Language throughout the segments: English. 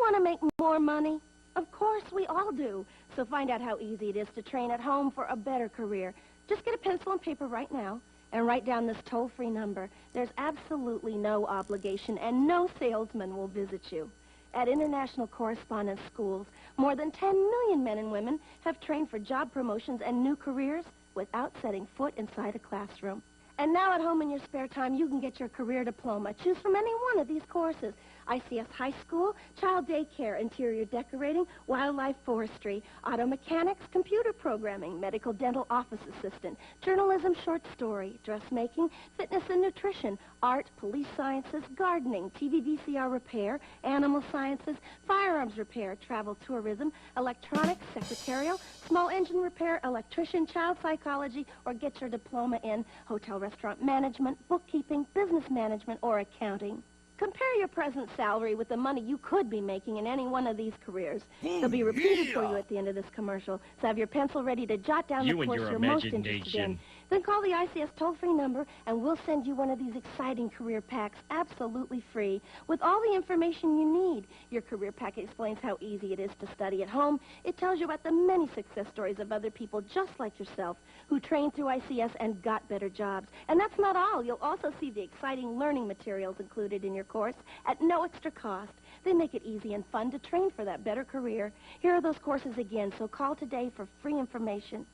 want to make more money? Of course, we all do. So find out how easy it is to train at home for a better career. Just get a pencil and paper right now and write down this toll-free number. There's absolutely no obligation, and no salesman will visit you. At International Correspondence Schools, more than 10 million men and women have trained for job promotions and new careers without setting foot inside a classroom. And now at home in your spare time, you can get your career diploma. Choose from any one of these courses. ICS High School, Child Daycare, Interior Decorating, Wildlife Forestry, Auto Mechanics, Computer Programming, Medical Dental Office Assistant, Journalism Short Story, Dressmaking, Fitness and Nutrition, Art, Police Sciences, Gardening, TV VCR Repair, Animal Sciences, Firearms Repair, Travel Tourism, Electronics, Secretarial, Small Engine Repair, Electrician, Child Psychology, or get your diploma in Hotel Restaurant Management, Bookkeeping, Business Management, or Accounting. Compare your present salary with the money you could be making in any one of these careers. They'll be repeated for you at the end of this commercial, so have your pencil ready to jot down the course you're most interested in. Then call the ICS toll-free number, and we'll send you one of these exciting career packs absolutely free with all the information you need. Your career pack explains how easy it is to study at home. It tells you about the many success stories of other people just like yourself who trained through ICS and got better jobs. And that's not all. You'll also see the exciting learning materials included in your course at no extra cost. They make it easy and fun to train for that better career. Here are those courses again, so call today for free information.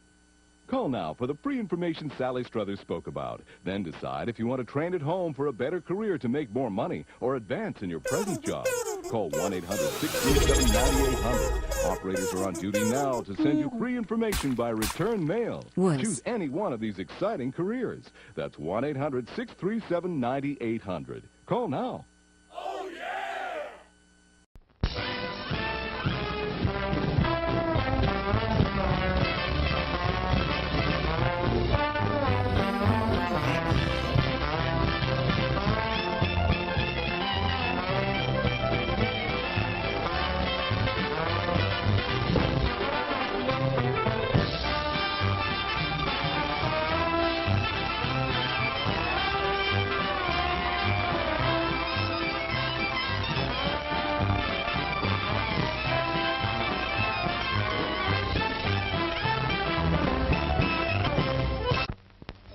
Call now for the free information Sally Struthers spoke about. Then decide if you want to train at home for a better career to make more money or advance in your present job. Call 1-800-637-9800. Operators are on duty now to send you free information by return mail. Choose any one of these exciting careers. That's 1-800-637-9800. Call now. Oh, yeah!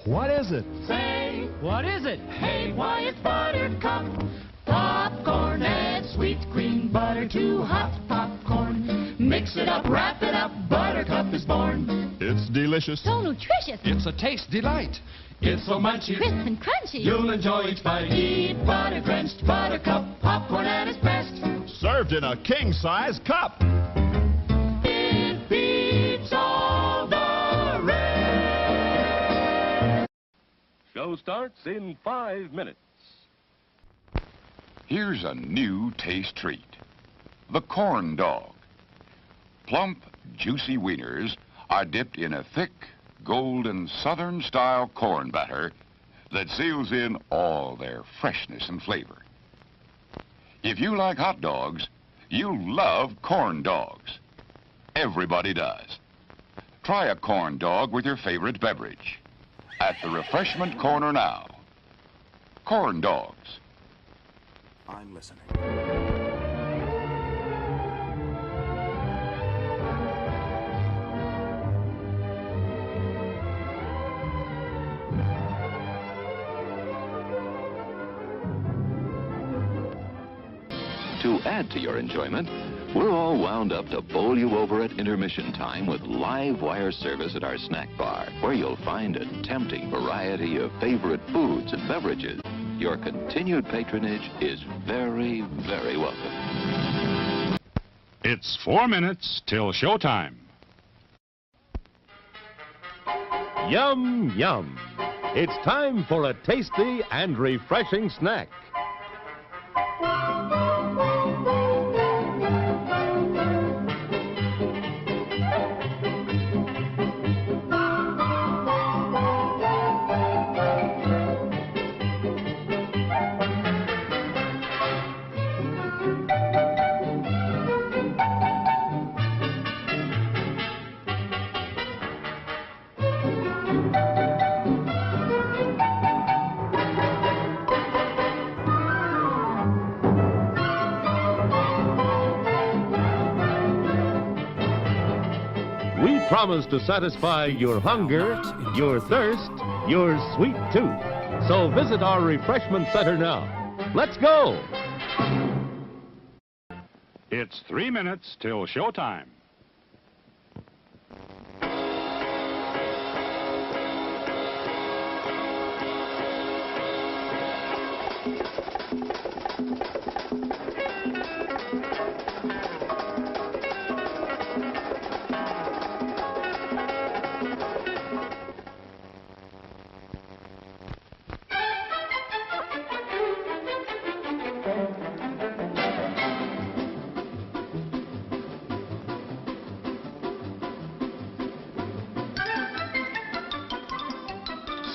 What is it? Say, What is it? hey, why it's Buttercup. Popcorn, add sweet cream butter to hot popcorn. Mix it up, wrap it up, Buttercup is born. It's delicious. So nutritious. It's a taste delight. It's so munchy, Crisp and crunchy. you'll enjoy each bite. Eat butter-drenched Buttercup, popcorn at its best. Served in a king-size cup. It beats all the rest. Show starts in 5 minutes. Here's a new taste treat. The corn dog. Plump, juicy wieners are dipped in a thick, golden, southern-style corn batter that seals in all their freshness and flavor. If you like hot dogs, you'll love corn dogs. Everybody does. Try a corn dog with your favorite beverage. At the refreshment corner now. Corn dogs. I'm listening. To add to your enjoyment, we're all wound up to bowl you over at intermission time with live wire service at our snack bar, where you'll find a tempting variety of favorite foods and beverages. Your continued patronage is very, very welcome. It's 4 minutes till showtime. Yum, yum. It's time for a tasty and refreshing snack. promise to satisfy your hunger, your thirst, your sweet tooth. So visit our refreshment center now. Let's go! It's 3 minutes till showtime.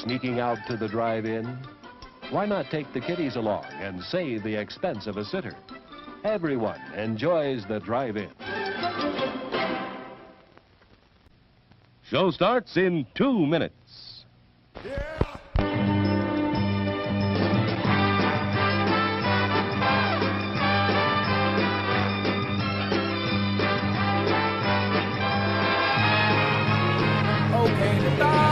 Sneaking out to the drive-in? Why not take the kiddies along and save the expense of a sitter? Everyone enjoys the drive-in. Show starts in 2 minutes. Okay, stop.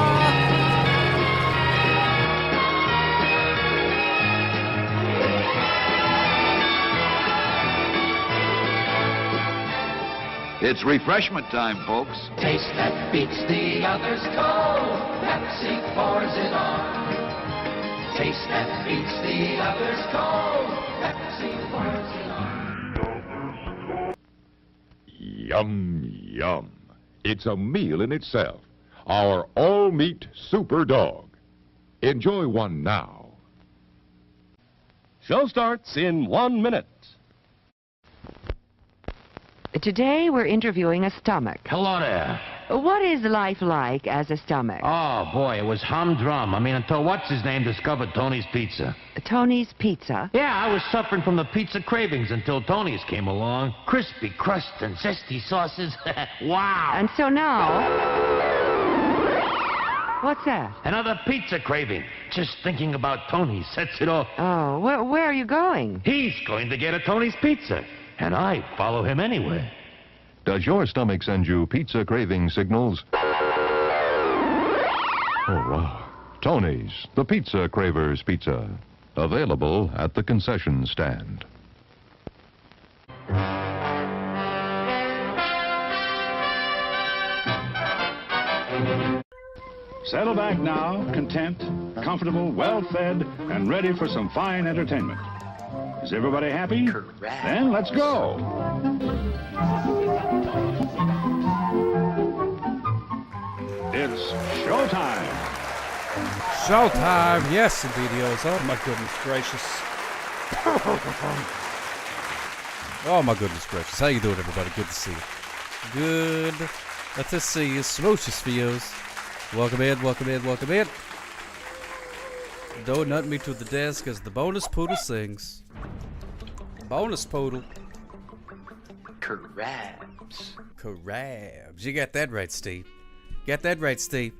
It's refreshment time, folks. Taste that beats the others cold. Pepsi pours it on. Taste that beats the others cold. Pepsi pours it on. Yum, yum. It's a meal in itself. Our all-meat super dog. Enjoy one now. Show starts in 1 minute. Today we're interviewing a stomach. Hello there. What is life like as a stomach? Oh, boy, it was humdrum. I mean, until what's-his-name discovered Tony's Pizza. Tony's Pizza? Yeah, I was suffering from the pizza cravings until Tony's came along. Crispy crust and zesty sauces. Wow. And so now... What's that? Another pizza craving. Just thinking about Tony sets it off. Oh, where are you going? He's going to get a Tony's Pizza. And I follow him anyway. Does your stomach send you pizza craving signals? Oh, wow. Tony's, the Pizza Cravers Pizza. Available at the concession stand. Settle back now, content, comfortable, well-fed, and ready for some fine entertainment. Is everybody happy? Correct. Then let's go. It's showtime. Showtime. Yes, indeed it is. Oh, my goodness gracious. Oh, my goodness gracious. How you doing, everybody? Good to see you. Good to see you. Smooches for yous. Welcome in, welcome in, welcome in. Don't nut me to the desk as the bonus poodle sings. Bonus poodle. Crabs. Crabs. You got that right, Steve. Got that right, Steve.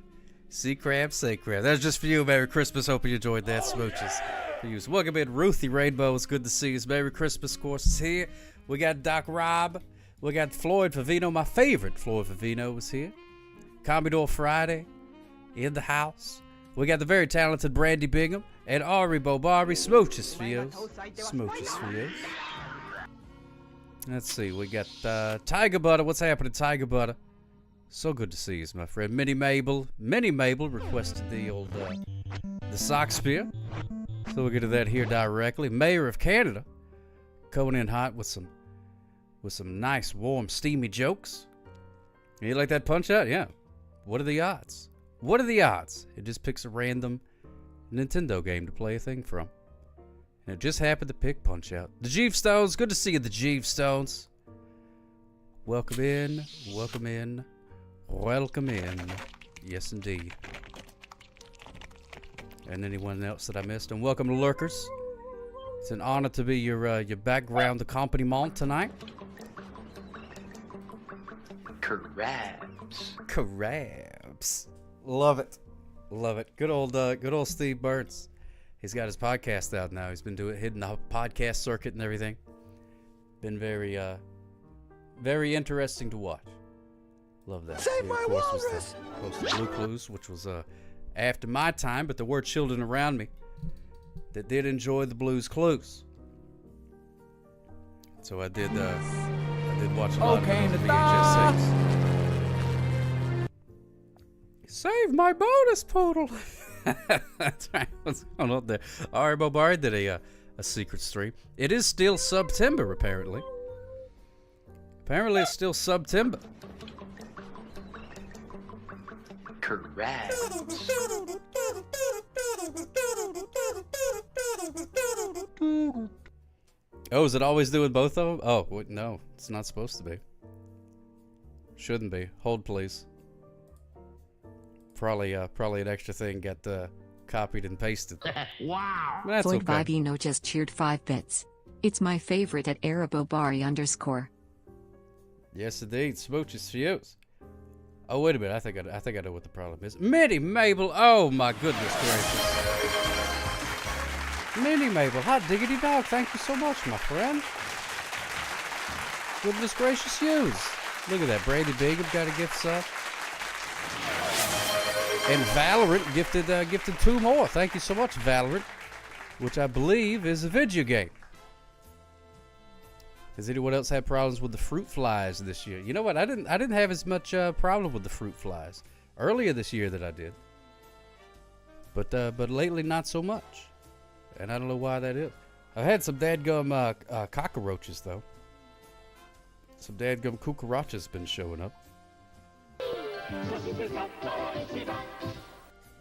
See crabs, say crabs. That's just for you. Merry Christmas. Hope you enjoyed that. Smooches for you. Welcome in, Ruthie Rainbow. It's good to see you. Merry Christmas, of course, is here. We got Doc Rob. We got Floyd Favino. My favorite Floyd Favino is here. Commodore Friday in the house. We got the very talented Brandy Bingham and Ari Bobari. Smooches for you. Smooches for you. Let's see. We got Tiger Butter. What's happening, Tiger Butter? So good to see you, my friend. Minnie Mabel requested the old the sock spear. So we'll get to that here directly. Mayor of Canada coming in hot with some nice, warm, steamy jokes. You like that Punch Out? Yeah. What are the odds? What are the odds? It just picks a random Nintendo game to play a thing from. And it just happened to pick Punch Out. The Jeeve Stones. Good to see you, the Jeeve Stones. Welcome in. Welcome in. Welcome in. Yes, indeed. And anyone else that I missed. And welcome to Lurkers. It's an honor to be your background accompaniment tonight. Crabs. Crabs. Love it. Love it. Good old Steve Burns. He's got his podcast out now. He's been hitting the podcast circuit and everything. Been very interesting to watch. Love that. Save Here, my of course, walrus! was the Blue Clues, which was after my time, but there were children around me that did enjoy the Blues Clues. So I did watch a lot of it on VHS 6. Save my bonus poodle! That's right. What's going on there? Ari Bobari did a secret stream. It is still September, apparently. Apparently, it's still September. Correct. Oh, is it always doing both of them? Oh, wait, no. It's not supposed to be. Shouldn't be. Hold, please. Probably an extra thing got copied and pasted. Wow. That's Floyd okay. Vivino just cheered 5 bits. It's my favorite at Arabobari_. Yes, indeed. Smooches fuse. Oh, wait a minute. I think I know what the problem is. Minnie Mabel. Oh, my goodness gracious. Minnie Mabel. Hot diggity dog. Thank you so much, my friend. Goodness gracious yous. Look at that. Brady Bingham got a gift sub. And Valorant gifted 2 more. Thank you so much, Valorant. Which I believe is a video game. Has anyone else had problems with the fruit flies this year? You know what? I didn't have as much problem with the fruit flies earlier this year that I did. But lately not so much. And I don't know why that is. I've had some dadgum cockroaches though. Some dadgum cucarachas been showing up.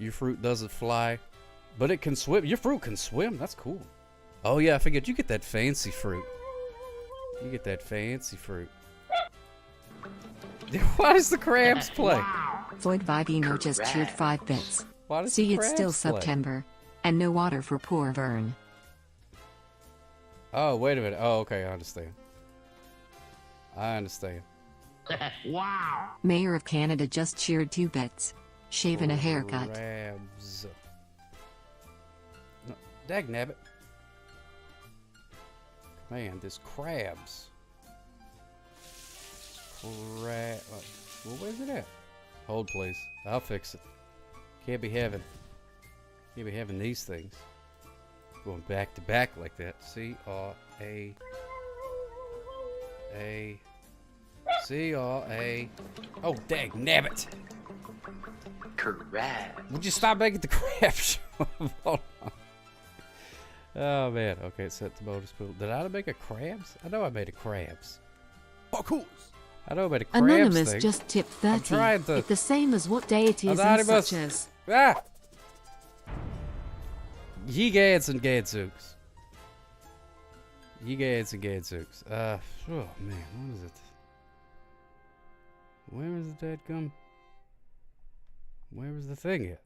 Your fruit doesn't fly, but it can swim. Your fruit can swim. That's cool. Oh yeah, I figured you get that fancy fruit. You get that fancy fruit. Why does the crabs play? Floyd Vivino just cheered 5 bits. Why does See, the it's still crabs play? September. And no water for poor Vern. Oh, wait a minute. Oh, okay, I understand. Wow. Mayor of Canada just cheered 2 bits. Shaving a haircut. Crabs. No, dagnabbit. Man, there's crabs. Well, where's it at? Hold, please. I'll fix it. Can't be having these things going back to back like that. C-R-A. Oh, dagnabbit. Correct. Would you stop making the crab show? Hold on. Oh man, okay, it's set to bonus pool. Did I make a crabs? I know I made a crabs. Of course. I know I made a crabs Anonymous thing. just tipped I'm 30. trying to... It's the same as what day it is in Anonymous. such as... Ah! Ye gads and gadzooks. Ye gads and gadzooks. Oh man, what is it? Where is the dadgum? Where is the thing at?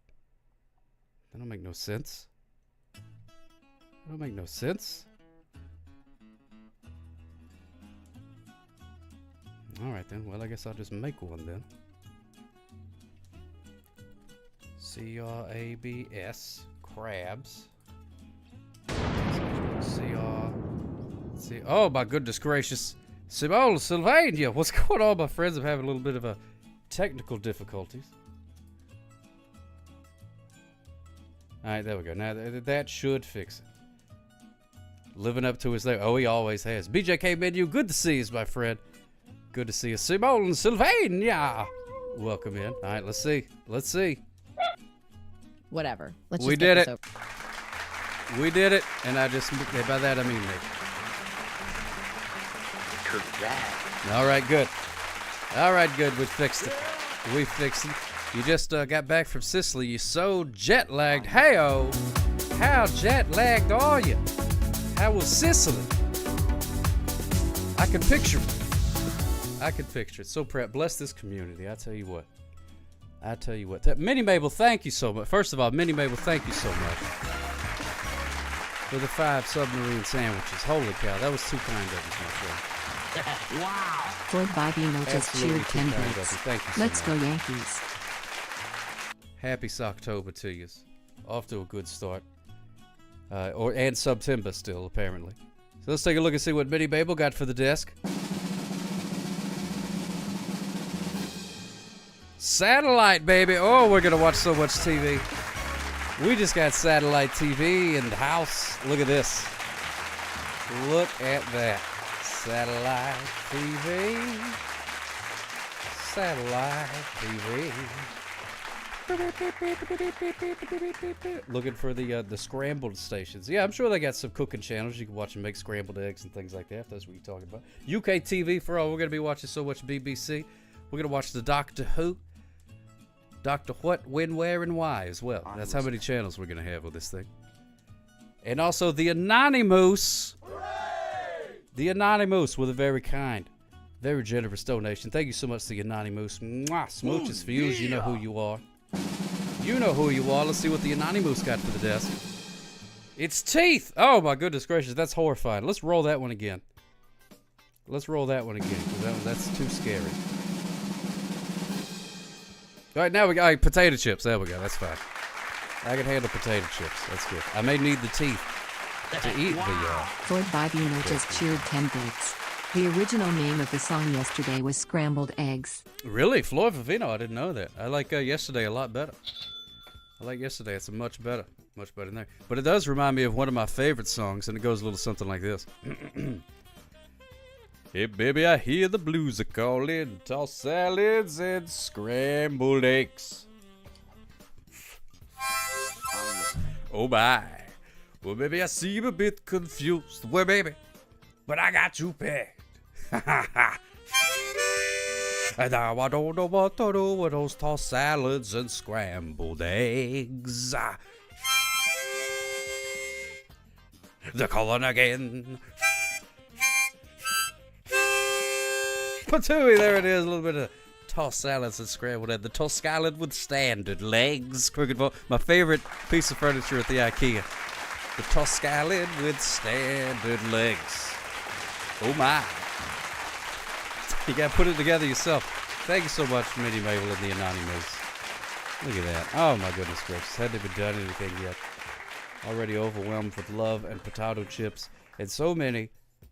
That don't make no sense. That don't make no sense. Alright then, well I guess I'll just make one then. C-R-A-B-S, crabs. C-R... Oh my goodness gracious. Simone, Sylvania, what's going on, my friends? I'm having a little bit of a technical difficulties. Alright, there we go. Now that should fix it. Living up to his name. Oh, he always has. BJK Menu, good to see you, my friend. Good to see you. Simone, Sylvania. Welcome in. Alright, let's see. Let's see. Whatever. Let's We just did get it. this over. We did it, and by that I mean me. Correct. All right, good. All right, good. We fixed it. We fixed it. You just got back from Sicily. You're so jet lagged. Hey-oh. How jet lagged are you? How was Sicily? I can picture it. I can picture it. So bless this community. I tell you what. I tell you what. Minnie Mabel, thank you so much. First of all, Minnie Mabel, thank you so much for the 5 submarine sandwiches. Holy cow, that was too kind of us, my friend. Wow. Floyd Vivino just Absolutely cheered too 10 kind of bits. you. Thank you so Let's much. go Yankees. Happy Socktober to you. Off to a good start. And September still, apparently. So let's take a look and see what Minnie Mabel got for the desk. Satellite, baby. Oh, we're going to watch so much TV. We just got satellite TV in the house. Look at this. Look at that. Satellite TV. Satellite TV. Looking for the scrambled stations. Yeah, I'm sure they got some cooking channels. You can watch them make scrambled eggs and things like that. If that's what you're talking about. UK TV for all. We're going to be watching so much BBC. We're going to watch the Doctor Who. Doctor What, When, Where, and Why as well. That's how many channels we're going to have with this thing. And also the Anonymous. Hooray! The Anonymous with a very kind, very generous donation. Thank you so much to the Anonymous. Mwah, smooches for you. You know who you are. You know who you are. Let's see what the Anonymous got for the desk. It's teeth. Oh, my goodness gracious. That's horrifying. Let's roll that one again. Let's roll that one again, because that's too scary. All right, now we got potato chips. There we go. That's fine. I can handle potato chips. That's good. I may need the teeth to eat the... Floyd Bibino just cheered 10 bits. The original name of the song yesterday was Scrambled Eggs. Really? Floyd Vivino? I didn't know that. I like Yesterday a lot better. I like Yesterday. It's a much better than that. But it does remind me of one of my favorite songs, and it goes a little something like this. Hey, baby, I hear the blues are calling. Tossed salads and scrambled eggs. Oh, my. Well, maybe I seem a bit confused. Well, baby, but I got you pegged. And now I don't know what to do with those tossed salads and scrambled eggs. They're calling again. Patooey, there it is. A little bit of tossed salads and scrambled eggs. The tossed salad with standard legs. Crooked ball. My favorite piece of furniture at the IKEA. The tossed salad with standard legs. Oh my. You gotta put it together yourself. Thank you so much, Minnie Mabel and the Anonymous. Look at that. Oh my goodness gracious. Hadn't even done anything yet. Already overwhelmed with love and potato chips and so many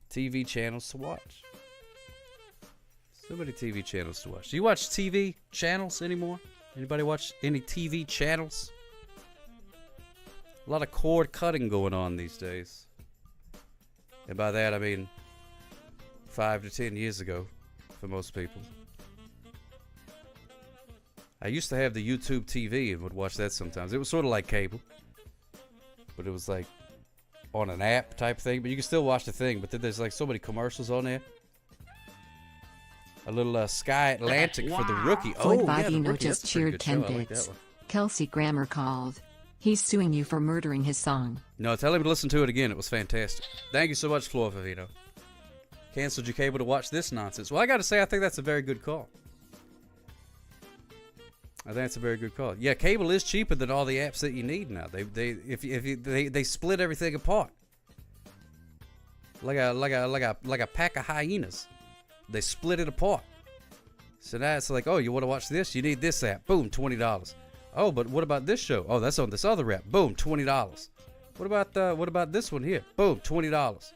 TV channels to watch. So many TV channels to watch. Do you watch TV channels anymore? Anybody watch any TV channels? A lot of cord cutting going on these days. And by that I mean 5 to 10 years ago for most people. I used to have the YouTube TV and would watch that sometimes. It was sort of like cable. But it was like on an app type thing. But you can still watch the thing. But then there's like so many commercials on there. A little Sky Atlantic for the Rookie. Floyd Oh, yeah, the Bibino Rookie. just That's a pretty cheered good 10 show. I like bits. that one. Kelsey Grammer called. He's suing you for murdering his song. No, tell him to listen to it again. It was fantastic. Thank you so much, Floyd Vivino. Canceled your cable to watch this nonsense. Well, I got to say, I think that's a very good call. I think it's a very good call. Yeah, cable is cheaper than all the apps that you need now. They split everything apart. Like a pack of hyenas. They split it apart. So now it's like, oh, you want to watch this? You need this app. Boom, $20. Oh, but what about this show? Oh, that's on this other app. Boom, $20. What about this one here? Boom, $20.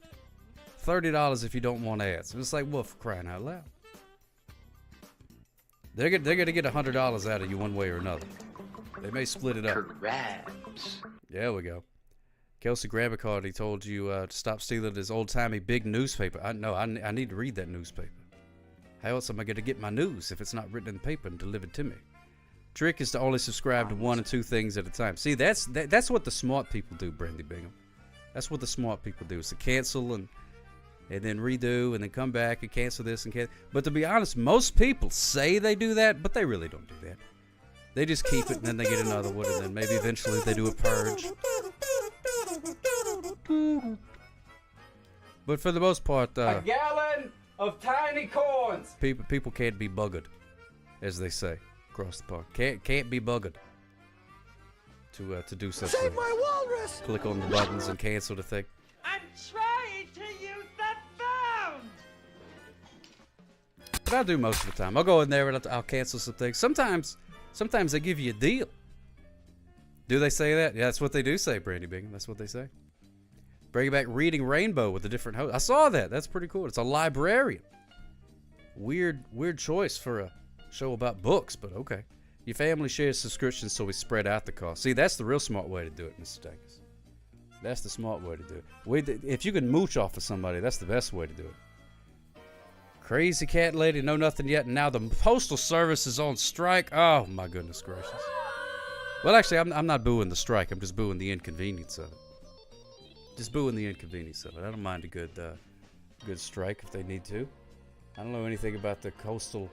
$30 if you don't want ads. It's like, well, for crying out loud. They're gonna get $100 out of you one way or another. They may split it up. Crabs. There we go. Kelsey Grammer called. He told you to stop stealing his old-timey big newspaper. I need to read that newspaper. How else am I going to get my news if it's not written in the paper and delivered to me? Trick is to only subscribe to 1 or 2 things at a time. See, that's what the smart people do, Brandy Bingham. That's what the smart people do, is to cancel and then redo and then come back and cancel this and cancel. But to be honest, most people say they do that, but they really don't do that. They just keep it and then they get another one and then maybe eventually they do a purge. But for the most part, a gallon of tiny corns. People can't be buggered, as they say across the park. Can't be buggered to do something. Save my walrus! Click on the buttons and cancel the thing. I'm trying to use that phone. But I do most of the time. I'll go in there and I'll cancel some things. Sometimes they give you a deal. Do they say that? Yeah, that's what they do say, Brandy Bingham. That's what they say. Bring back Reading Rainbow with a different host. I saw that. That's pretty cool. It's a librarian. Weird choice for a show about books, but okay. Your family shares subscriptions, so we spread out the cost. See, that's the real smart way to do it, Mr. Dacus. That's the smart way to do it. If you can mooch off of somebody, that's the best way to do it. Crazy cat lady, know nothing yet, and now the Postal Service is on strike. Oh, my goodness gracious. Well, actually, I'm not booing the strike. I'm just booing the inconvenience of it. Just booing the inconvenience of it. I don't mind a good strike if they need to. I don't know anything about the coastal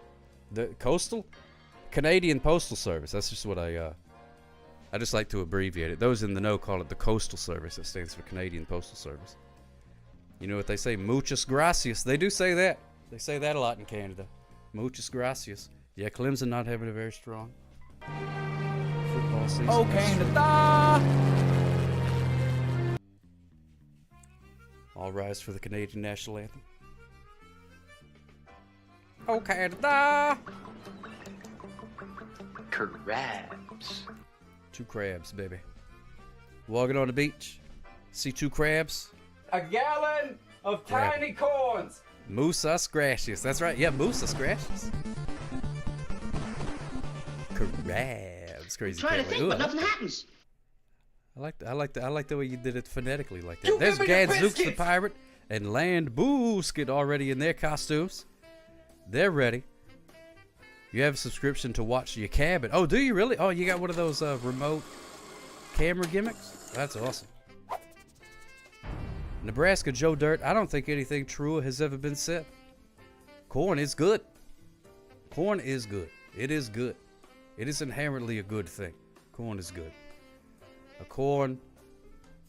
Canadian Postal Service. That's just what I just like to abbreviate it. Those in the know call it the Coastal Service. That stands for Canadian Postal Service. You know what they say? Muchas gracias. They do say that. They say that a lot in Canada. Muchas gracias. Yeah, Clemson not having a very strong football season. Oh, Canada! All rise for the Canadian national anthem. Oh, Canada! Crabs. 2 crabs, baby. Walking on the beach. See 2 crabs? A gallon of tiny corns. Musa gracias. That's right. Yeah, Musa gracias. Crabs. Crazy. Trying to think, but nothing happens. I like the way you did it phonetically like that. There's Gadzooks the pirate and Land Boosket already in their costumes. They're ready. You have a subscription to watch your cabin. Oh, do you really? Oh, you got one of those remote camera gimmicks? That's awesome. Nebraska Joe Dirt. I don't think anything truer has ever been said. Corn is good. Corn is good. It is good. It is inherently a good thing. Corn is good. A corn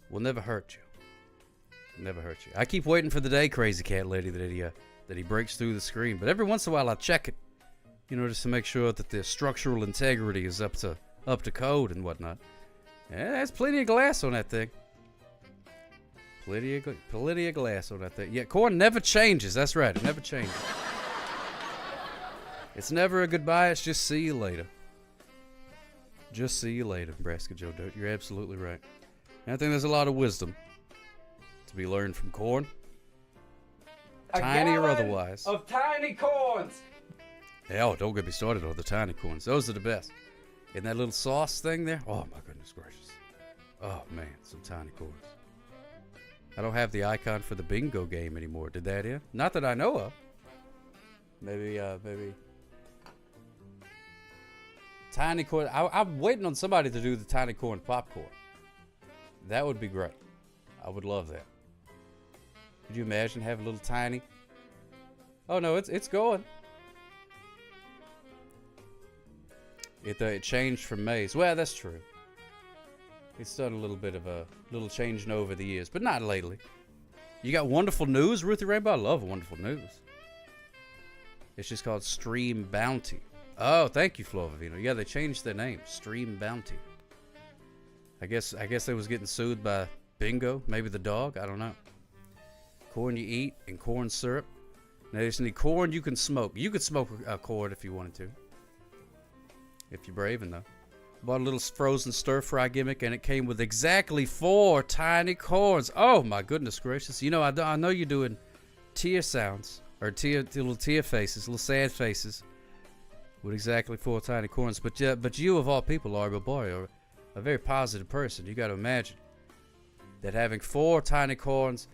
will never hurt you. Never hurt you. I keep waiting for the day, Crazy Cat Lady, that he breaks through the screen. But every once in a while, I check it, just to make sure that the structural integrity is up to code and whatnot. Yeah, there's plenty of glass on that thing. Plenty of glass on that thing. Yeah, corn never changes. That's right. It never changes. It's never a goodbye. It's just see you later. Just see you later, Nebraska Joe Dirt. You're absolutely right. And I think there's a lot of wisdom to be learned from corn. Tiny or otherwise. Of tiny corns. Oh, don't get me started on the tiny corns. Those are the best. And that little sauce thing there. Oh, my goodness gracious. Oh, man. Some tiny corns. I don't have the icon for the bingo game anymore. Did that in? Not that I know of. Maybe. Tiny corn. I'm waiting on somebody to do the tiny corn popcorn. That would be great. I would love that. Could you imagine having a little tiny? Oh no, it's going. It changed from maize. Well, that's true. It's done a little bit of a little changing over the years, but not lately. You got Wonderful News, Ruthie Rainbow. I love Wonderful News. It's just called Stream Bounty. Oh, thank you, Flo Vivino. Yeah, they changed their name. Stream Bounty. I guess they was getting sued by Bingo, maybe the dog. I don't know. Corn you eat and corn syrup. Now there's any corn you can smoke. You could smoke a corn if you wanted to. If you're brave enough. Bought a little frozen stir-fry gimmick, and it came with exactly 4 tiny corns. Oh, my goodness gracious. You know, I know you're doing tear sounds, or little tear faces, little sad faces, with exactly 4 tiny corns. But you, of all people, Arbo Boy, are a very positive person. You got to imagine that having 4 tiny corns,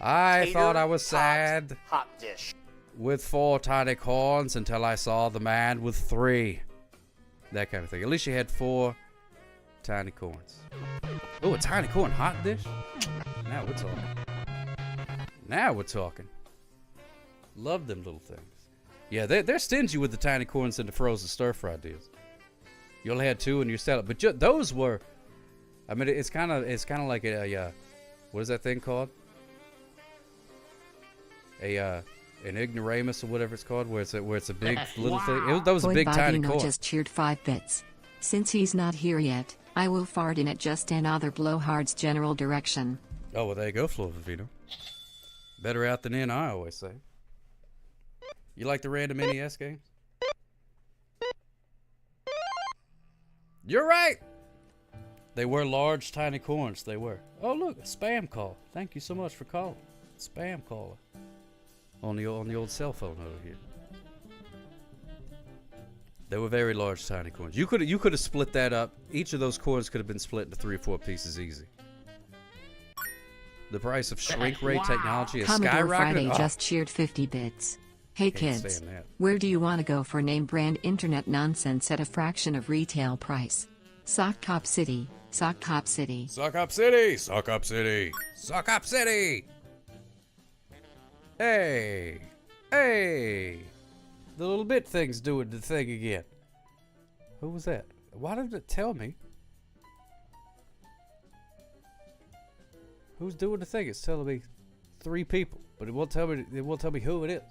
I thought I was sad Hot dish. with 4 tiny corns until I saw the man with 3. That kind of thing. At least you had 4 tiny corns. Oh, a tiny corn hot dish? Now we're talking. Now we're talking. Love them little things. Yeah, they're stingy with the tiny corns and the frozen stir-fry deals. You only had 2 in your salad, but those were. I mean, it's kind of like a what is that thing called? An ignoramus or whatever it's called, where it's a big little thing. That was a big tiny corn. Just cheered 5 bits. Since he's not here yet, I will fart in at just another blowhard's general direction. Oh, well, there you go, Flo Vivino. Better out than in, I always say. You like the random NES games? You're right! They were large, tiny corns. They were. Oh, look, a spam call. Thank you so much for calling. Spam caller. On the old cell phone over here. They were very large tiny corns. You could have split that up. Each of those corns could have been split into 3 or 4 pieces easy. The price of shrink ray technology is Commodore skyrocketing. Friday just cheered 50 bits. Hey Can't kids, stand that. where do you want to go for name brand internet nonsense at a fraction of retail price? Socktober City, Socktober City. Sock Up City! Sock Up City! Sock Up City! Hey! Hey! The little bit thing's doing the thing again. Who was that? Why did it tell me? Who's doing the thing? It's telling me 3 people, but it won't tell me who it is.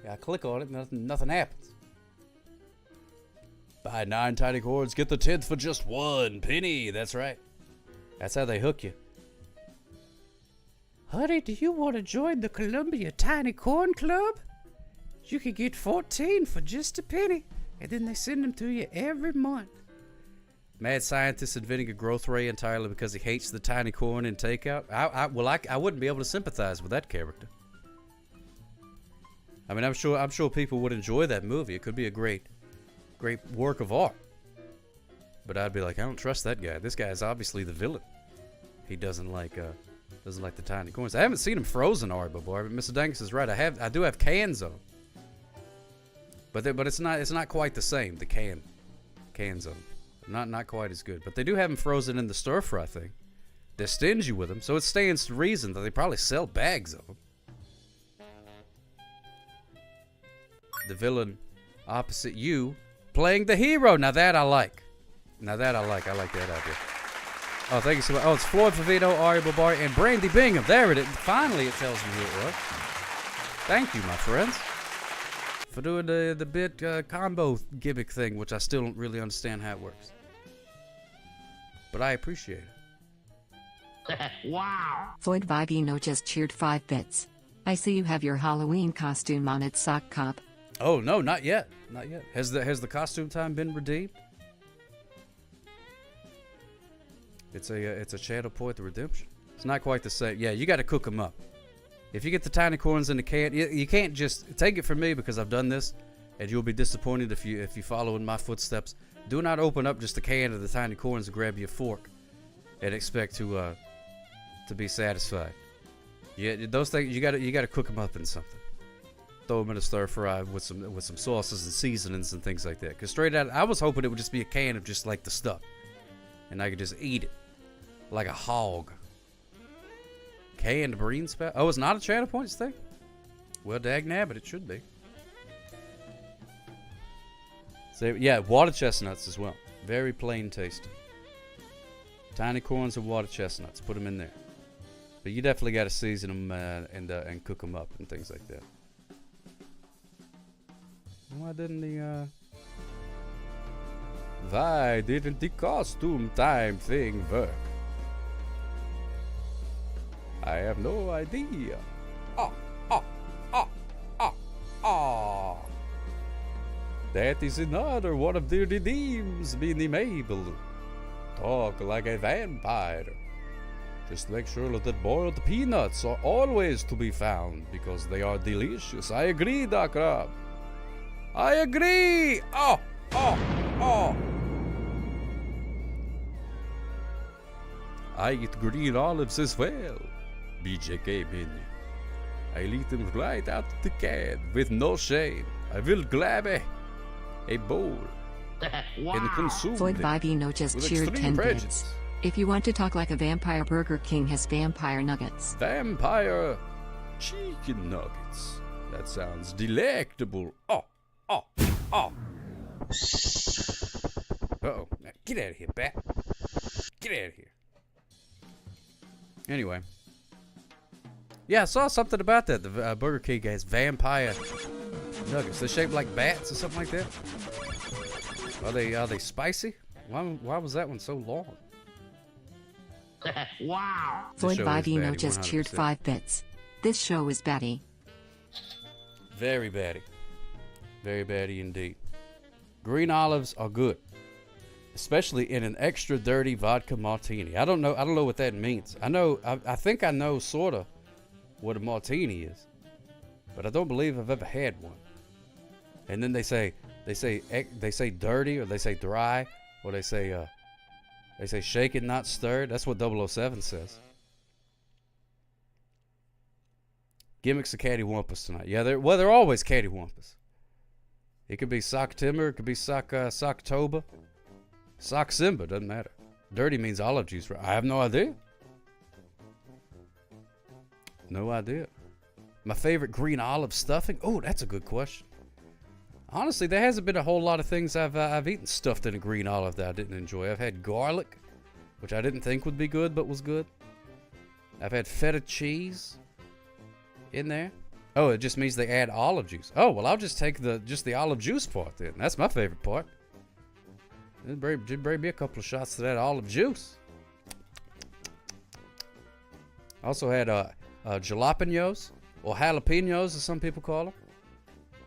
Yeah, I click on it, nothing happens. Buy 9 tiny corns, get the 10th for just 1 penny. That's right. That's how they hook you. Honey, do you want to join the Columbia Tiny Corn Club? You can get 14 for just a penny, and then they send them to you every month. Mad scientist inventing a growth ray entirely because he hates the tiny corn in takeout. I wouldn't be able to sympathize with that character. I mean, I'm sure people would enjoy that movie. It could be a great work of art. But I'd be like, I don't trust that guy. This guy is obviously the villain. He doesn't like the tiny corns. I haven't seen him frozen art before, but Mr. Dangus is right. I do have cans of them. But it's not quite the same. The cans of them. Not quite as good. But they do have them frozen in the stir fry thing. They're stingy with them, so it stands to reason that they probably sell bags of them. The villain opposite you playing the hero. Now that I like. I like that idea. Oh, thank you so much. Oh, it's Floyd Favito, Ari Barbari, and Brandy Bingham. There it is. Finally, it tells me who it was. Thank you, my friends, for doing the bit combo gimmick thing, which I still don't really understand how it works. But I appreciate it. Wow. Floyd Vivino just cheered 5 bits. I see you have your Halloween costume on at Sock Cop. Oh no, not yet. Not yet. Has the costume time been redeemed? It's a Shadow Point the Redemption. It's not quite the same. Yeah, you got to cook them up. If you get the tiny corns in the can, you can't just take it from me because I've done this, and you'll be disappointed if you follow in my footsteps. Do not open up just a can of the tiny corns and grab your fork and expect to be satisfied. Yeah, those things you got to cook them up in something. Throw them in a stir fry with some sauces and seasonings and things like that. Because straight out, I was hoping it would just be a can of just like the stuff, and I could just eat it like a hog. Canned green spout. Oh, it's not a Shadow Points thing? Well, dag nabbit, it should be. So, yeah, water chestnuts as well. Very plain tasting. Tiny corns and water chestnuts. Put them in there. But you definitely got to season them and cook them up and things like that. Why didn't the costume time thing work? I have no idea. That is another one of the redeems, Minnie Mabel. Talk like a vampire. Just make sure that boiled peanuts are always to be found because they are delicious. I agree, Doc Rob. I agree! Oh! I eat green olives as well, BJK Minnie. I'll eat them right out of the can with no shame. I will grab a bowl and consume Floyd them Vivino just with cheered extreme 10 prejudice. bits. If you want to talk like a vampire, Burger King has vampire nuggets. Vampire chicken nuggets. That sounds delectable. Oh. Uh-oh. Now get out of here, bat. Get out of here. Anyway. Yeah, I saw something about that. The Burger King has vampire nuggets. They're shaped like bats or something like that. Are they spicy? Why was that one so long? Wow. Floyd show is Vivino batty, just cheered 100%. 5 bits. This show is batty. Very batty. Very batty indeed. Green olives are good, especially in an extra dirty vodka martini. I don't know what that means. I think I know sort of what a martini is, but I don't believe I've ever had one. And then they say, They say dirty, or they say dry, or they say shaken, not stirred. That's what 007 says. Gimmicks of cattywampus tonight. Yeah, they're always cattywampus. It could be Socktober, it could be Socktober, Socksimba, doesn't matter. Dirty means olive juice, right? I have no idea. No idea. My favorite green olive stuffing? Oh, that's a good question. Honestly, there hasn't been a whole lot of things I've eaten stuffed in a green olive that I didn't enjoy. I've had garlic, which I didn't think would be good, but was good. I've had feta cheese in there. Oh, it just means they add olive juice. Oh, well, I'll just take the olive juice part then. That's my favorite part. Bring me a couple of shots of that olive juice. Also had jalapenos, or jalapenos as some people call them.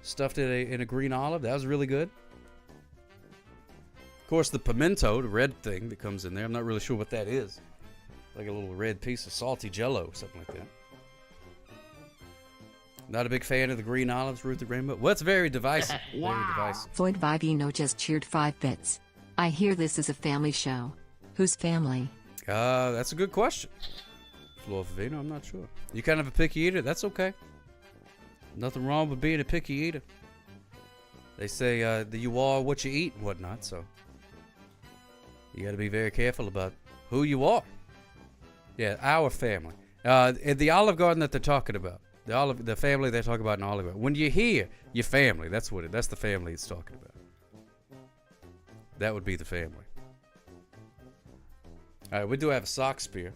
Stuffed in a green olive. That was really good. Of course, the pimento, the red thing that comes in there. I'm not really sure what that is. Like a little red piece of salty jello or something like that. Not a big fan of the green olives, Ruth the Rainbow. Well, it's very divisive. Wow. Very divisive. Floyd Vivino just cheered 5 bits. I hear this is a family show. Whose family? That's a good question. Floyd Vivino, I'm not sure. You kind of a picky eater? That's okay. Nothing wrong with being a picky eater. They say that you are what you eat and whatnot, so you got to be very careful about who you are. Yeah, our family. The Olive Garden that they're talking about, the family they talk about in Olive Garden. When you hear your family, that's the family it's talking about. That would be the family. All right, we do have a sock spear.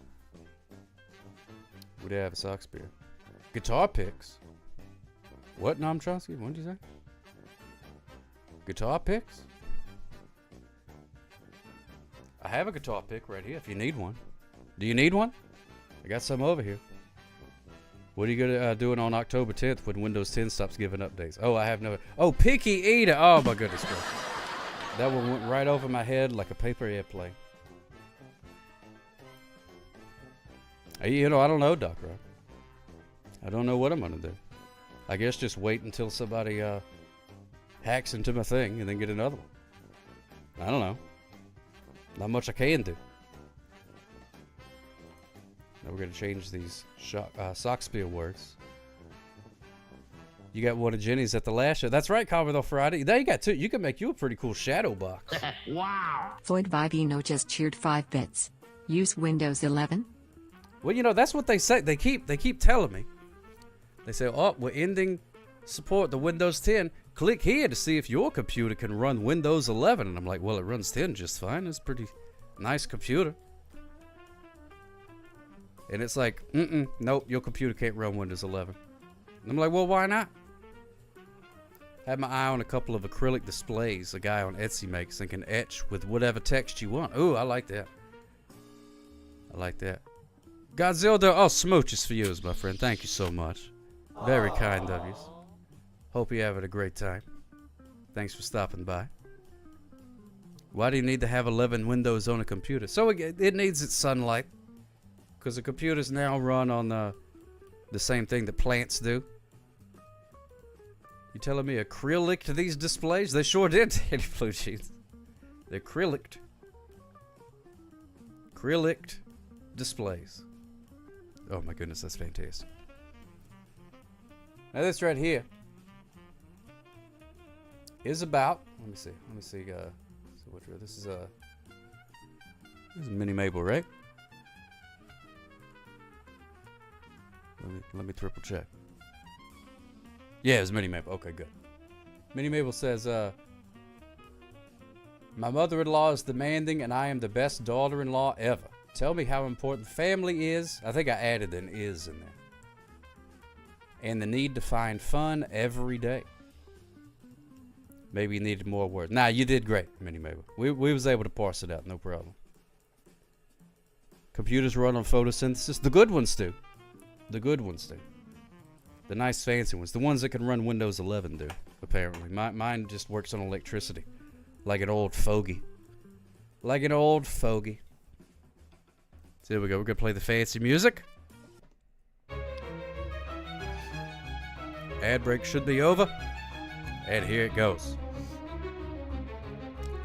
We do have a sock spear. Guitar picks. What, Noam Chomsky? What did you say? Guitar picks? I have a guitar pick right here if you need one. Do you need one? I got some over here. What are you going to doing on October 10th when Windows 10 stops giving updates? Oh, I have no... Oh, picky eater! Oh, my goodness gracious. That one went right over my head like a paper airplane. You know, I don't know, Doc Rock. I don't know what I'm going to do. I guess just wait until somebody hacks into my thing and then get another one. I don't know. Not much I can do. Now we're going to change these sock spear words. You got one of Jenny's at the last show. That's right, Commodore Friday. There you got two. You can make you a pretty cool shadow box. Wow. Floyd Vivino just cheered 5 bits. Use Windows 11? Well, you know, that's what they say. They keep telling me. They say, oh, we're ending support to Windows 10. Click here to see if your computer can run Windows 11. And I'm like, well, it runs 10 just fine. It's a pretty nice computer. And it's like, nope, your computer can't run Windows 11. And I'm like, well, why not? Had my eye on a couple of acrylic displays a guy on Etsy makes and can etch with whatever text you want. Ooh, I like that. I like that. Godzilla, oh, smooches for you, my friend. Thank you so much. Very kind of you. Hope you're having a great time. Thanks for stopping by. Why do you need to have 11 windows on a computer? So it needs its sunlight. Because the computers now run on the same thing that plants do. You telling me acrylic these displays? They sure did, Danny Blue Jeans. They're acrylic. Acrylic displays. Oh my goodness, that's fantastic. Now this right here is about, let me see, so what, this is Minnie Mabel, right? Let me triple check. Yeah, it's Minnie Mabel. Okay, good. Minnie Mabel says, my mother-in-law is demanding and I am the best daughter-in-law ever. Tell me how important family is. I think I added an is in there. And the need to find fun every day. Maybe you needed more words. Nah, you did great, Minnie Mabel. We was able to parse it out, no problem. Computers run on photosynthesis. The good ones do. The good ones do. The nice fancy ones. The ones that can run Windows 11 do, apparently. Mine just works on electricity. Like an old fogey. Like an old fogey. So here we go. We're going to play the fancy music. Ad break should be over. And here it goes.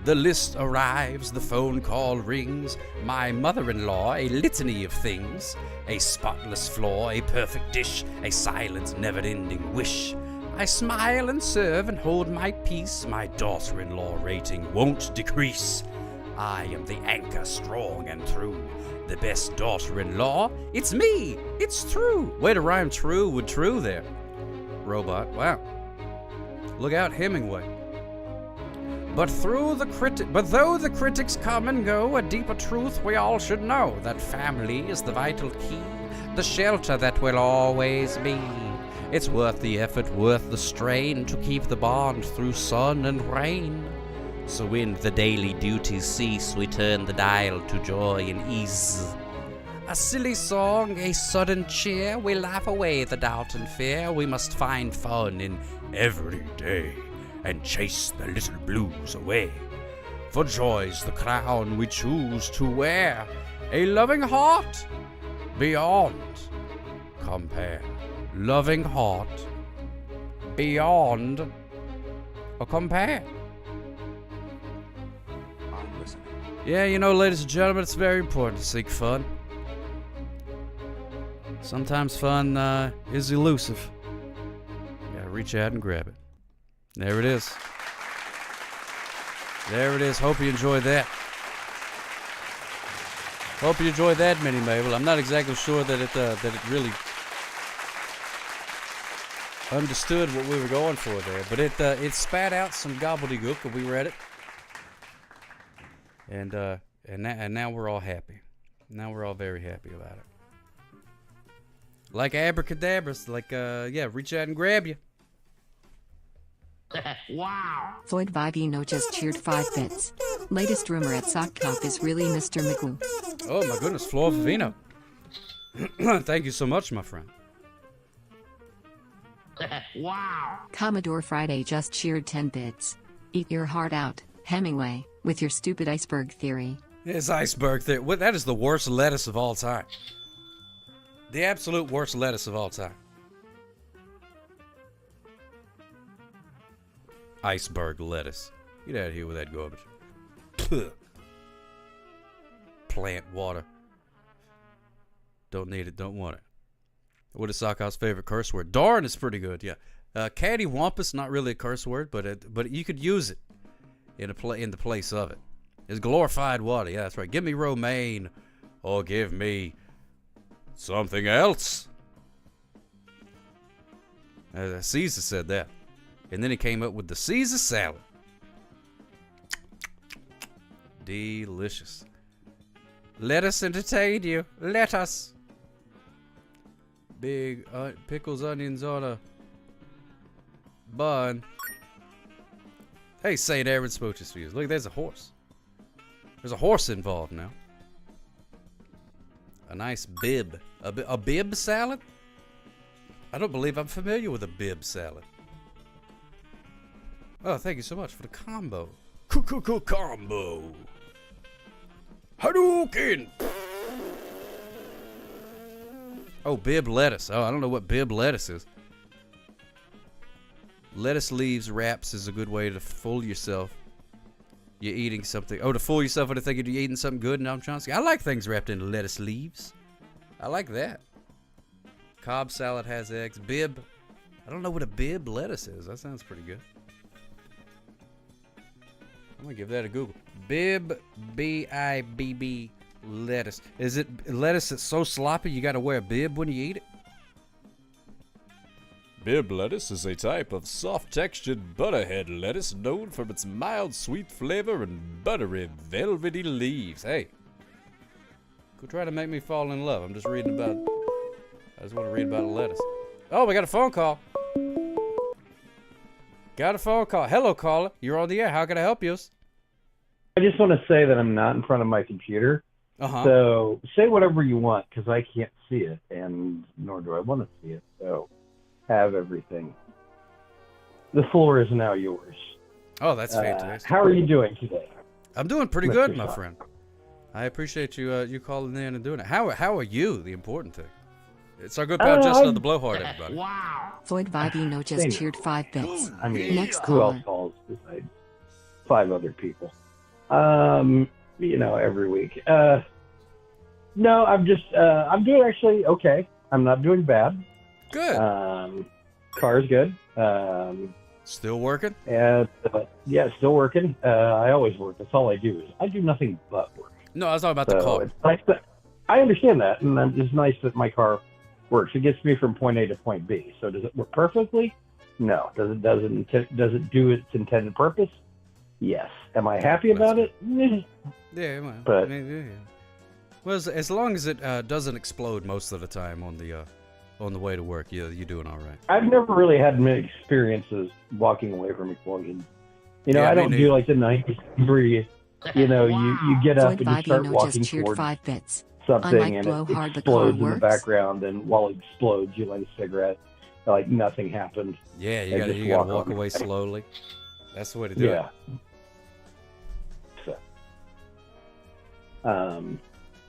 The list arrives, the phone call rings. My mother-in-law, a litany of things. A spotless floor, a perfect dish, a silent, never-ending wish. I smile and serve and hold my peace. My daughter-in-law rating won't decrease. I am the anchor, strong and true. The best daughter-in-law, it's me, it's true. Way to rhyme true with true there. Robot, wow. Look out, Hemingway. But though the critics come and go, a deeper truth we all should know, that family is the vital key, the shelter that will always be. It's worth the effort, worth the strain, to keep the bond through sun and rain. So when the daily duties cease, we turn the dial to joy and ease. A silly song, a sudden cheer, we laugh away the doubt and fear. We must find fun in every day and chase the little blues away. For joy's the crown we choose to wear, a loving heart beyond compare. Loving heart beyond compare. I'm listening. Yeah, you know, ladies and gentlemen, it's very important to seek fun. Sometimes fun is elusive. You gotta reach out and grab it. There it is. There it is. Hope you enjoyed that. Hope you enjoyed that, Minnie Mabel. I'm not exactly sure that it really understood what we were going for there, but it spat out some gobbledygook, and we read it. And now we're all happy. Now we're all very happy about it. Like abracadabras, like reach out and grab you. Wow. Floyd Vivino just cheered 5 bits. Latest rumor at Sock Cop is really Mr. Magoo. Oh my goodness, Floyd Vivino. Thank you so much, my friend. Wow. Commodore Friday just cheered 10 bits. Eat your heart out, Hemingway, with your stupid iceberg theory. It's iceberg theory. That is the worst lettuce of all time. The absolute worst lettuce of all time. Iceberg lettuce. Get out of here with that garbage. Puh. Plant water. Don't need it, don't want it. What is Sockhouse' favorite curse word? Darn is pretty good, yeah. Cattywampus, not really a curse word, but you could use it in the place of it. It's glorified water, yeah, that's right. Give me romaine, or give me something else. Caesar said that. And then he came up with the Caesar salad. Delicious. Let us entertain you. Let us. Big pickles, onions on a bun. Hey, St. Aaron Smooches Fuse. Look, there's a horse. There's a horse involved now. A nice bib. A bib salad? I don't believe I'm familiar with a bib salad. Oh, thank you so much for the combo. Combo. Hadouken! Oh, bib lettuce. Oh, I don't know what bib lettuce is. Lettuce leaves wraps is a good way to fool yourself. You're eating something. Oh, to fool yourself into thinking you're eating something good. No, I'm Chomsky. I like things wrapped in lettuce leaves. I like that. Cobb salad has eggs. Bib. I don't know what a bib lettuce is. That sounds pretty good. I'm gonna give that a Google. Bib, B-I-B-B, lettuce. Is it lettuce that's so sloppy you gotta wear a bib when you eat it? Bib lettuce is a type of soft-textured butterhead lettuce known for its mild, sweet flavor and buttery, velvety leaves. Hey, quit trying to make me fall in love. I'm just reading about. I just want to read about a lettuce. Oh, we got a phone call. Got a phone call. Hello, caller. You're on the air. How can I help you? I just want to say that I'm not in front of my computer. Uh-huh. So say whatever you want, because I can't see it, and nor do I want to see it. So have everything. The floor is now yours. Oh, that's fantastic. How are you doing today? I'm doing pretty Mr. good, my Sock? friend. I appreciate you calling in and doing it. How are you? The important thing. It's our good pal Justin of the Blowhard, everybody. Wow. Floyd Vivino just Same. cheered 5 bits. I mean, Next who caller. else calls besides 5 other people? Every week. No, I'm doing actually okay. I'm not doing bad. Good. Car's good. Still working? And yeah, still working. I always work. That's all I do. I do nothing but work. No, I was talking about the car. It's nice that, I understand that, and it's nice that my car works. It gets me from point A to point B. So does it work perfectly? No. Does it do its intended purpose? Yes. Am I happy about it? Yeah, well, But well, as long as it doesn't explode most of the time on the way to work, you're doing all right. I've never really had many experiences walking away from explosions. Yeah, I me don't neither. do like the 90s where you get up and you Zoid start Vivino walking just cheered towards 5 bits. something Unlike and Blow it Hard, the car explodes in the works. background, and while it explodes, you light a cigarette, like nothing happened. Yeah, and you gotta just walk on. away slowly. That's the way to do Yeah. it. So,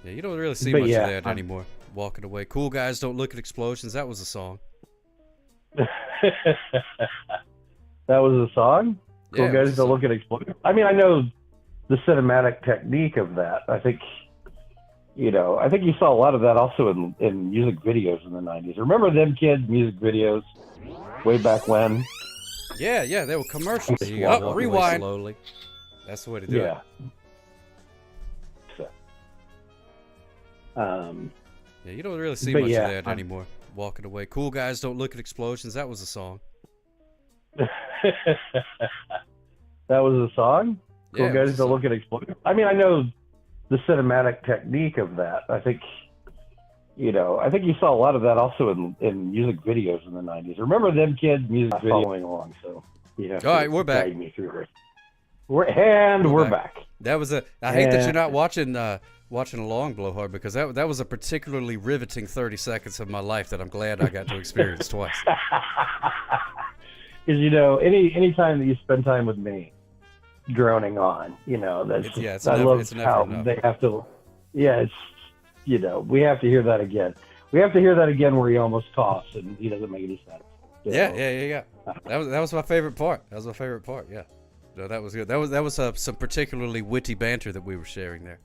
Yeah, you don't really see but much yeah, of that anymore. Walking away. Cool guys don't look at explosions. That was a song. that was a song? Cool Yeah, it guys was a to look at explosions. I mean, I know the cinematic technique of that. I think you saw a lot of that also in music videos in the 90s. Remember them kids music videos way back when? Yeah, they were commercials. You Walk gotta away rewind slowly. That's the way to do it. Yeah. So, Yeah, you don't really see but much yeah, of that anymore. Walking away. Cool guys don't look at explosions. That was a song. that was a song? Cool Yeah, it guys was a to look at explosions. I mean, I know the cinematic technique of that. I think you saw a lot of that also in music videos in the 90s. Remember them kids music videos following along, so All right, we're back. guide me through this. We're back. That was I hate that you're not watching along, Blowhard, because that was a particularly riveting 30 seconds of my life that I'm glad I got to experience twice. Because any time that you spend time with me droning on, that's I love how they have to. Yeah, it's we have to hear that again. We have to hear that again where he almost coughs and he doesn't make any sense. So, Yeah. That was my favorite part. Yeah. No, that was good. That was some particularly witty banter that we were sharing there.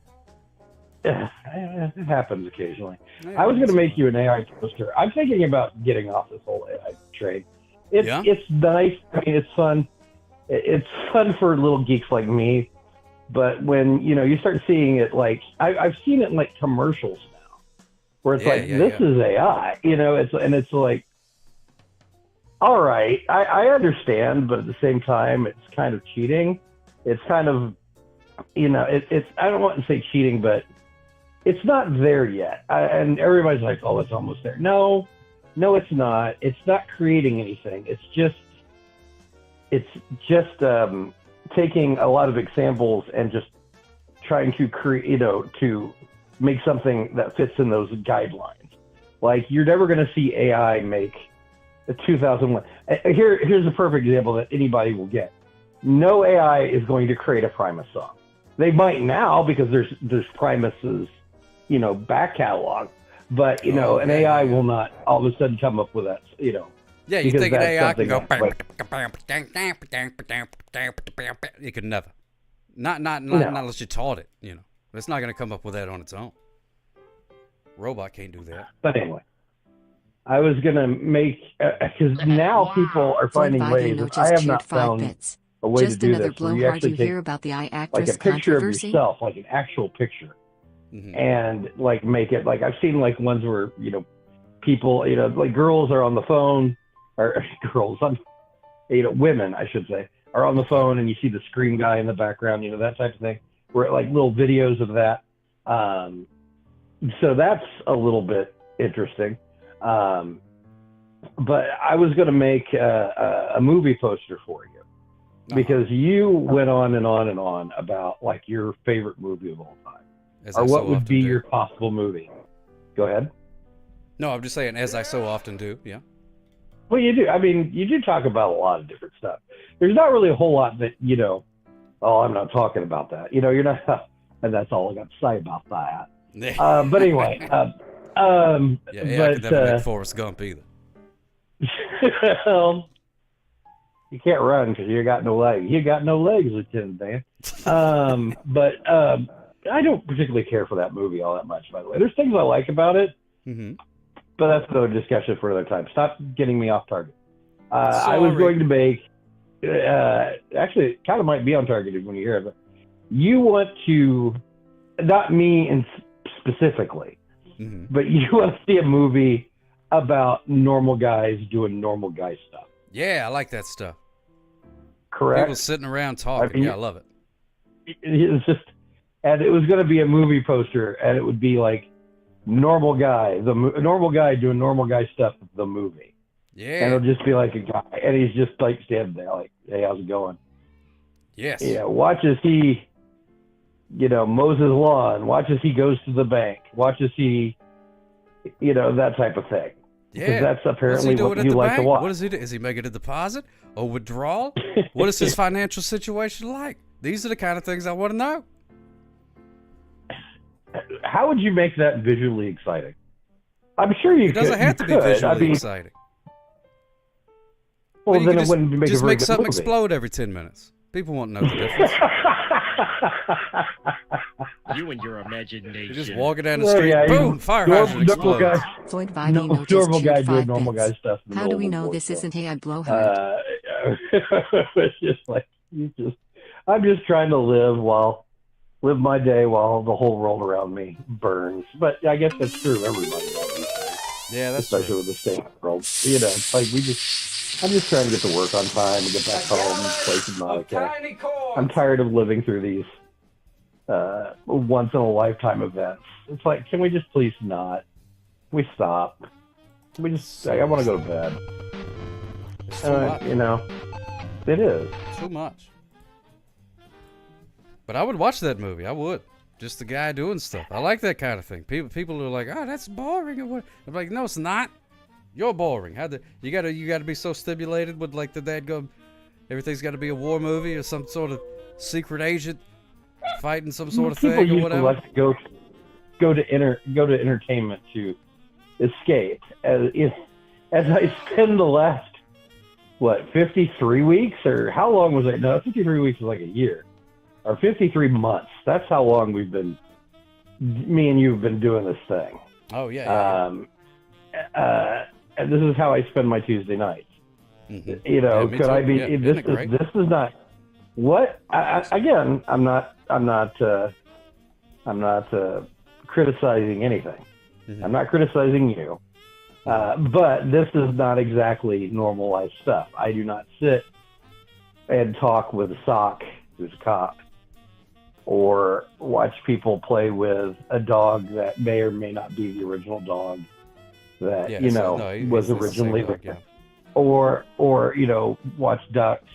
It happens occasionally. Yeah, I was going to make you an AI toaster. I'm thinking about getting off this whole AI trade. It's nice. I mean, it's fun. It's fun for little geeks like me. But when you start seeing it, like I've seen it in like commercials now, where it's this is AI. It's like, all right, I understand, but at the same time, it's kind of cheating. It's kind of, it's I don't want to say cheating, but it's not there yet. And everybody's like, oh, it's almost there. No, it's not. It's not creating anything. It's just taking a lot of examples and just trying to create, to make something that fits in those guidelines. Like, you're never going to see AI make a 2001. Here's a perfect example that anybody will get. No AI is going to create a Primus song. They might now because there's Primus's, back catalog, but an AI will not all of a sudden come up with that, Yeah, you think an AI can go? Like, it could never. Not unless you taught it. It's not going to come up with that on its own. Robot can't do that. But anyway, I was gonna make because now people are finding ways. I have not found a way to do this. Where you actually take about the eye like a picture of yourself, like an actual picture, and like make it like I've seen like ones where people like girls are on the phone or girls on women I should say are on the phone and you see the screen guy in the background, that type of thing. Where like little videos of that. So that's a little bit interesting. But I was going to make a movie poster for you because you went on and on and on about like your favorite movie of all time, or what would be your possible movie. Go ahead. No, I'm just saying, as I so often do. Yeah. Well, you do. I mean, you do talk about a lot of different stuff. There's not really a whole lot that oh, I'm not talking about that. You're not, and that's all I got to say about that. But anyway, I could never make Forrest Gump either. You can't run because you got no legs. You got no legs, Lieutenant Dan. But I don't particularly care for that movie all that much, by the way. There's things I like about it, but that's another discussion for another time. Stop getting me off target. I was going to make, actually, it kind of might be on target when you hear it, but you want to, not me specifically, but you want to see a movie about normal guys doing normal guy stuff. Yeah, I like that stuff. Correct. People sitting around talking. I mean, yeah, I love it. It's just, and it was going to be a movie poster, and it would be like normal guy, normal guy doing normal guy stuff, the movie. Yeah. And it'll just be like a guy, and he's just like standing there, like, "Hey, how's it going?" Yes. Yeah. Watch as he, mows his lawn. Watch as he goes to the bank. Watch as he, that type of thing. Yeah. Because that's apparently what you like to watch. What does he do? Is he making a deposit or withdrawal? What is his financial situation like? These are the kind of things I want to know. How would you make that visually exciting? I'm sure you could. It doesn't have to be visually exciting. Well, then it wouldn't make just a very make good something movie. explode every 10 minutes. People won't know the difference. You and your imagination. You're just walking down the street, boom, fire hydrant explodes. Floyd Vibey noticed normal guy cheered doing 5 normal bits. guy stuff. in the How do middle we of a know war this zone. isn't Hey I Blowhard? It's just like I'm just trying to live my day while the whole world around me burns. But I guess that's true of everybody. Yeah, that's especially true. with the state world. It's like I'm just trying to get to work on time and get back home and play some Monica. I'm tired of living through these once in a lifetime events. It's like, can we just please not? Can we stop? Can we just? I want to go to bed. It's too much. It is Too much. But I would watch that movie. I would. Just the guy doing stuff. I like that kind of thing. People are like, "Oh, that's boring." Or what? I'm like, "No, it's not. You're boring. You gotta be so stimulated with like the dadgum. Everything's got to be a war movie or some sort of secret agent fighting some sort of people thing or usually whatever." like to go to entertainment to escape. As I spend the last 53 weeks, or how long was it? No, 53 weeks was like a year, or 53 months. That's how long me and you have been doing this thing. Oh yeah. And this is how I spend my Tuesday nights. Yeah, me could too. I be? Yeah, this isn't it great? this is not what. Again, I'm not criticizing anything. I'm not criticizing you. But this is not exactly normal life stuff. I do not sit and talk with a sock who's a cop, or watch people play with a dog that may or may not be the original dog that was originally the same dog, yeah. or watch ducks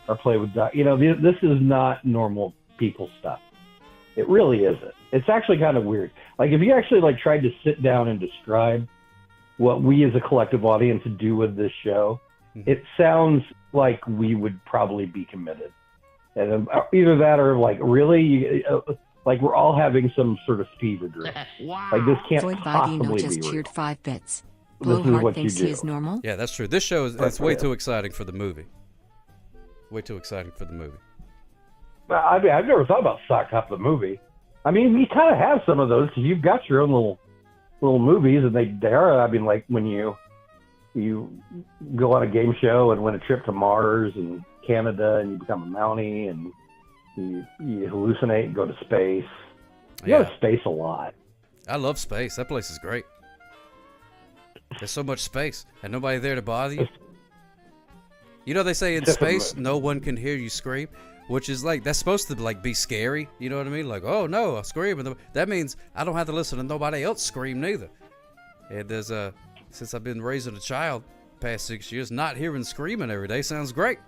or play with ducks. This is not normal people stuff. It really isn't. It's actually kind of weird. Like if you actually tried to sit down and describe what we as a collective audience do with this show, it sounds like we would probably be committed. And either that or really, like we're all having some sort of fever dream. Wow. Like this can't Floyd Vibey possibly just be real. cheered 5 bits. This is Blowhard what thinks you he is do. normal. Yeah, that's true. This show it's way too exciting for the movie. Way too exciting for the movie. I mean, I've never thought about Sock Hop the movie. I mean, you kind of have some of those because you've got your own little movies, and they are. I mean, like when you go on a game show and win a trip to Mars and Canada, and you become a Mountie, and you hallucinate and go to space. You go to space a lot. I love space. That place is great. There's so much space and nobody there to bother you. They say in space no one can hear you scream, which is that's supposed to be scary. You know what I mean? Like, oh no, I scream, and that means I don't have to listen to nobody else scream neither. And there's since I've been raising a child past 6 years, not hearing screaming every day sounds great.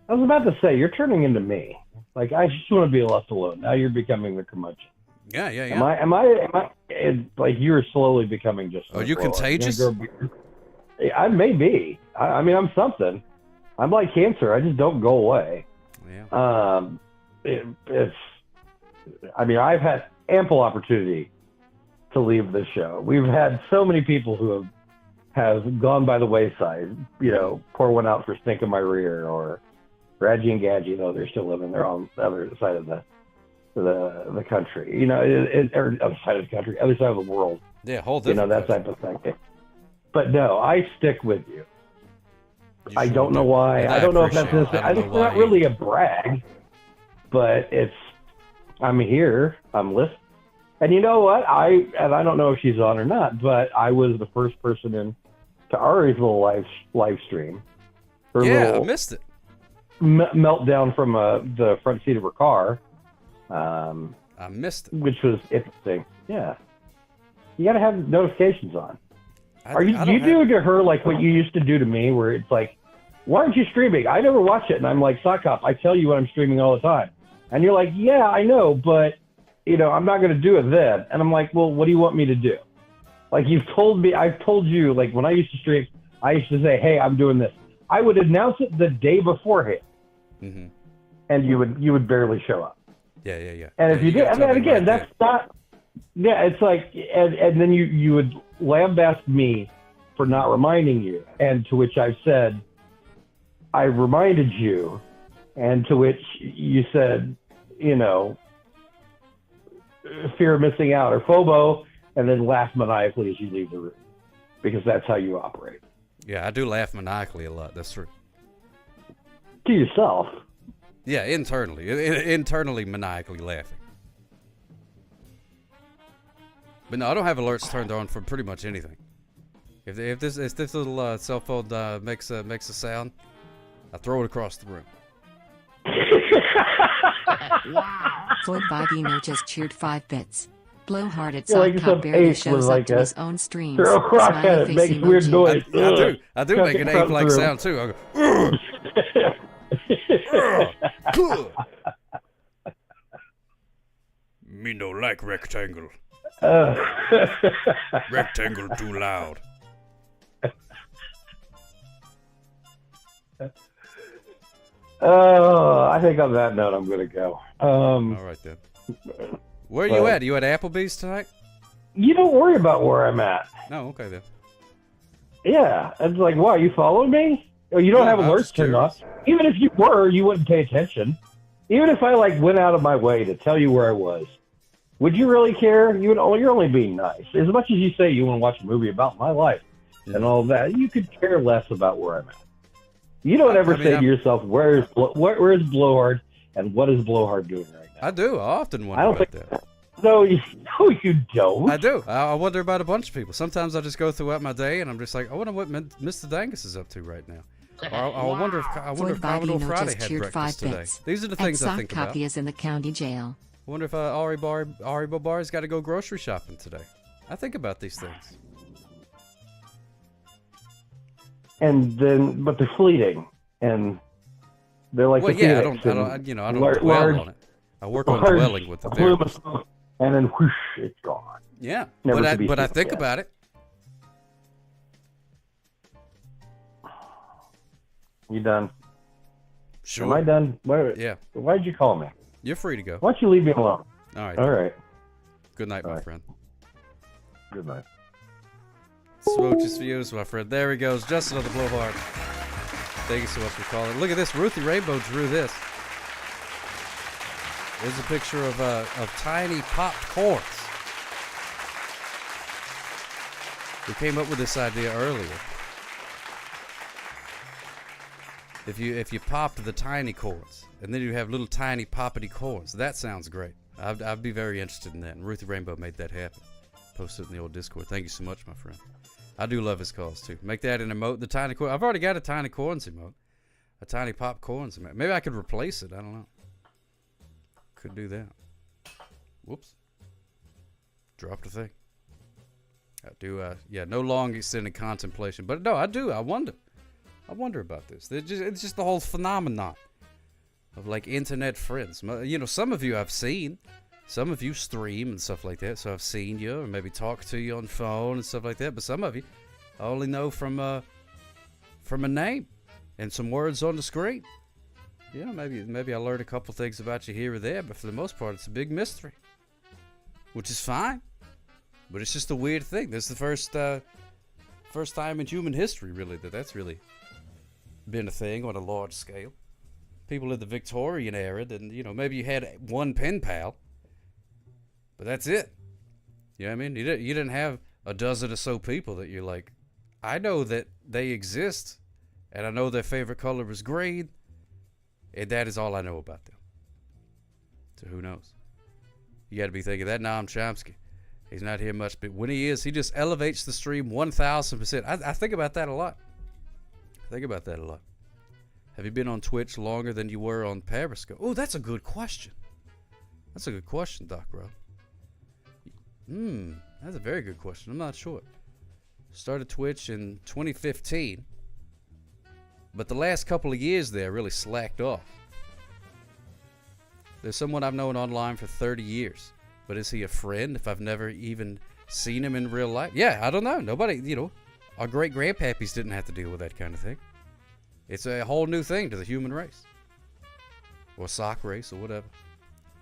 I was about to say, you're turning into me. Like, I just want to be left alone. Now you're becoming the curmudgeon. Yeah. Am I like you're slowly becoming just. Are you contagious? I may be. I mean, I'm something. I'm like cancer. I just don't go away. Yeah. I've had ample opportunity to leave this show. We've had so many people who have has gone by the wayside. You know, pour one out for stink in my rear, or Radgy and Gadgy, though they're still living there on the other side of the country. You know, or other side of the country, other side of the world. Yeah, whole different. You know, that type of thing. But no, I stick with you. I don't know why. I don't know if that's necessary. It's not really a brag, but I'm here. I'm listening. And you know what? I don't know if she's on or not, but I was the first person in to Ari's little live stream. I missed it. Meltdown from the front seat of her car. I missed it. Which was interesting. Yeah. You got to have notifications on. Do you do to her like what you used to do to me, where it's like, why aren't you streaming? I never watch it, and I'm like, Sock Cop, I tell you when I'm streaming all the time. And you're like, yeah, I know, but, you know, I'm not going to do it then. And I'm like, well, what do you want me to do? Like, I've told you, like, when I used to stream, I used to say, hey, I'm doing this. I would announce it the day beforehand, and you would barely show up. Yeah. And if you did, and then again, that's not, yeah, it's like, and then you would lambast me for not reminding you, and to which I've said, I reminded you, and to which you said, you know, fear of missing out or FOMO, and then laugh maniacally as you leave the room, because that's how you operate. Yeah, I do laugh maniacally a lot. That's true. To yourself. Yeah, internally maniacally laughing. But no, I don't have alerts turned on for pretty much anything. If this little cell phone makes a sound, I throw it across the room. Floyd Vivino just cheered 5 bits. Blowhard at Yeah, like Sock some Cop barely ape shows with up like to a his own streams. throw a rock at it, Smiley makes face weird emoji. noise. I do make an ape-like sound too. I go, me no like rectangle. Rectangle too loud. Oh, I think on that note, I'm going to go. All right, then. Where are you at? Are you at Applebee's tonight? You don't worry about where I'm at. No, okay, then. Yeah. It's like, what, you following me? Or you don't have alerts turned off. Even if you were, you wouldn't pay attention. Even if I, like, went out of my way to tell you where I was, would you really care? You're only being nice. As much as you say you want to watch a movie about my life and all that, you could care less about where I'm at. You don't ever say to yourself, where is Blowhard and what is Blowhard doing right now? I do. I often wonder about that. No, you don't. I do. I wonder about a bunch of people. Sometimes I just go throughout my day and I'm just like, I wonder what Mr. Dangus is up to right now. Or I wonder if Commodore Friday had breakfast today. These are the things I think about. Copy is in the county jail. I wonder if Ari Bobar's got to go grocery shopping today. I think about these things. And then, but they're fleeting, and they're like the I Phoenix, don't dwell on it. I work on dwelling with the variables. And then whoosh, it's gone. Yeah, Never but I think about it. You done? Sure. Am I done? Yeah. Why'd you call me? You're free to go. Why don't you leave me alone? All right. All right. Good night, my friend. Good night. Smooches for you, my friend. There he goes. Just another blowhard. Thank you so much for calling. Look at this. Ruthie Rainbow drew this. There's a picture of tiny popped corns. We came up with this idea earlier. If you popped the tiny corns, and then you have little tiny poppity corns, that sounds great. I'd be very interested in that. And Ruthie Rainbow made that happen. Posted it in the old Discord. Thank you so much, my friend. I do love his calls too. Make that an emote. The tiny corn. I've already got a tiny corns emote. A tiny pop corns emote. Maybe I could replace it. I don't know. Could do that. Whoops. Dropped a thing. I do. Yeah. No long extended contemplation. But no, I do. I wonder about this. It's just the whole phenomenon of like internet friends. You know, some of you I've seen. Some of you stream and stuff like that, so I've seen you or maybe talk to you on phone and stuff like that. But some of you I only know from a name and some words on the screen. You know, maybe I learned a couple things about you here or there, but for the most part, it's a big mystery, which is fine. But it's just a weird thing. This is the first time in human history, really, that's really been a thing on a large scale. People in the Victorian era, then, you know, maybe you had one pen pal, but that's it. You know what I mean? You didn't have a dozen or so people that you're like, I know that they exist, and I know their favorite color is green, and that is all I know about them. So who knows? You got to be thinking that Noam Chomsky, he's not here much, but when he is, he just elevates the stream 1,000%. I think about that a lot. Have you been on Twitch longer than you were on Periscope? Oh, that's a good question. That's a good question, Doc Rowe. That's a very good question. I'm not sure. Started Twitch in 2015, but the last couple of years there really slacked off. There's someone I've known online for 30 years, but is he a friend if I've never even seen him in real life? Yeah, I don't know. Nobody, you know, our great-grandpappies didn't have to deal with that kind of thing. It's a whole new thing to the human race, or sock race, or whatever.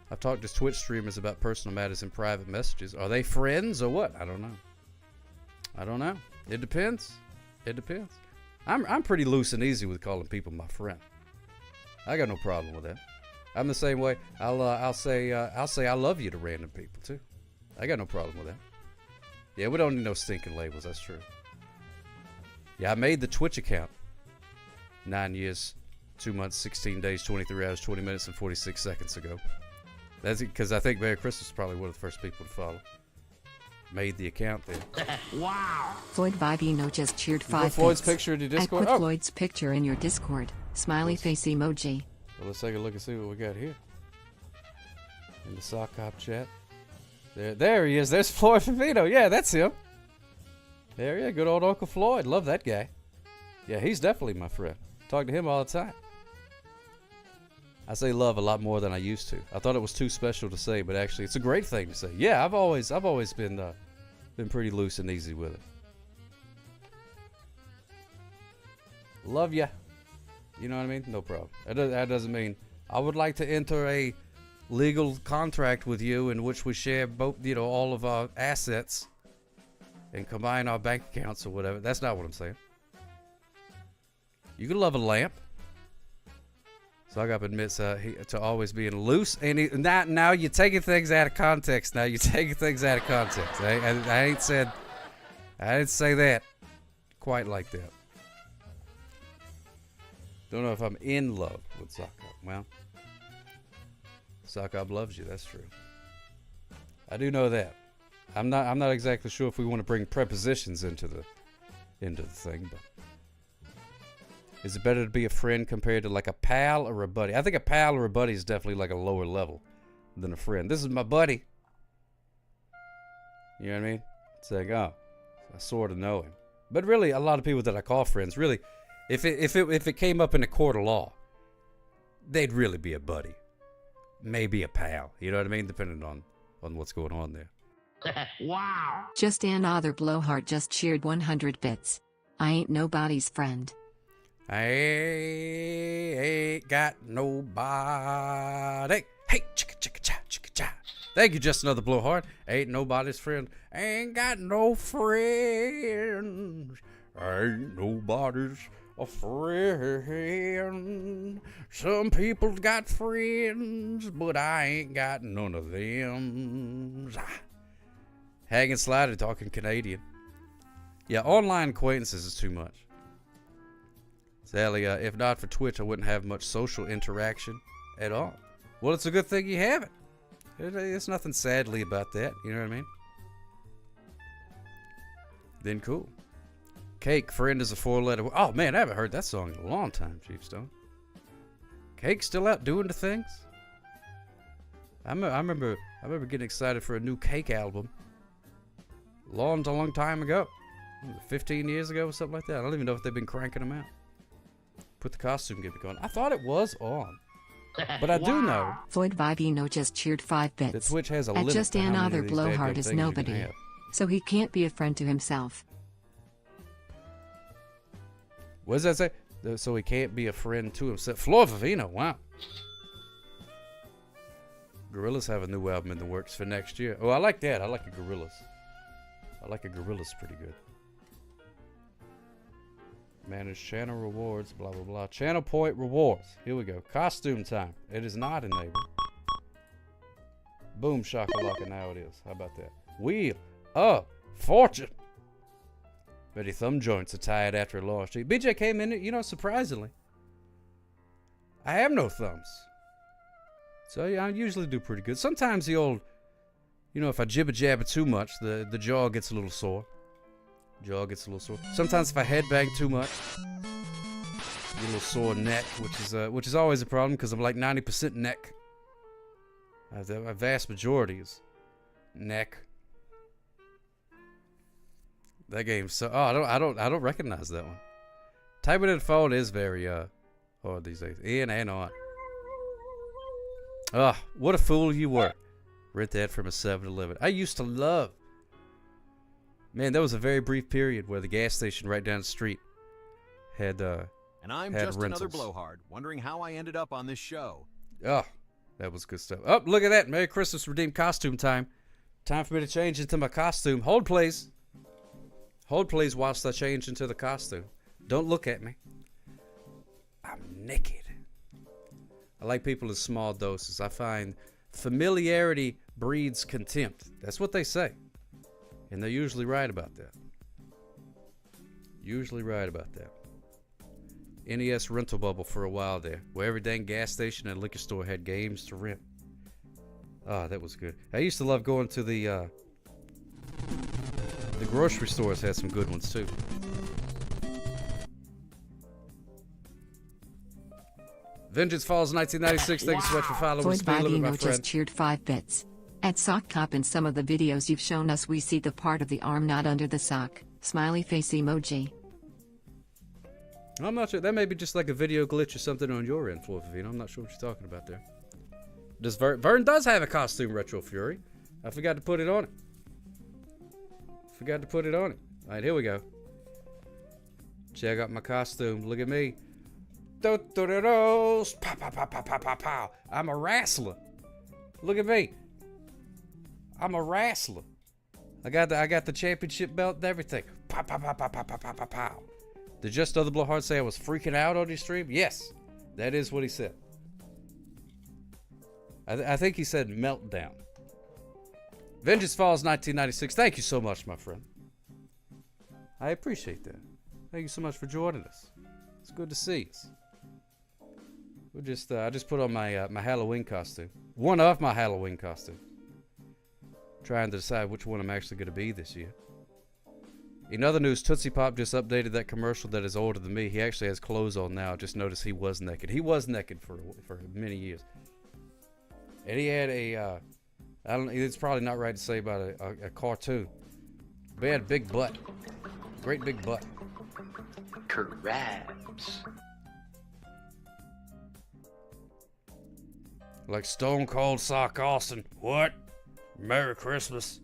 I've talked to Twitch streamers about personal matters in private messages. Are they friends or what? I don't know. It depends. I'm pretty loose and easy with calling people my friend. I got no problem with that. I'm the same way. I'll say I love you to random people too. I got no problem with that. Yeah, we don't need no stinking labels. That's true. Yeah, I made the Twitch account 9 years, 2 months, 16 days, 23 hours, 20 minutes, and 46 seconds ago. That's because I think Merry Christmas was probably one of the first people to follow. Made the account there. Wow. Floyd Vivino just cheered 5 bits. Floyd's picture in your Discord? I put Floyd's picture in your Discord. Smiley face emoji. Well, let's take a look and see what we got here. In the Sock Cop chat. There he is. There's Floyd Vivino. Yeah, that's him. There he is. Good old Uncle Floyd. Love that guy. Yeah, he's definitely my friend. Talk to him all the time. I say love a lot more than I used to. I thought it was too special to say, but actually it's a great thing to say. Yeah, I've always been pretty loose and easy with it. Love ya. You know what I mean? No problem. That doesn't mean I would like to enter a legal contract with you in which we share both, you know, all of our assets and combine our bank accounts or whatever. That's not what I'm saying. You can love a lamp. Sock admits to always being loose, and now you're taking things out of context. I didn't say that quite like that. Don't know if I'm in love with Sock Up. Well, Sock Up loves you. That's true. I do know that. I'm not exactly sure if we want to bring prepositions into the thing, but. Is it better to be a friend compared to like a pal or a buddy? I think a pal or a buddy is definitely like a lower level than a friend. This is my buddy. You know what I mean? It's like, oh, I sort of know him. But really, a lot of people that I call friends, really, if it came up in a court of law, they'd really be a buddy. Maybe a pal. You know what I mean? Depending on what's going on there. Wow. Just another blowhard just cheered 100 bits. I ain't nobody's friend. I ain't got nobody. Hey, chicka chicka cha chicka cha. Thank you, just another blowhard. Ain't nobody's friend. Ain't got no friends. Ain't nobody's a friend. Some people got friends, but I ain't got none of them. Hang and Slider talking Canadian. Yeah, online acquaintances is too much. Sally, if not for Twitch, I wouldn't have much social interaction at all. Well, it's a good thing you have it. There's nothing sadly about that. You know what I mean? Then cool. Cake, friend is a 4-letter. Oh, man, I haven't heard that song in a long time, Chief Stone. Cake still out doing the things? I remember getting excited for a new Cake album. Long time ago. 15 years ago or something like that. I don't even know if they've been cranking them out. Put the costume gimmick on. I thought it was on. But I do know. Floyd Vivino just cheered 5 bits. That Twitch has a limit just to how many another of these blowhard dadgum is things you can nobody. have. So he can't be a friend to himself. What does that say? So he can't be a friend to himself. Floyd Vivino, wow. Gorillaz have a new album in the works for next year. Oh, I like that. I like a Gorillaz. I like a Gorillaz pretty good. Manage channel rewards, blah, blah, blah. Channel point rewards. Here we go. Costume time. It is not enabled. Boom, shakalaka, now it is. How about that? Wheel of Fortune. Betty thumb joints are tired after a long street. BJ came in, you know, surprisingly. I have no thumbs. So, yeah, I usually do pretty good. Sometimes the old, you know, if I jibber-jabber too much, the jaw gets a little sore. Sometimes if I headbang too much, a little sore neck, which is always a problem because I'm like 90% neck. A vast majority is neck. That game's so. Oh, I don't recognize that one. Typing in the phone is very hard these days. In and on. Ah, what a fool you were. Rent that from a 7-Eleven. I used to love. Man, there was a very brief period where the gas station right down the street had and I'm had just rentals. another blowhard, wondering how I ended up on this show. Oh, that was good stuff. Oh, look at that. Merry Christmas redeemed costume time. Time for me to change into my costume. Hold, please. Hold, please, whilst I change into the costume. Don't look at me. I'm naked. I like people in small doses. I find familiarity breeds contempt. That's what they say. And they're usually right about that. NES rental bubble for a while there, where every dang gas station and liquor store had games to rent. Ah, that was good. I used to love going to the grocery stores had some good ones too. Vengeance Falls 1996. Thank you so much for following Void Speed Limit, my Vivino friend. just cheered 5 bits. At Sock Cop, in some of the videos you've shown us, we see the part of the arm not under the sock. Smiley face emoji. I'm not sure. That may be just like a video glitch or something on your end, Floyd Vivino. I'm not sure what you're talking about there. Does Vern does have a costume, Retro Fury. I forgot to put it on it. All right, here we go. Check out my costume. Look at me. Pow, pow, pow, pow, pow, pow, pow. I'm a wrestler. Look at me. I'm a wrestler. I got the championship belt and everything. Pow, pow, pow, pow, pow, pow, pow, pow, pow. Did Just Other Blowhard say I was freaking out on your stream? Yes, that is what he said. I think he said meltdown. Vengeance Falls 1996. Thank you so much, my friend. I appreciate that. Thank you so much for joining us. It's good to see us. I just put on my my Halloween costume. One of my Halloween costume. Trying to decide which one I'm actually going to be this year. In other news, Tootsie Pop just updated that commercial that is older than me. He actually has clothes on now. Just noticed he was naked. He was naked for many years. And he had a, I don't know, it's probably not right to say about a cartoon. But he had a big butt. Great big butt. Crabs. Like Stone Cold Sock Austin. What? Merry Christmas.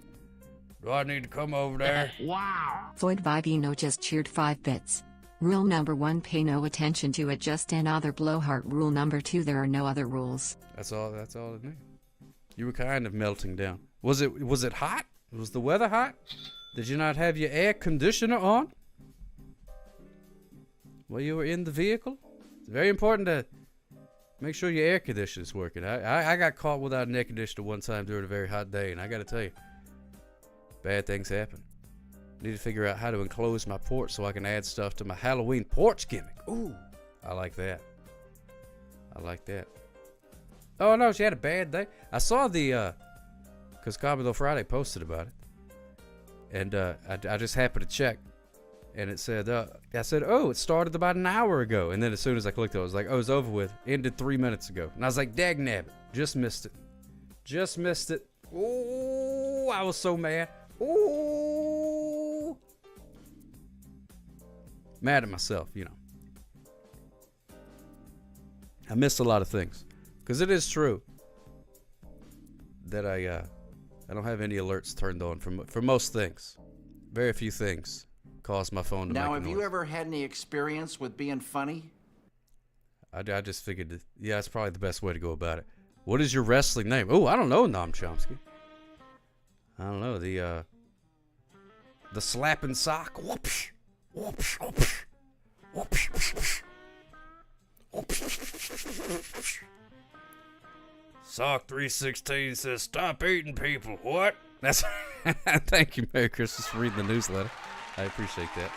Do I need to come over there? Wow. Void Vivino just cheered 5 bits. Rule number 1, pay no attention to it, just another blowhard. Rule number 2, there are no other rules. That's all it knew. You were kind of melting down. Was it hot? Was the weather hot? Did you not have your air conditioner on while you were in the vehicle? It's very important to make sure your air conditioner is working. I got caught without an air conditioner one time during a very hot day, and I got to tell you, bad things happen. Need to figure out how to enclose my porch so I can add stuff to my Halloween porch gimmick. Ooh, I like that. Oh no, she had a bad day. I saw the, because Commodore Friday posted about it, and I just happened to check, and it said, I said, oh, it started about an hour ago, and then as soon as I clicked it, I was like, oh, it's over with. Ended 3 minutes ago, and I was like, dagnabbit, just missed it. Ooh, I was so mad. Ooh, mad at myself, you know. I missed a lot of things. Because it is true that I don't have any alerts turned on for most things. Very few things cause my phone to Now, make a have noise. you ever had any experience with being funny? I just figured, yeah, it's probably the best way to go about it. What is your wrestling name? Oh, I don't know, Noam Chomsky. I don't know, the slapping sock. Whoopsh, whoopsh, whoopsh, Sock 316 says, "Stop eating people." What? That's. Thank you, Merry Christmas, for reading the newsletter. I appreciate that.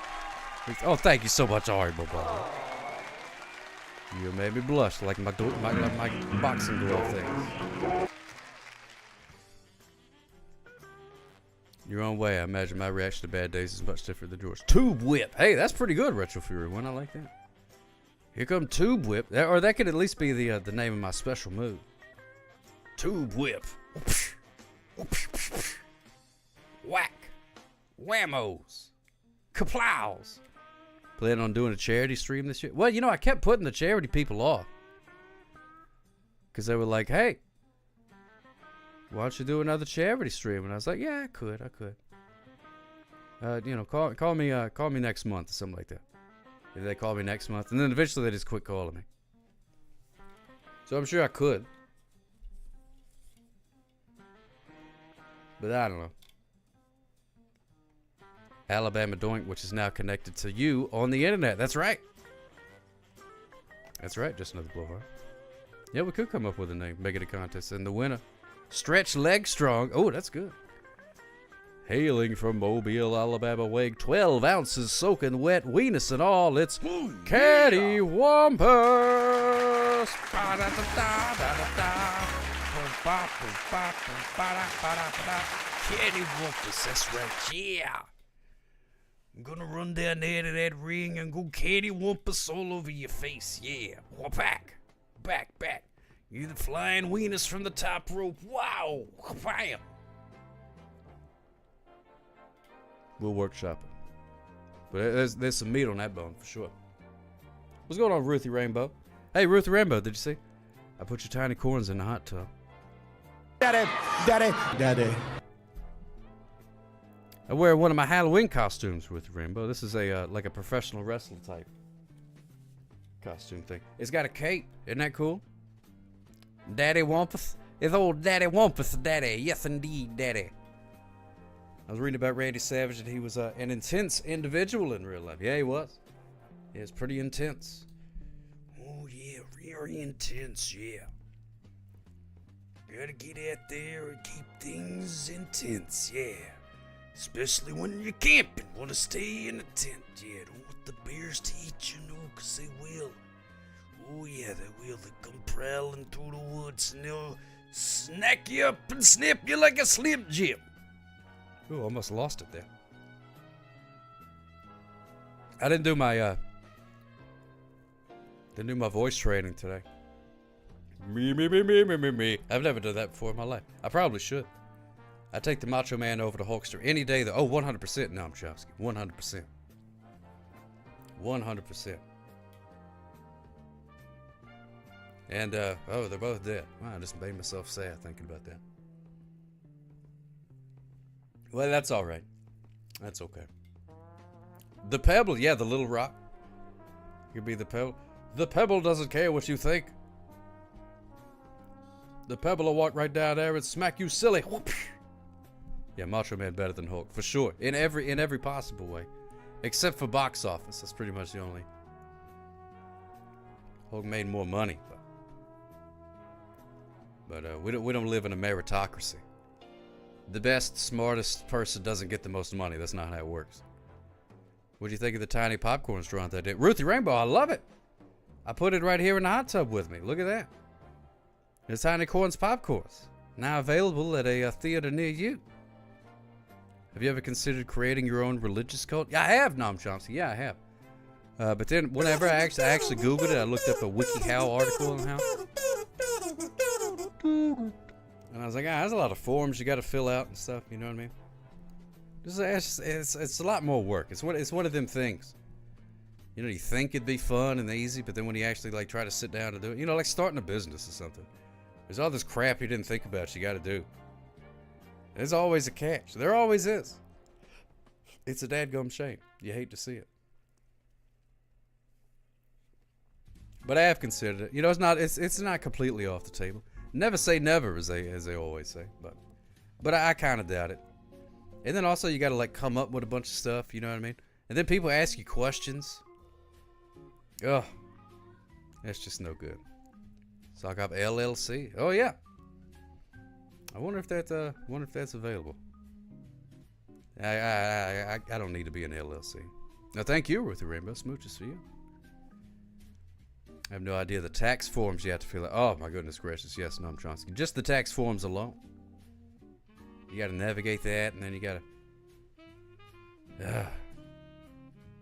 Oh, thank you so much, Ari, my brother. You made me blush like my boxing glove things. Your own way. I imagine my reaction to bad days is much different than yours. Tube Whip. Hey, that's pretty good, Retro Fury One. I like that. Here come Tube Whip. Or that could at least be the name of my special move. Tube Whip. Whack. Whammos. Kaplows. Planning on doing a charity stream this year? Well, you know, I kept putting the charity people off. Because they were like, hey, why don't you do another charity stream? And I was like, yeah, I could. You know, call me next month or something like that. And they called me next month. And then eventually they just quit calling me. So I'm sure I could. But I don't know. Alabama Doink, which is now connected to you on the internet. That's right. That's right. Just another blowhard. Yeah, we could come up with a name, make it a contest, and the winner, Stretch Leg Strong. Oh, that's good. Hailing from Mobile, Alabama, weighing 12 ounces, soaking wet, weenus and all. It's Caddy Wampus. Caddy Wampus. That's right. Yeah. I'm gonna run down there to that ring and go Caddy Wampus all over your face. Yeah. Back. Back. You're the flying weenus from the top rope. Wow. Bam. We'll workshop it. But there's some meat on that bone for sure. What's going on, Ruthie Rainbow? Hey, Ruthie Rainbow, did you see? I put your tiny corns in the hot tub. Daddy. I wear one of my Halloween costumes with Rainbow. This is a like a professional wrestler type costume thing. It's got a cape. Isn't that cool? Daddy Wampus. It's old Daddy Wampus, Daddy. Yes, indeed, Daddy. I was reading about Randy Savage and he was an intense individual in real life. Yeah, he was. Yeah, it's pretty intense. Oh, yeah, very intense, yeah. Gotta get out there and keep things intense, yeah. Especially when you're camping. Want to stay in the tent. Yeah, don't want the bears to eat you, no, because they will. Oh, yeah, they will. They come prowling through the woods and they'll snack you up and snap you like a Slim Jim. Ooh, almost lost it there. I didn't do my voice training today. Me. I've never done that before in my life. I probably should. I take the Macho Man over to Hulkster any day though. Oh, 100%. No, I'm Chomsky. 100%. 100%. And, oh, they're both dead. Wow, I just made myself sad thinking about that. Well, that's all right. That's okay. The Pebble, yeah, the little rock. Could be the Pebble. The Pebble doesn't care what you think. The Pebble will walk right down there and smack you silly. Yeah, Macho Man better than Hulk, for sure. In every possible way. Except for box office. That's pretty much the only. Hulk made more money. But we don't live in a meritocracy. The best, smartest person doesn't get the most money. That's not how it works. What do you think of the tiny popcorn straw that day? Ruthie Rainbow, I love it. I put it right here in the hot tub with me. Look at that. The Tiny Corns Popcorns. Now available at a theater near you. Have you ever considered creating your own religious cult? Yeah, I have, Nom Chomsky. Yeah, I have. But then whenever I actually Googled it, I looked up a WikiHow article on how. And I was like, there's a lot of forms you got to fill out and stuff. You know what I mean? It's a lot more work. It's one of them things. You know, you think it'd be fun and easy, but then when you actually like try to sit down and do it, you know, like starting a business or something. There's all this crap you didn't think about you got to do. There's always a catch. There always is. It's a dadgum shame. You hate to see it. But I have considered it. You know, it's not completely off the table. Never say never, as they always say. But I kind of doubt it. And then also you got to like come up with a bunch of stuff. You know what I mean? And then people ask you questions. Ugh. That's just no good. Socktober LLC. Oh yeah. I wonder if that's available. I don't need to be an LLC. Now, thank you, Ruthie Rainbow. Smooches for you. I have no idea the tax forms you have to fill out. Oh, my goodness gracious. Yes, Noam Chomsky. Just the tax forms alone. You got to navigate that, and then you got to... a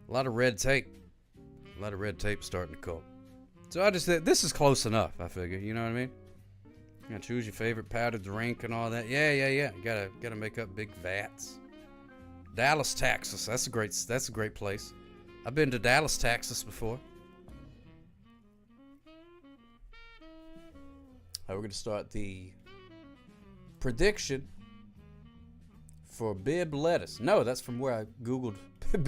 lot of red tape. A lot of red tape starting to come. So I just said, this is close enough, I figure. You know what I mean? You gotta choose your favorite powdered drink and all that. Yeah. You gotta make up big vats. Dallas, Texas. That's a great place. I've been to Dallas, Texas before. We're gonna start the prediction for Bib lettuce. No, that's from where I googled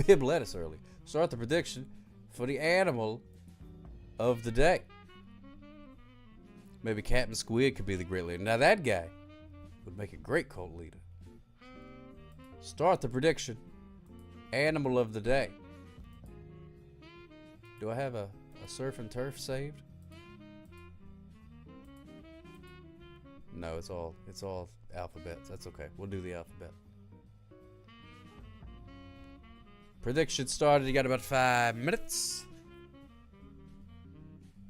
Bib lettuce earlier. Start the prediction for the animal of the day. Maybe Captain Squid could be the great leader. Now that guy would make a great cult leader. Start the prediction. Animal of the day. Do I have a surf and turf saved? No, it's all alphabets. That's okay. We'll do the alphabet. Prediction started. You got about 5 minutes.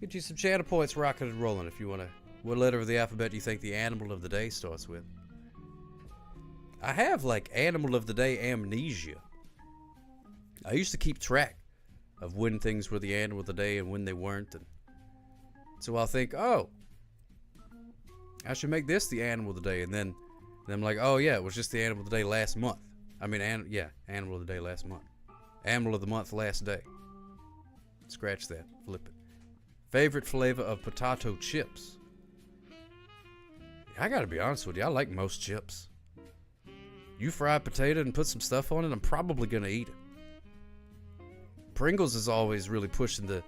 Get you some channel points rocking and rolling if you want to. What letter of the alphabet do you think the animal of the day starts with? I have like animal of the day amnesia. I used to keep track of when things were the animal of the day and when they weren't. And so I'll think, oh, I should make this the animal of the day. And then I'm like, oh yeah, it was just the animal of the day last month. I mean, animal of the day last month. Animal of the month last day. Scratch that. Flip it. Favorite flavor of potato chips. I gotta be honest with you, I like most chips. You fry a potato and put some stuff on it, I'm probably gonna eat it. Pringles is always really pushing the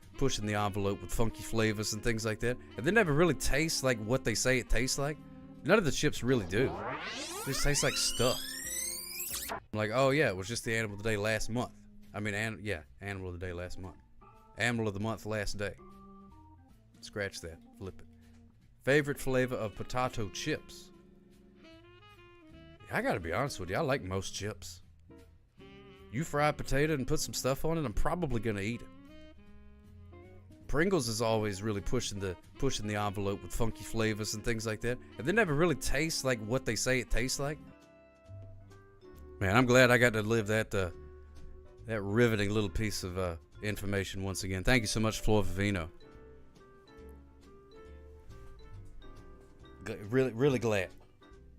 envelope with funky flavors and things like that. And they never really taste like what they say it tastes like. None of the chips really do. They just taste like stuff. I'm like, oh yeah, it was just the animal of the day last month. I mean, animal of the day last month. Animal of the month last day. Scratch that. Flip it. Favorite flavor of potato chips. I gotta be honest with you, I like most chips. You fry a potato and put some stuff on it, I'm probably gonna eat it. Pringles is always really pushing the envelope with funky flavors and things like that. And they never really taste like what they say it tastes like. Man, I'm glad I got to live that riveting little piece of information once again. Thank you so much, Flor Vivino. Really glad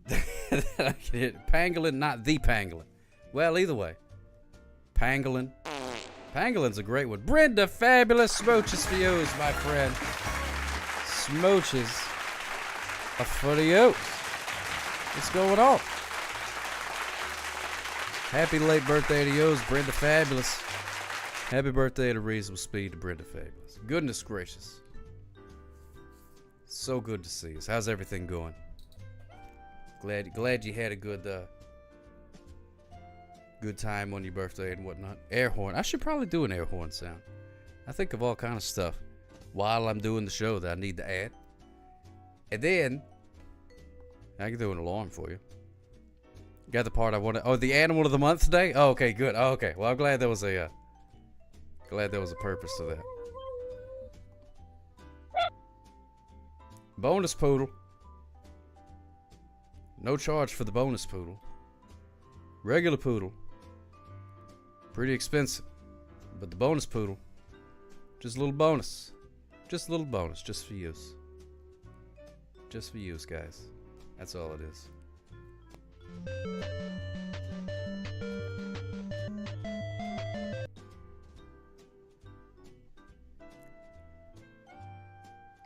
that I can hit Pangolin, not the Pangolin. Well, either way, Pangolin. Pangolin's a great one. Brenda, fabulous smooches for you, my friend. Smooches are for you. What's going on? Happy late birthday to yours, Brenda Fabulous. Happy birthday at a reasonable speed to Brenda Fabulous. Goodness gracious. So good to see us. How's everything going? Glad you had a good time on your birthday and whatnot. Air horn. I should probably do an air horn sound. I think of all kind of stuff while I'm doing the show that I need to add. And then I can do an alarm for you. Got the part I wanted. Oh, the animal of the month today? Oh, okay, good. Oh, okay. Well, I'm glad there was a purpose to that. Bonus poodle. No charge for the bonus poodle. Regular poodle. Pretty expensive. But the bonus poodle, just a little bonus. Just a little bonus, just for use. Just for use, guys. That's all it is.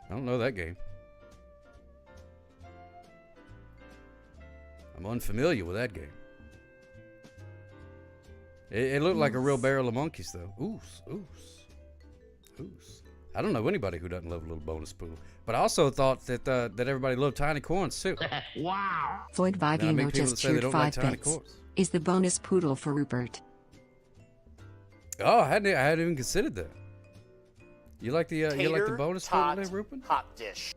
I don't know that game. I'm unfamiliar with that game. It looked like a real barrel of monkeys, though. Oos. I don't know anybody who doesn't love a little bonus poodle. But I also thought that everybody loved tiny corns, too. Wow. Floyd Vivino just cheered 5 bits. Is the bonus poodle for Rupert? Oh, I hadn't even considered that. You like the bonus tot food, Rupin? hot dish.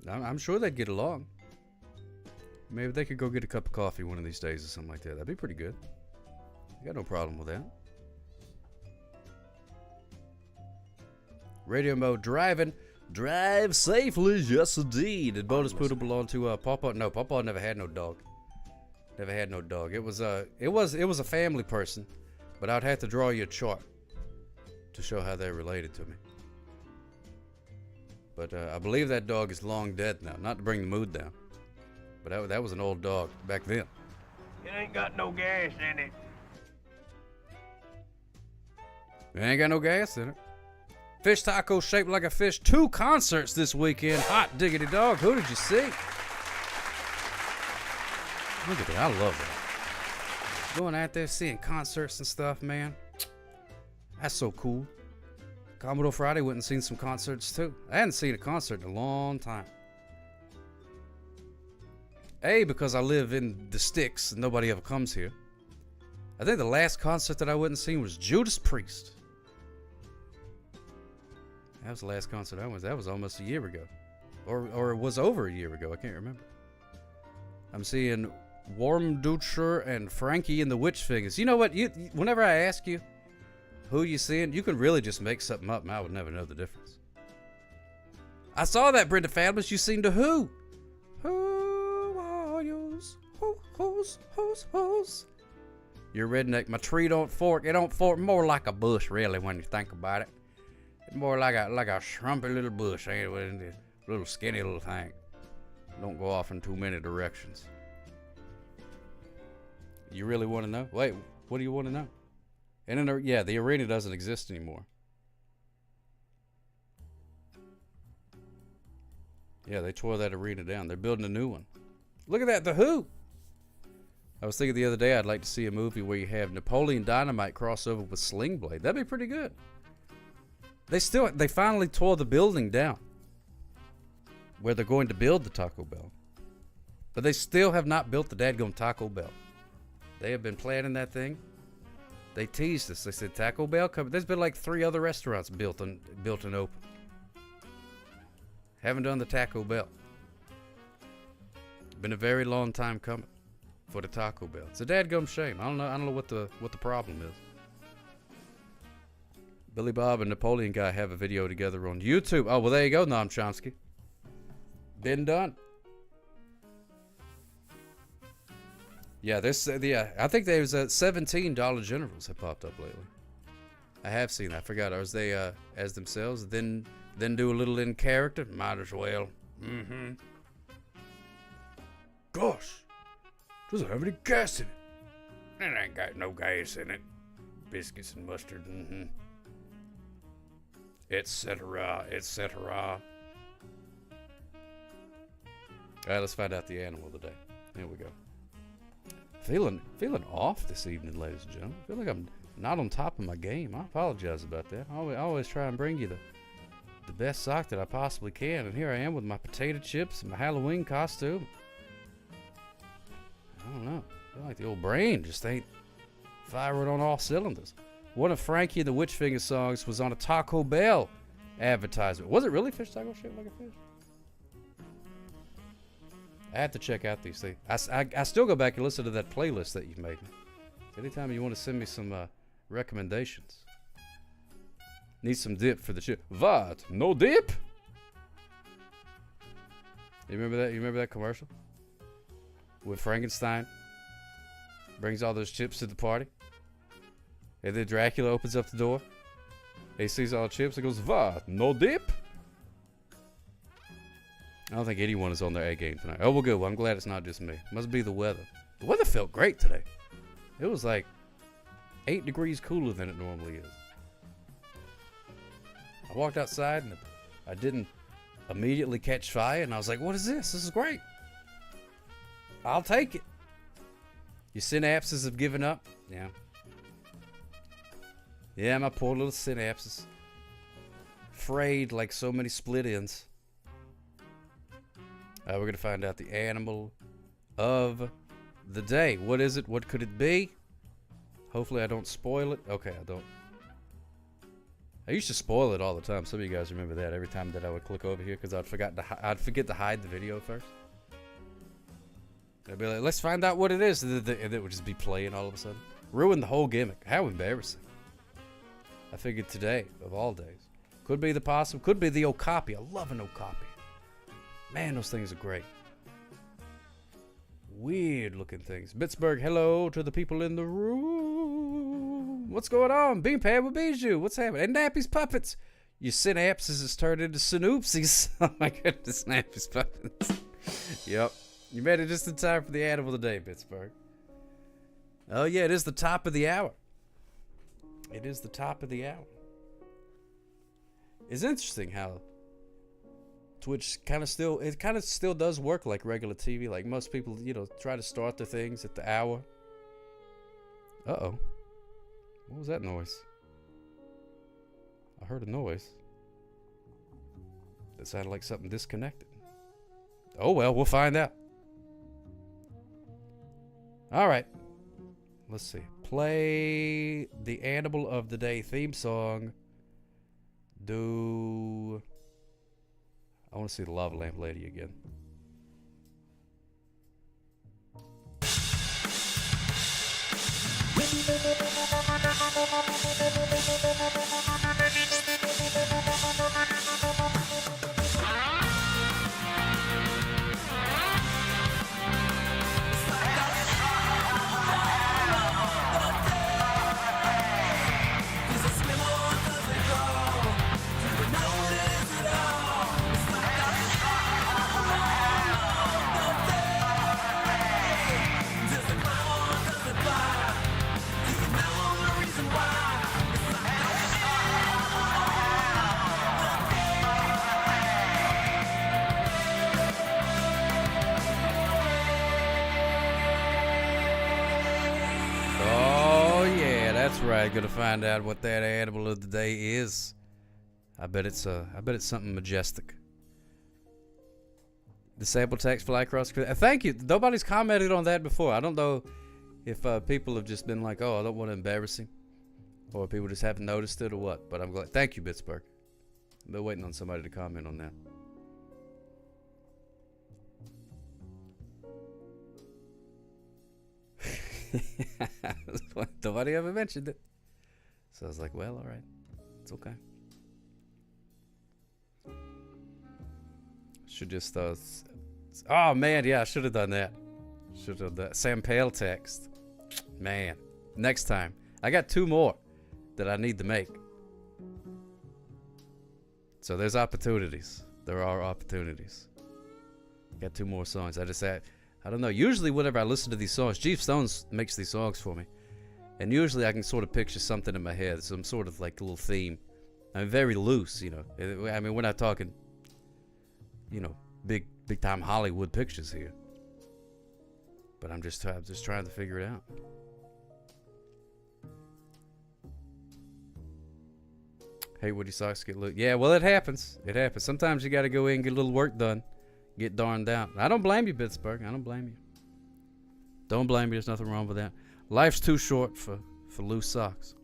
I'm sure they'd get along. Maybe they could go get a cup of coffee one of these days or something like that. That'd be pretty good. I got no problem with that. Radio mode driving. Drive safely, yes indeed. Did bonus poodle belong to Pawpaw? No, Pawpaw never had no dog. Never had no dog. It was a family person, but I'd have to draw you a chart to show how they're related to me. But I believe that dog is long dead now. Not to bring the mood down, but that was an old dog back then. It ain't got no gas in it. It ain't got no gas in it. Fish taco shaped like a fish. 2 concerts this weekend. Hot diggity dog. Who did you see? Look at that. I love that. Going out there seeing concerts and stuff, man. That's so cool. Commodore Friday went and seen some concerts too. I hadn't seen a concert in a long time. Because I live in the sticks and nobody ever comes here. I think the last concert that I went and seen was Judas Priest. That was the last concert I went. That was almost a year ago. Or it was over a year ago. I can't remember. I'm seeing Wormdutcher and Frankie and the Witch Fingers. You know what? Whenever I ask you who you seeing, you can really just make something up and I would never know the difference. I saw that, Brenda Fabulous. You seen the Who. Who are yous? Who's? You're redneck. My tree don't fork. It don't fork more like a bush, really, when you think about it. It's more like a shrumpy little bush, ain't it? A little skinny little thing. Don't go off in too many directions. You really want to know? Wait, what do you want to know? And the arena doesn't exist anymore. Yeah, they tore that arena down. They're building a new one. Look at that, The Who. I was thinking the other day I'd like to see a movie where you have Napoleon Dynamite crossover with Sling Blade. That'd be pretty good. They finally tore the building down where they're going to build the Taco Bell. But they still have not built the dadgum Taco Bell. They have been planning that thing. They teased us. They said Taco Bell coming. There's been like 3 other restaurants built and open. Haven't done the Taco Bell. Been a very long time coming for the Taco Bell. It's a dadgum shame. I don't know what the problem is. Billy Bob and Napoleon Guy have a video together on YouTube. Oh, well, there you go, Noam Chomsky. Been done. Yeah, I think there's $17 generals have popped up lately. I have seen that. I forgot. Are they as themselves? Then do a little in character. Might as well. Mm-hmm. Gosh, doesn't have any gas in it. It ain't got no gas in it. Biscuits and mustard. Mm-hmm. Etc. Etc. All right, let's find out the animal of the day. Here we go. Feeling off this evening, ladies and gentlemen. I feel like I'm not on top of my game. I apologize about that. I always try and bring you the best sock that I possibly can. And here I am with my potato chips and my Halloween costume. I don't know. I feel like the old brain just ain't firing on all cylinders. One of Frankie and the Witch Finger songs was on a Taco Bell advertisement. Was it really fish taco shaped like a fish? I have to check out these things. I still go back and listen to that playlist that you've made. Anytime you want to send me some recommendations. Need some dip for the chip. What? No dip? You remember that? You remember that commercial? With Frankenstein brings all those chips to the party. And then Dracula opens up the door. He sees all the chips and goes, what? No dip? I don't think anyone is on their A game tonight. Oh, well, good. Well, I'm glad it's not just me. Must be the weather. The weather felt great today. It was like 8 degrees cooler than it normally is. I walked outside and I didn't immediately catch fire, and I was like, what is this? This is great. I'll take it. Your synapses have given up? Yeah. Yeah, my poor little synapses. Frayed like so many split ends. We're going to find out the animal of the day. What is it? What could it be? Hopefully I don't spoil it. Okay, I don't. I used to spoil it all the time. Some of you guys remember that every time that I would click over here because I'd forget to hide the video first. I'd be like, let's find out what it is, and it would just be playing all of a sudden. Ruin the whole gimmick. How embarrassing. I figured today, of all days, could be the possum, could be the okapi. I love an okapi. Man, those things are great. Weird looking things. Pittsburgh, hello to the people in the room. What's going on? Beanpad with Bijou. What's happening? And Nappy's Puppets. Your synapses has turned into synopses. Oh my goodness, Nappy's Puppets. Yep. You made it just in time for the animal of the day, Pittsburgh. Oh yeah, it is the top of the hour. It is the top of the hour. It's interesting how Twitch kind of still does work like regular TV. Like most people, try to start their things at the hour. Uh-oh. What was that noise? I heard a noise. That sounded like something disconnected. Oh well, we'll find out. All right. Let's see. Play the Animal of the Day theme song. I want to see the Lava Lamp Lady again. That's right. Gonna find out what that animal of the day is. I bet it's something majestic. The sample text fly across. Thank you. Nobody's commented on that before. I don't know if people have just been like, "Oh, I don't want to embarrass him," or people just haven't noticed it or what. But I'm glad. Thank you, Pittsburgh. I've been waiting on somebody to comment on that. Nobody ever mentioned it, so I was like, well, all right, it's okay. Should just oh man, yeah, I should have done that. Sam Pale text, man. Next time, I got 2 more that I need to make, so there's opportunities. There are opportunities. Got 2 more songs. I don't know. Usually, whenever I listen to these songs, Jeff Stones makes these songs for me. And usually I can sort of picture something in my head, some sort of like little theme. I mean, very loose, I mean, we're not talking, big time Hollywood pictures here. But I'm just trying to figure it out. Hey, Woody Socks get look. Yeah, well, it happens. It happens. Sometimes you got to go in and get a little work done. Get darned out. I don't blame you, Pittsburgh. I don't blame you. Don't blame me. There's nothing wrong with that. Life's too short for loose socks.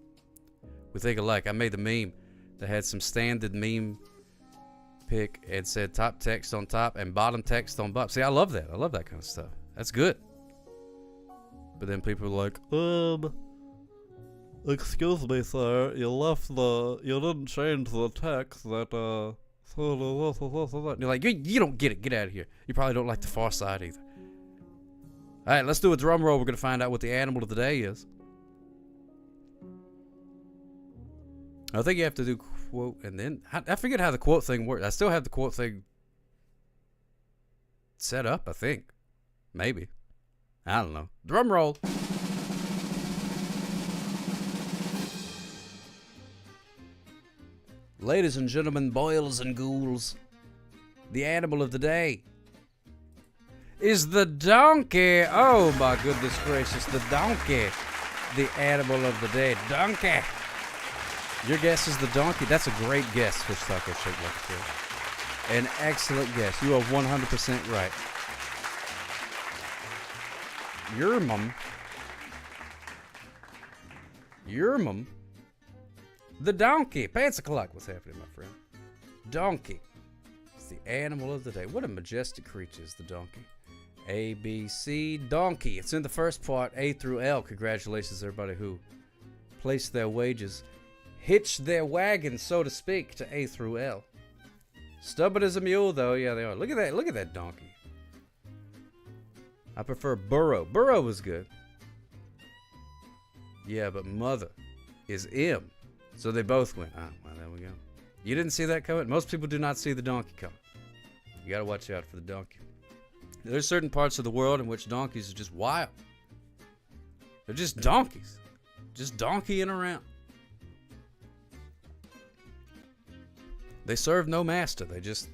We think alike. I made the meme that had some standard meme pic and said top text on top and bottom text on bottom. See, I love that. I love that kind of stuff. That's good. But then people are like, excuse me, sir. You didn't change the text that, You're like, you don't get it. Get out of here. You probably don't like the Far Side either. All right, let's do a drum roll. We're going to find out what the animal of the day is. I think you have to do quote and then... I forget how the quote thing works. I still have the quote thing set up, I think. Maybe. I don't know. Drum roll. Ladies and gentlemen, boils and ghouls, the animal of the day is the donkey. Oh my goodness gracious, the donkey. The animal of the day, donkey. Your guess is the donkey. That's a great guess, Fish Taco Shake Like a Fish. An excellent guess. You are 100% right. Your mum The donkey. Pants o'clock. What's happening, my friend? Donkey. It's the animal of the day. What a majestic creature is the donkey. A, B, C, donkey. It's in the first part, A through L. Congratulations, everybody who placed their wages, hitched their wagon, so to speak, to A through L. Stubborn as a mule, though. Yeah, they are. Look at that. Look at that donkey. I prefer burro. Burro was good. Yeah, but mother is M. So they both went. Ah, well, there we go. You didn't see that coming? Most people do not see the donkey coming. You got to watch out for the donkey. There's certain parts of the world in which donkeys are just wild. They're just donkeys. Just donkeying around. They serve no master. They just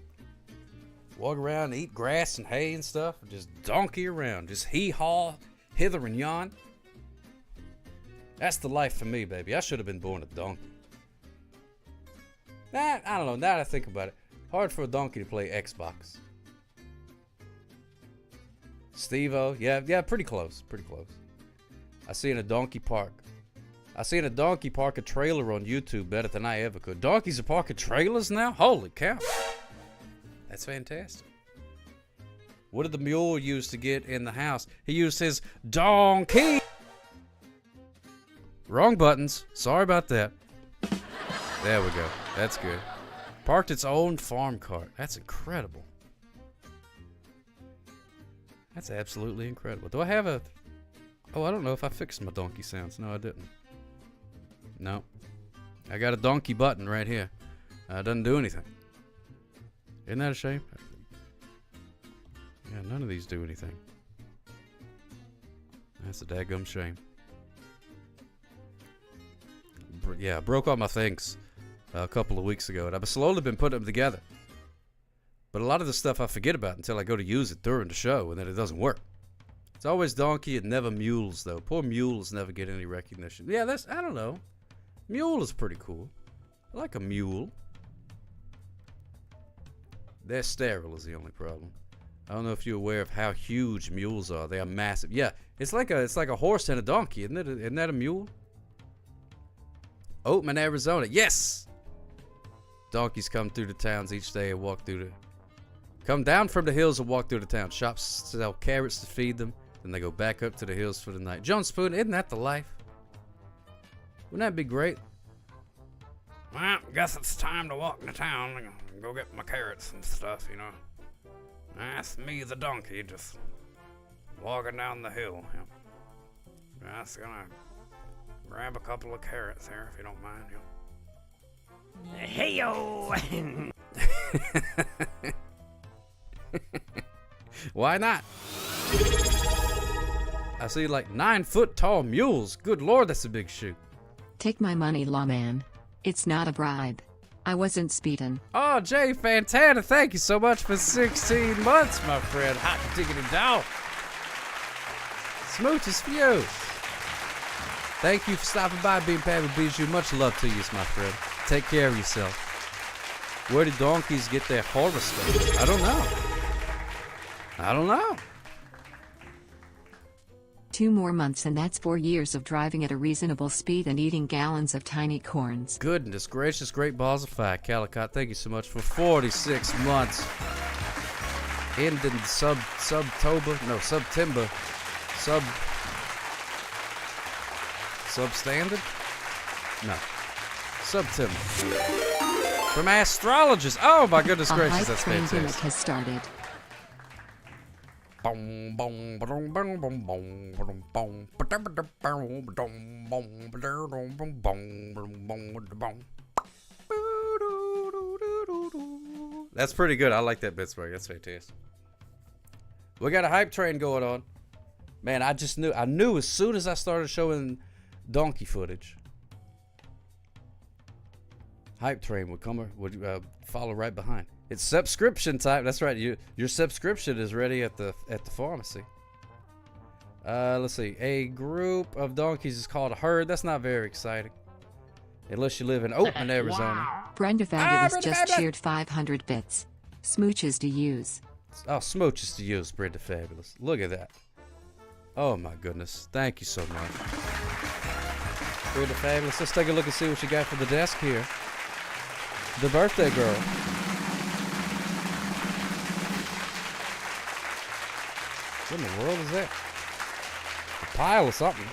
walk around and eat grass and hay and stuff. And just donkey around. Just hee-haw, hither and yon. That's the life for me, baby. I should have been born a donkey. I don't know. Now that I think about it, hard for a donkey to play Xbox. Steve-O, yeah, pretty close, I seen a donkey park a trailer on YouTube better than I ever could. Donkeys are parking trailers now? Holy cow. That's fantastic. What did the mule use to get in the house? He used his donkey. Wrong buttons. Sorry about that. There we go. That's good. Parked its own farm cart. That's incredible. That's absolutely incredible. Do I have a... Oh, I don't know if I fixed my donkey sounds. No, I didn't. No. I got a donkey button right here. It doesn't do anything. Isn't that a shame? Yeah, none of these do anything. That's a daggum shame. Yeah, I broke all my things a couple of weeks ago, and I've slowly been putting them together. But a lot of the stuff I forget about until I go to use it during the show, and then it doesn't work. It's always donkey and never mules, though. Poor mules never get any recognition. Yeah, I don't know. Mule is pretty cool. I like a mule. They're sterile is the only problem. I don't know if you're aware of how huge mules are. They are massive. Yeah, it's like a horse and a donkey, isn't it? Isn't that a mule? Oatman, Arizona. Yes! Donkeys come through the towns each day and walk through the... Come down from the hills and walk through the town. Shops sell carrots to feed them. Then they go back up to the hills for the night. John Spoon, isn't that the life? Wouldn't that be great? Well, guess it's time to walk into town and go get my carrots and stuff, you know. That's me, the donkey, just walking down the hill. Just gonna grab a couple of carrots here, if you don't mind. Hey-yo! Why not? I see like 9-foot tall mules. Good Lord, that's a big shoe. Take my money, lawman. It's not a bribe. I wasn't speeding. Oh, Jay Fantana, thank you so much for 16 months, my friend. Hot diggity dog. Smooches for you. Thank you for stopping by, being Pat with Bijou. Much love to you, my friend. Take care of yourself. Where do donkeys get their horoscopes? I don't know. 2 more months and that's 4 years of driving at a reasonable speed and eating gallons of tiny corns. Goodness gracious, great balls of fire. Calicott, thank you so much for 46 months. Ending Socktober, no, September. Substandard? No. September. From astrologers. Oh my goodness gracious, that's fantastic. Gimmick has started. That's pretty good. I like that Pittsburgh. That's fantastic. We got a hype train going on. Man, I knew as soon as I started showing donkey footage, hype train would follow right behind. It's subscription time. That's right. Your subscription is ready at the pharmacy. Let's see. A group of donkeys is called a herd. That's not very exciting, unless you live in Oatman, Arizona. Brenda Fabulous just cheered 500 bits. Smooches to use. Oh, smooches to use, Brenda Fabulous. Look at that. Oh my goodness. Thank you so much. Pretty fabulous. Let's take a look and see what you got for the desk here. The birthday girl. What in the world is that? A pile of something.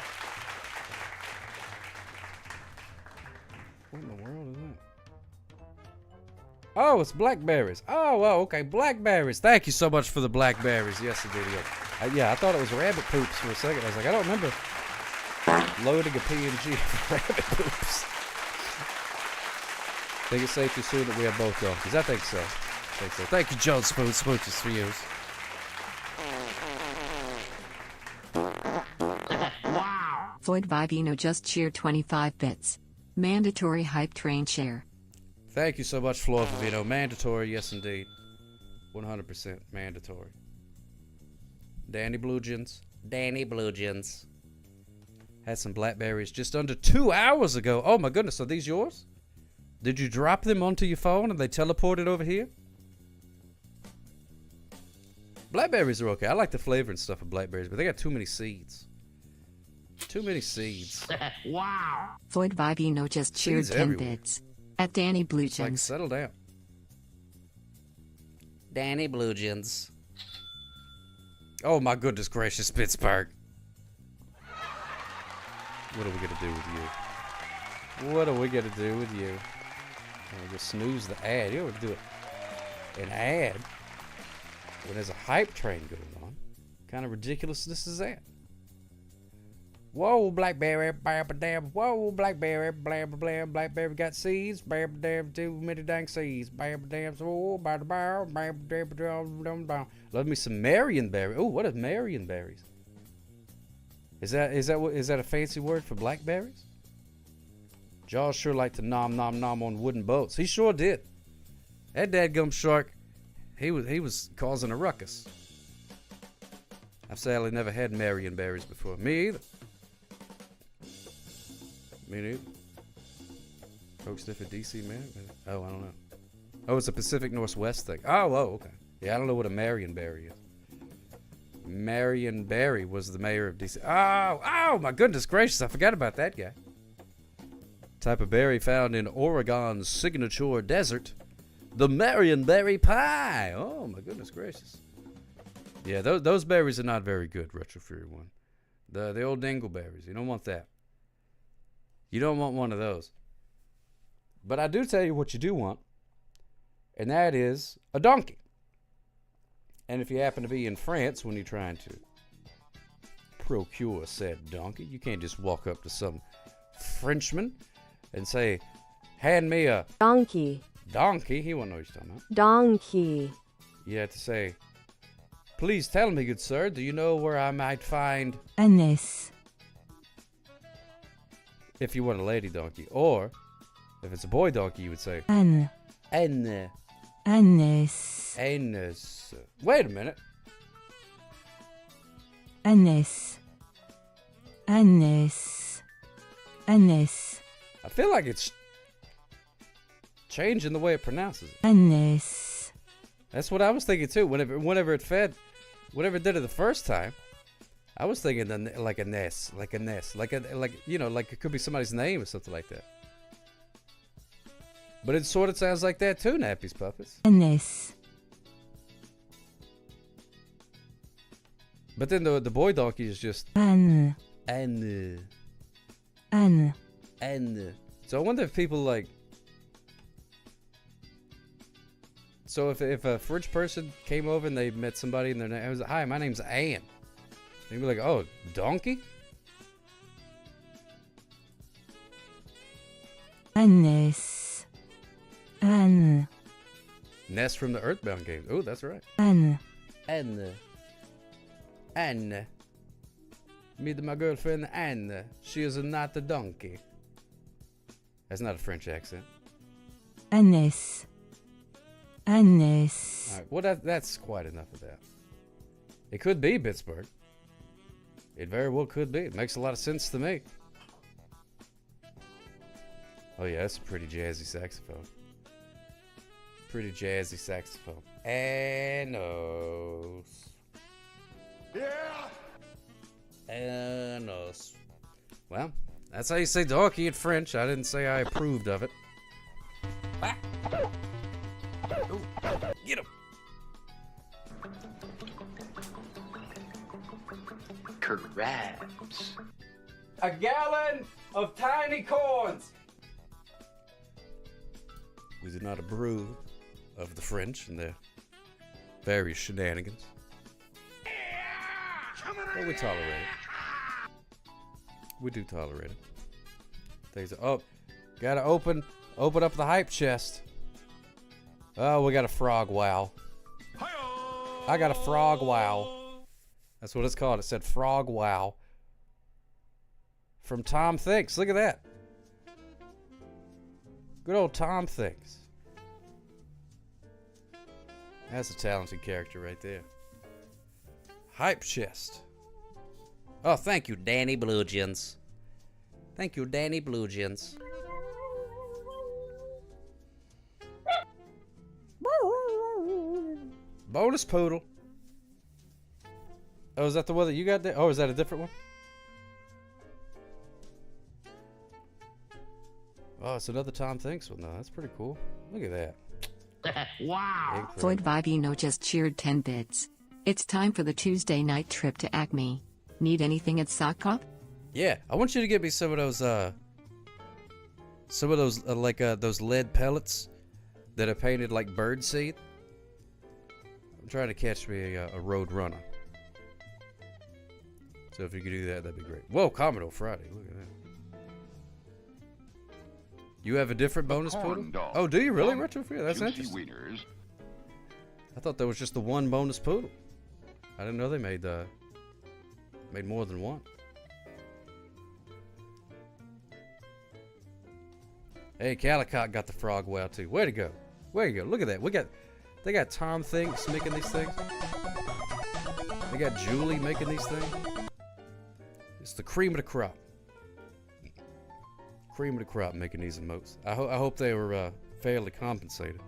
What in the world is that? Oh, it's blackberries. Oh, well, okay, blackberries. Thank you so much for the blackberries. Yes, indeed. Yeah, I thought it was rabbit poops for a second. I was like, I don't remember loading a PNG of rabbit poops. I think it's safe to assume that we have both donkeys. I think so. Thank you, Joe Spoon. Smooches for you. Floyd Vivino just cheered 25 bits. Mandatory hype train share. Thank you so much, Floyd Vivino. Mandatory, yes indeed. 100% mandatory. Danny Blue Jeans. Had some blackberries just under 2 hours ago. Oh my goodness, are these yours? Did you drop them onto your phone and they teleported over here? Blackberries are okay. I like the flavor and stuff of blackberries, but they got too many seeds. Wow. Floyd Vivino just cheered Seeds 10 everywhere. bits. At Danny Blue It's like, Jeans. settle down. Danny Blue Jeans. Oh my goodness gracious, Pittsburgh. What are we gonna do with you? What are we gonna do with you? We're gonna snooze the ad. You know what to do an ad when there's a hype train going on. What kind of ridiculousness is that? Whoa, blackberry, bam, whoa, blackberry, blam, blam, blackberry got seeds, bam, damn, too many dang seeds, bam, damn, so, bam, bam, bam, bam, bam. Love me some Marionberry. Oh, what is Marionberries? Is that a fancy word for blackberries? Jaws sure like to nom on wooden boats. He sure did. That dadgum shark, he was causing a ruckus. I've sadly never had Marionberries before. Me either. Me neither. Coke Sniffer DC, man. Oh, I don't know. Oh, it's a Pacific Northwest thing. Oh, okay. Yeah, I don't know what a Marionberry is. Marion Barry was the mayor of DC. Oh, my goodness gracious. I forgot about that guy. Type of berry found in Oregon's signature desert. The Marionberry pie. Oh, my goodness gracious. Yeah, those berries are not very good, Retro Fury 1. The old dingleberries. You don't want that. You don't want one of those. But I do tell you what you do want, and that is a donkey. And if you happen to be in France when you're trying to procure said donkey, you can't just walk up to some Frenchman and say, hand me a donkey. Donkey? He won't know what you're talking about. Donkey. You have to say, please tell me, good sir, do you know where I might find Anis. If you want a lady donkey. Or, if it's a boy donkey, you would say An. An. Anis. Anus. Wait a minute. Anis. Anis. Anis. I feel like it's changing the way it pronounces it. Anis. That's what I was thinking too. Whenever it did it the first time, I was thinking like a ness, like it could be somebody's name or something like that. But it sort of sounds like that too, Nappy's Puppets. Anis. But then the boy donkey is just An. An. An. An. So I wonder if people like. So if a French person came over and they met somebody and their name was, hi, my name's Ann. They'd be like, oh, donkey? Anis. An. Ness from the Earthbound games. Oh, that's right. An. Anne. Anne. Meet my girlfriend Anne. She is not a donkey. That's not a French accent. Anis. Anis. All right, well, that's quite enough of that. It could be Pittsburgh. It very well could be. It makes a lot of sense to me. Oh yeah, that's a pretty jazzy saxophone. Pretty jazzy saxophone. Anos. Yeah. Anos. Well, That's how you say donkey in French. I didn't say I approved of it. Ah. Ooh, get him. Crabs. A gallon of tiny corns. We do not approve of the French and their various shenanigans. But we tolerate it. We do tolerate it. Things are, oh, gotta open up the hype chest. Oh, we got a frog wow. I got a frog wow. That's what it's called. It said frog wow. From Tom Thinks. Look at that. Good old Tom Thinks. That's a talented character right there. Hype chest. Oh, thank you, Danny Bluejeans. Thank you, Danny Bluejeans. Bonus poodle. Oh, is that the one that you got there? Oh, is that a different one? Oh, it's another Tom Thinks one, though. That's pretty cool. Look at that. Wow. Floyd Vivino just cheered 10 bits. It's time for the Tuesday night trip to Acme. Need anything at Socktober? Yeah, I want you to get me some of those those lead pellets that are painted like bird seed. I'm trying to catch me a Road Runner. So if you could do that, that'd be great. Whoa, Commodore Friday. Look at that. You have a different bonus poodle? Oh, do you really, Retrofit? That's interesting. Wieners. I thought there was just the one bonus poodle. I didn't know they made more than one. Hey, Calicott got the frog wow too. Way to go. Way to go. Look at that. They got Tom Thinks making these things. They got Julie making these things. It's the cream of the crop. Cream of the crop making these emotes. I hope they were fairly compensated.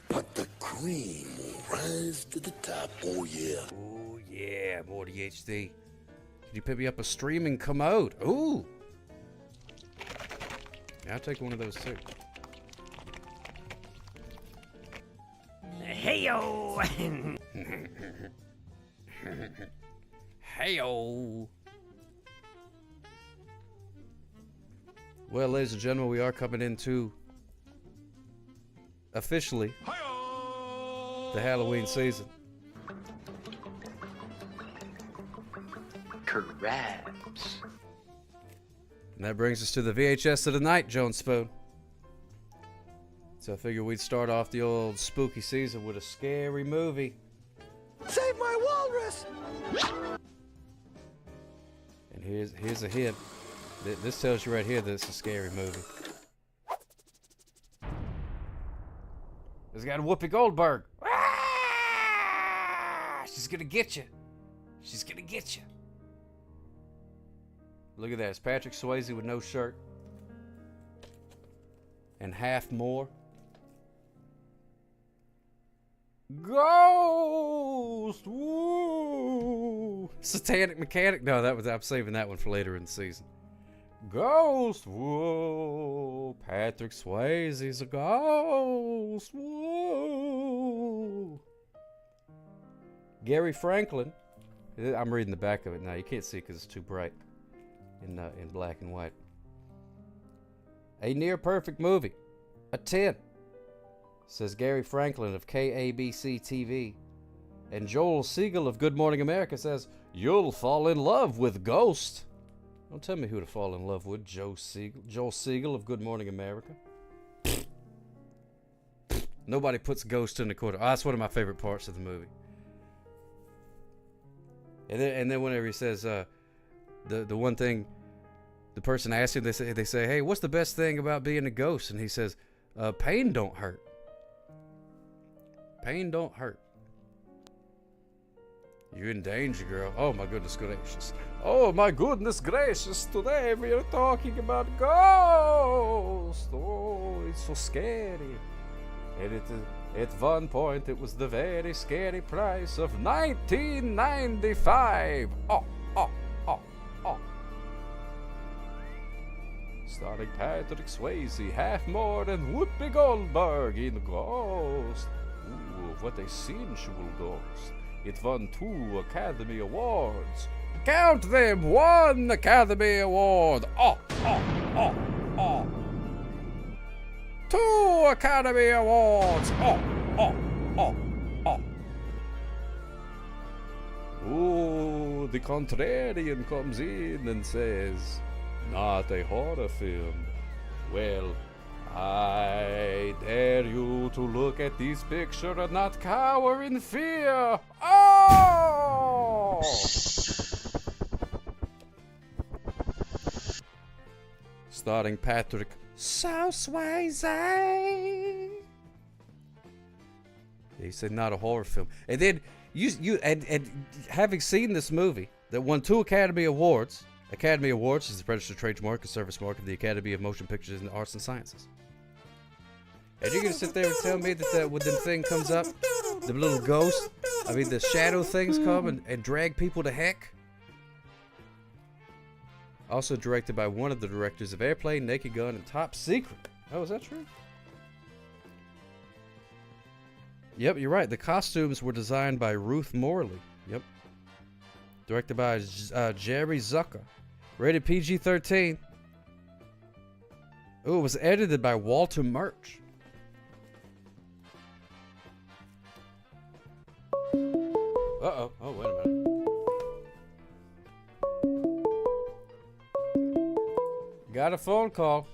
But the cream will rise to the top. Oh yeah. Oh yeah, Morty HD. Can you pick me up a streaming commode? Ooh. Yeah, I'll take one of those too. Hey-o! Hey-o! Well, ladies and gentlemen, we are coming into officially the Halloween season. Crabs. And that brings us to the VHS of the night, Joan Spoon. So I figured we'd start off the old spooky season with a scary movie. Save my walrus! And here's a hint. This tells you right here that it's a scary movie. It's got Whoopi Goldberg. Ah! She's gonna get you. She's gonna get you. Look at that. It's Patrick Swayze with no shirt. And half more. Ghost! Woo! Satanic Mechanic. No, I'm saving that one for later in the season. Ghost! Whoa! Patrick Swayze's a ghost! Whoa! Gary Franklin. I'm reading the back of it now. You can't see it because it's too bright in black and white. A near perfect movie. A 10. Says Gary Franklin of KABC TV. And Joel Siegel of Good Morning America says, you'll fall in love with Ghost. Don't tell me who to fall in love with, Joel Siegel of Good Morning America. Nobody puts Ghost in the corner. Oh, that's one of my favorite parts of the movie. And then whenever he says, the one thing, the person asks him, they say, hey, what's the best thing about being a ghost? And he says, pain don't hurt. Pain don't hurt. You're in danger, girl. Oh my goodness gracious. Oh my goodness gracious. Today we are talking about ghosts. Oh, it's so scary. And at one point it was the very scary price of $19.95. Oh, Starring Patrick Swayze, half more than Whoopi Goldberg in Ghost. Ooh, what a sensual ghost. It won 2 Academy Awards. Count them! 1 Academy Award! Oh, oh, oh, oh. 2 Academy Awards! Oh, oh, oh, oh. Ooh, the contrarian comes in and says, not a horror film. Well, I dare you to look at this picture and not cower in fear. Oh! Starring Patrick Swayze. He said not a horror film. And then and having seen this movie that won 2 Academy Awards. Academy Awards is the registered trademark and service mark of the Academy of Motion Pictures and Arts and Sciences. And you're gonna sit there and tell me that when the thing comes up, the little ghost, the shadow things come and drag people to heck? Also directed by one of the directors of Airplane, Naked Gun, and Top Secret. Oh, is that true? Yep, you're right. The costumes were designed by Ruth Morley. Yep. Directed by Jerry Zucker. Rated PG-13. Ooh, it was edited by Walter Murch. Uh-oh. Oh, wait a minute. Got a phone call.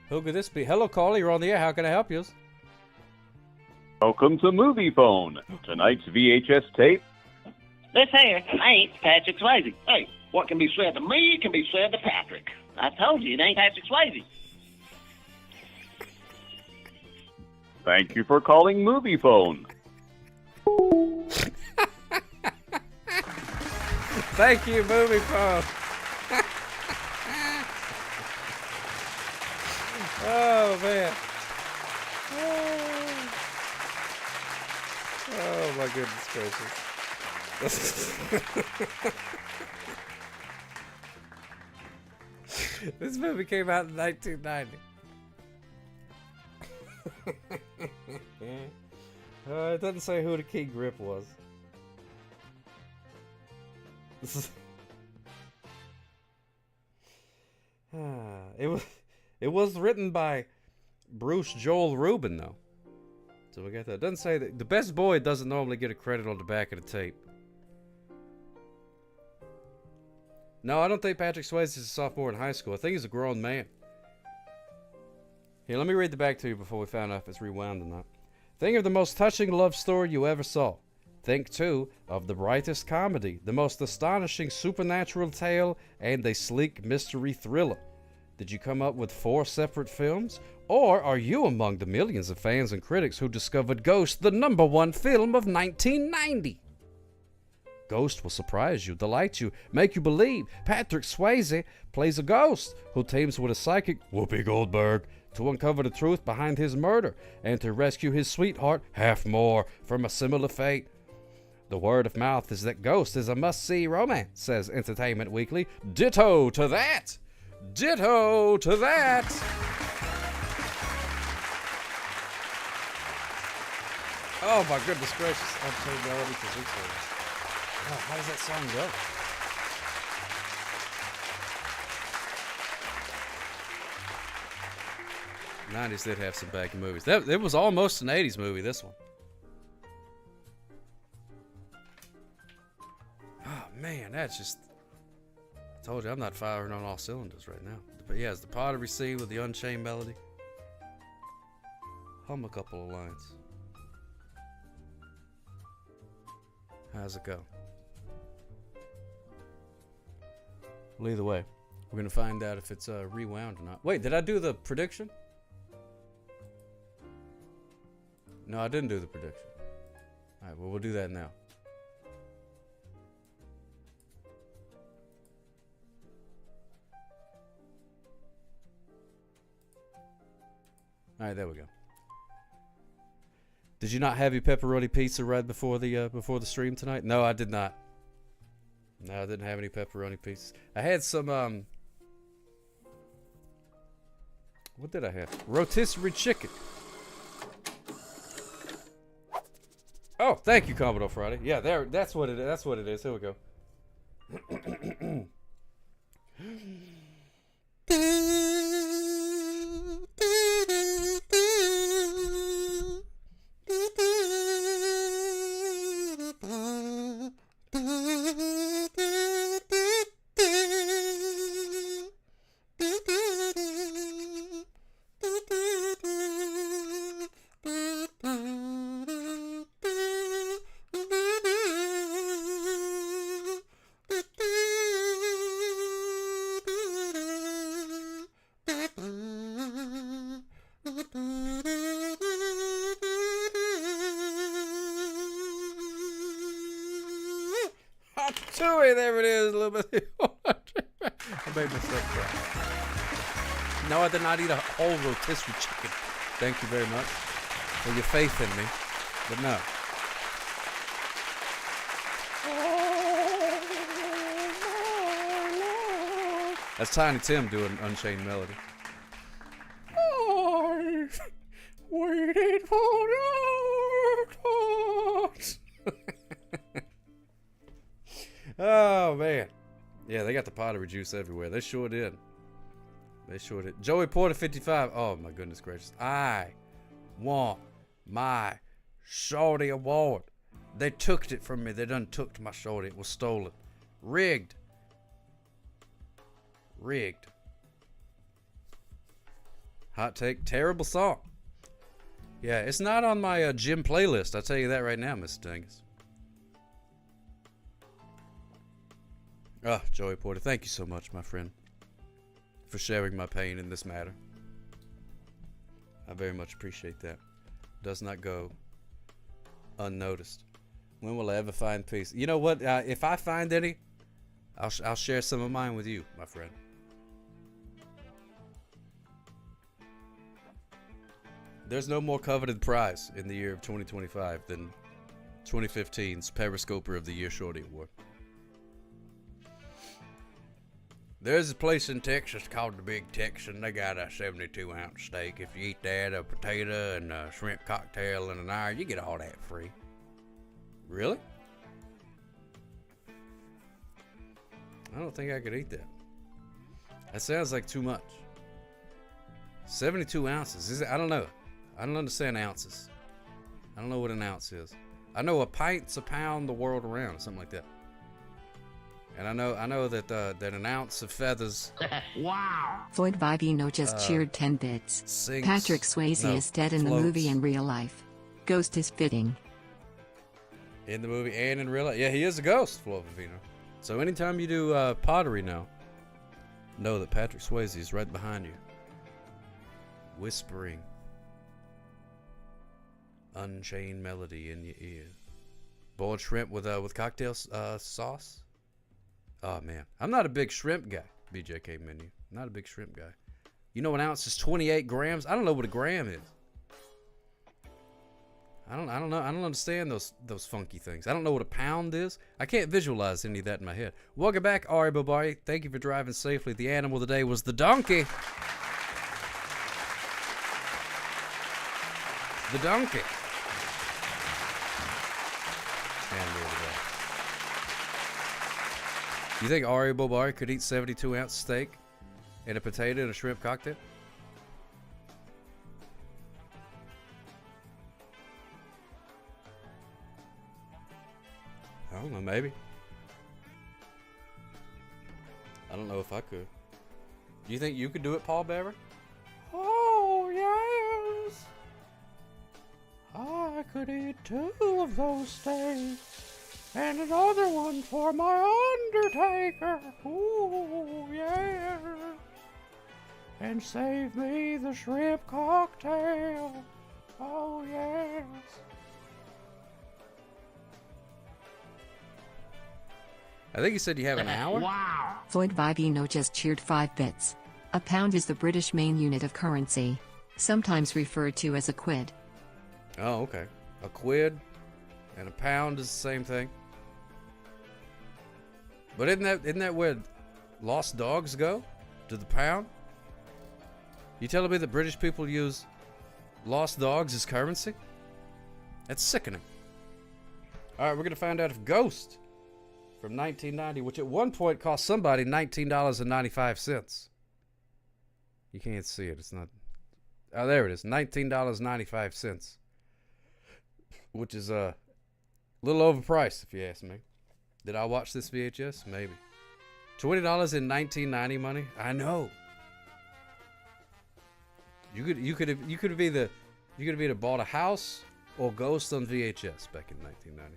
Who could this be? Hello, caller. You're on the air. How can I help you? Welcome to Movie Phone. Tonight's VHS tape. This here ain't Patrick Swayze. Hey, what can be said to me can be said to Patrick. I told you it ain't Patrick Swayze. Thank you for calling Movie Phone. Thank you, Movie Phone. Oh, man. Oh, my goodness gracious. This movie came out in 1990. It doesn't say who the key grip was. It was written by Bruce Joel Rubin, though. So we got that. It doesn't say that. The best boy doesn't normally get a credit on the back of the tape. No, I don't think Patrick Swayze is a sophomore in high school. I think he's a grown man. Here, let me read the back to you before we find out if it's rewound or not. Think of the most touching love story you ever saw. Think, too, of the brightest comedy, the most astonishing supernatural tale, and a sleek mystery thriller. Did you come up with 4 separate films? Or are you among the millions of fans and critics who discovered Ghost, the #1 film of 1990? Ghost will surprise you, delight you, make you believe. Patrick Swayze plays a ghost who teams with a psychic, Whoopi Goldberg, to uncover the truth behind his murder and to rescue his sweetheart, Half More, from a similar fate. The word of mouth is that Ghost is a must-see romance, says Entertainment Weekly. Ditto to that! Ditto to that! Oh my goodness gracious. Unchained Melody to Zootopia. Oh, how does that song go? '90s did have some back movies. It was almost an '80s movie, this one. Oh man, that's just... I told you, I'm not firing on all cylinders right now. But yeah, it's the Pottery Sea with the Unchained Melody. Hum a couple of lines. How's it go? Well, either way, we're going to find out if it's rewound or not. Wait, did I do the prediction? No, I didn't do the prediction. Alright, well, we'll do that now. Alright, there we go. Did you not have your pepperoni pizza right before the stream tonight? No, I did not. No, I didn't have any pepperoni pizzas. I had some What did I have? Rotisserie chicken. Oh, thank you, Commodore Friday. Yeah, that's what it is. That's what it is. Here we go. Chewy, there it is, a little bit. I made myself cry. No, I did not eat a whole rotisserie chicken. Thank you very much for your faith in me. But no. That's Tiny Tim doing Unchained Melody. I've waited for your thoughts. Oh, man. Yeah, they got the pottery juice everywhere. They sure did. They sure did. Joey Porter 55. Oh, my goodness gracious. I want my shorty award. They took it from me. They done took my shorty. It was stolen. Rigged. Rigged. Hot take. Terrible song. Yeah, it's not on my gym playlist. I'll tell you that right now, Mr. Dingus. Ah, Joey Porter, thank you so much, my friend, for sharing my pain in this matter. I very much appreciate that. Does not go unnoticed. When will I ever find peace? You know what? If I find any, I'll share some of mine with you, my friend. There's no more coveted prize in the year of 2025 than 2015's Periscoper of the Year Shorty Award. There's a place in Texas called the Big Texan. They got a 72-ounce steak. If you eat that, a potato and a shrimp cocktail and an hour, you get all that free. Really? I don't think I could eat that. That sounds like too much. 72 ounces. I don't know. I don't understand ounces. I don't know what an ounce is. I know a pint's a pound the world around, or something like that. And I know that that an ounce of feathers. Wow. Floyd Vivino just cheered 10 bits. Patrick Swayze is dead in the movie and real life. Ghost is fitting. In the movie and in real life. Yeah, he is a ghost, Floyd Vivino. So anytime you do pottery now, know that Patrick Swayze is right behind you. Whispering. Unchained melody in your ear. Boiled shrimp with cocktail sauce. Oh, man. I'm not a big shrimp guy, BJK Menu. Not a big shrimp guy. You know an ounce is 28 grams? I don't know what a gram is. I don't know. I don't understand those funky things. I don't know what a pound is. I can't visualize any of that in my head. Welcome back, Ari Bobari. Thank you for driving safely. The animal of the day was the donkey. The donkey. Animal of the day. You think Ari Bobari could eat 72-ounce steak and a potato and a shrimp cocktail? I don't know, maybe. I don't know if I could. Do you think you could do it, Paul Bearer? Oh, yes. I could eat 2 of those steaks. And another one for my Undertaker. Ooh, yeah. And save me the shrimp cocktail. Oh, yes. I think you said you have an hour? Wow. Floyd Vivino just cheered 5 bits. A pound is the British main unit of currency, sometimes referred to as a quid. Oh, okay. A quid and a pound is the same thing. But isn't that where lost dogs go? To the pound? You telling me that British people use lost dogs as currency? That's sickening. All right, we're going to find out if Ghost from 1990, which at one point cost somebody $19.95. You can't see it. It's not. Oh, there it is. $19.95. Which is a little overpriced, if you ask me. Did I watch this VHS? Maybe. $20 in 1990 money? I know. You could have either bought a house or Ghost on VHS back in 1990.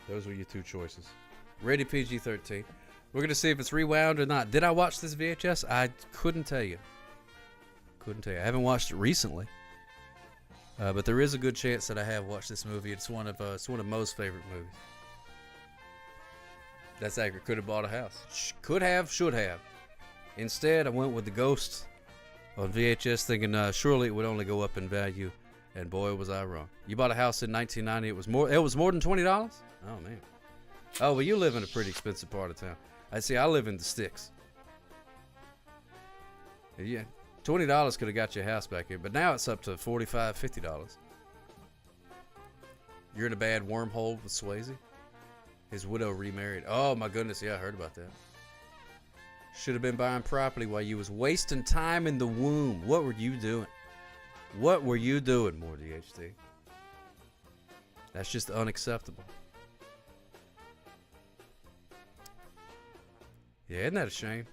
Those were your two choices. Rated PG-13. We're going to see if it's rewound or not. Did I watch this VHS? I couldn't tell you. I haven't watched it recently. But there is a good chance that I have watched this movie. It's one of Mo's favorite movies. That's accurate. Could have bought a house. Could have, should have. Instead, I went with the Ghost on VHS, thinking surely it would only go up in value, and boy, was I wrong. You bought a house in 1990. It was more than $20. Oh man. Oh well, you live in a pretty expensive part of town. I see. I live in the sticks. Yeah, $20 could have got you a house back here, but now it's up to $45, $50. You're in a bad wormhole with Swayze. His widow remarried. Oh my goodness, yeah, I heard about that. Should have been buying property while you was wasting time in the womb. What were you doing? What were you doing, more DHT? That's just unacceptable. Yeah, isn't that a shame?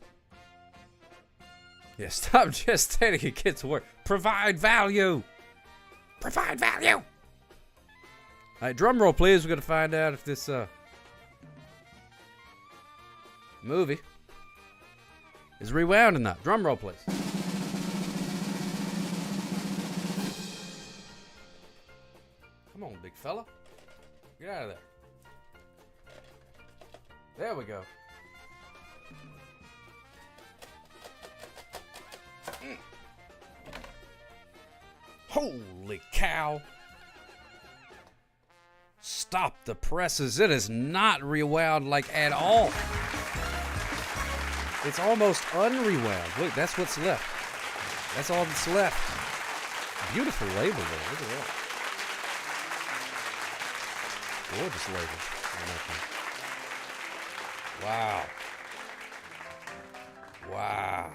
Yeah, stop just stating and get to work. Provide value. Provide value. All right, drum roll, please. We're going to find out if this movie is rewound or not. Drum roll, please. Come on, big fella. Get out of there. There we go. Holy cow. Stop the presses. It is not rewound like at all. It's almost unrewound. Look, that's what's left. That's all that's left. Beautiful label there. Look at that. Gorgeous label. Wow. Wow.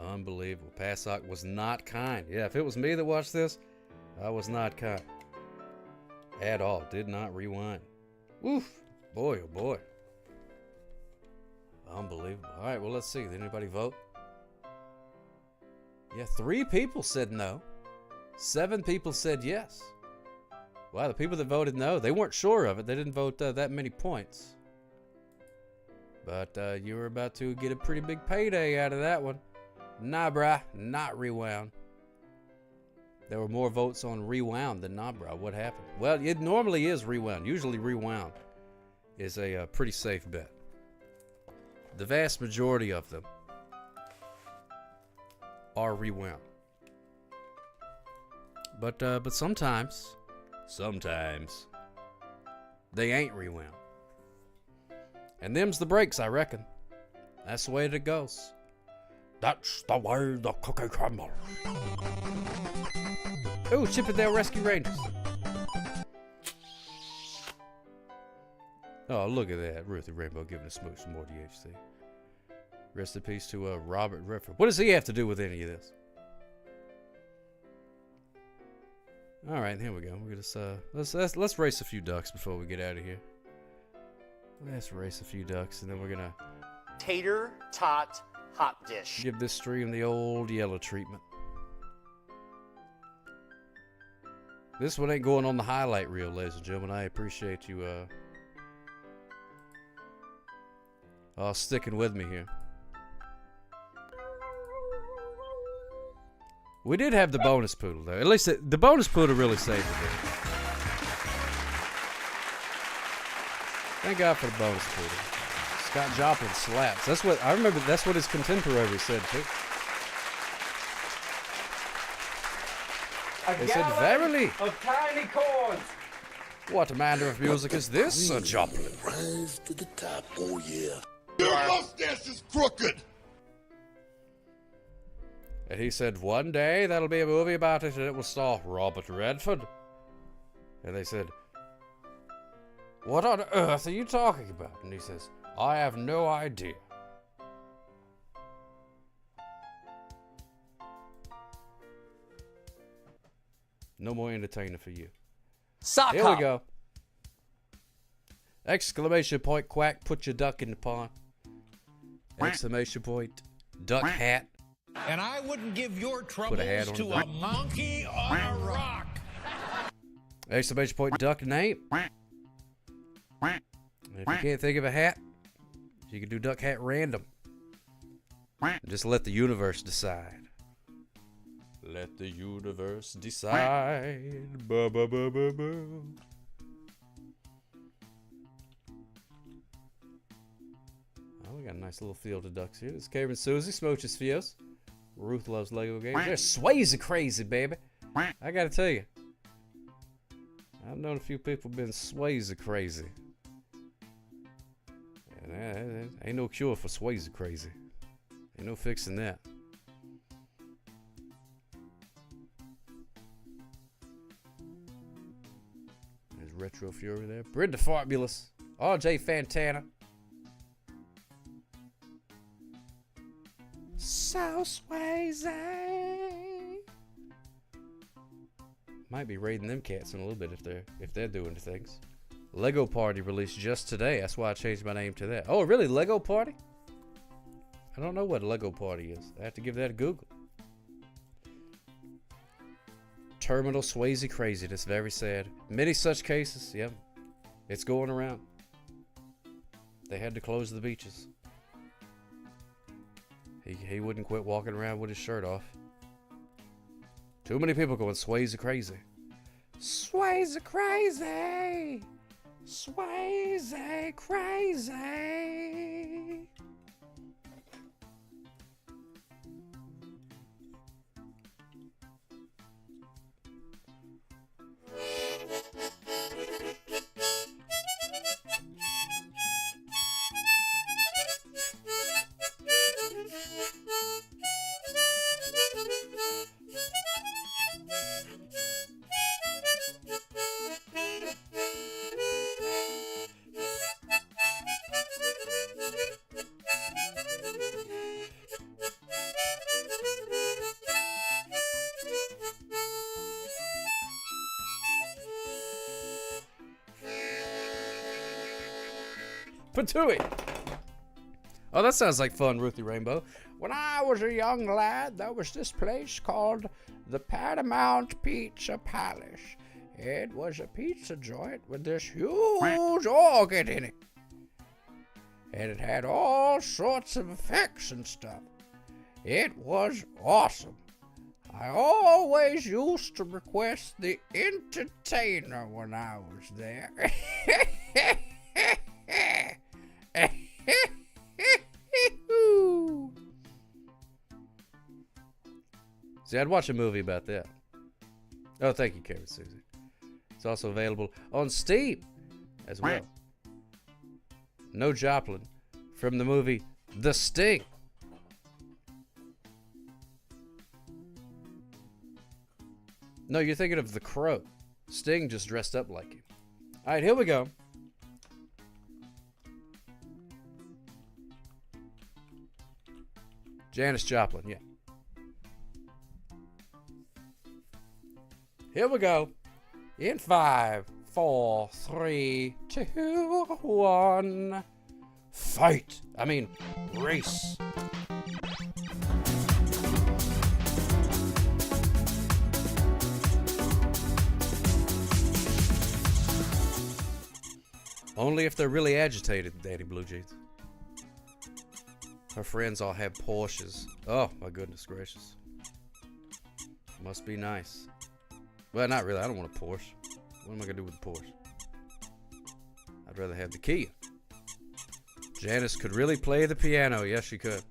Unbelievable. Passock was not kind. Yeah, if it was me that watched this, I was not kind. At all. Did not rewind. Woof. Boy, oh boy. Unbelievable. All right, well, let's see. Did anybody vote? Yeah, 3 people said no. 7 people said yes. Wow, the people that voted no, they weren't sure of it. They didn't vote that many points. But you were about to get a pretty big payday out of that one. Nah, brah, not rewound. There were more votes on rewound than nah, brah. What happened? Well, it normally is rewound. Usually rewound is a pretty safe bet. The vast majority of them are rewound. But sometimes they ain't rewound. And them's the breaks, I reckon. That's the way it goes. That's the way the cookie crumbles. Ooh, Chippendale Rescue Rangers. Oh, look at that. Ruthie Rainbow giving a smooch some more DHC. Rest in peace to Robert Redford. What does he have to do with any of this? All right, here we go. We're gonna let's race a few ducks before we get out of here. Let's race a few ducks, and then we're gonna tater tot hot dish. Give this stream the old yellow treatment. This one ain't going on the highlight reel, ladies and gentlemen. I appreciate you sticking with me here. We did have the bonus poodle, though. At least the bonus poodle really saved the day. Thank God for the bonus poodle. Scott Joplin slaps. That's what I remember. That's what his contemporaries said too. They said, "Verily, of tiny corns. What manner of music is this, Sir Joplin?" Rise to the top, oh yeah. Your mustache is crooked. And he said, one day there'll be a movie about it and it will star Robert Redford. And they said, what on earth are you talking about? And he says, I have no idea. No more entertainer for you. Sock Here hop. we go. Exclamation point, quack, put your duck in the pond. Exclamation point, duck hat. And I wouldn't give your Put a hat troubles on to a monkey on a rock. Exclamation point, duck name. And if you can't think of a hat, you can do duck hat random. And just let the universe decide. Let the universe decide. Ba, ba, ba, ba, ba. Oh, we got a nice little field of ducks here. This is Karen and Susie, Smooches Fios. Ruth loves Lego games. They're Swayze crazy, baby. I gotta tell you. I've known a few people been Swayze crazy. And ain't no cure for Swayze crazy. Ain't no fixing that. There's Retro Fury there. Brenda Fabulous. RJ Fantana. So Swayze. Might be raiding them cats in a little bit if they're doing things. Lego Party released just today. That's why I changed my name to that. Oh, really? Lego Party? I don't know what a Lego Party is. I have to give that a Google. Terminal Swayze crazy. That's very sad. Many such cases. Yep. It's going around. They had to close the beaches. He wouldn't quit walking around with his shirt off. Too many people going Swayze crazy. Swayze crazy! Swayze crazy! Patooey! Oh, that sounds like fun, Ruthie Rainbow. When I was a young lad, there was this place called the Paramount Pizza Palace. It was a pizza joint with this huge organ in it. And it had all sorts of effects and stuff. It was awesome. I always used to request the entertainer when I was there. See, I'd watch a movie about that. Oh, thank you, Karen Susie. It's also available on Steam as well. No Joplin from the movie The Sting. No, you're thinking of The Crow. Sting just dressed up like him. All right, here we go. Janis Joplin, yeah. Here we go. In 5, 4, 3, 2, 1. Fight! I mean, race. Only if they're really agitated, Daddy Blue Jeans. Her friends all have Porsches. Oh, my goodness gracious. Must be nice. Well, not really. I don't want a Porsche. What am I going to do with the Porsche? I'd rather have the Kia. Janice could really play the piano. Yes, she could.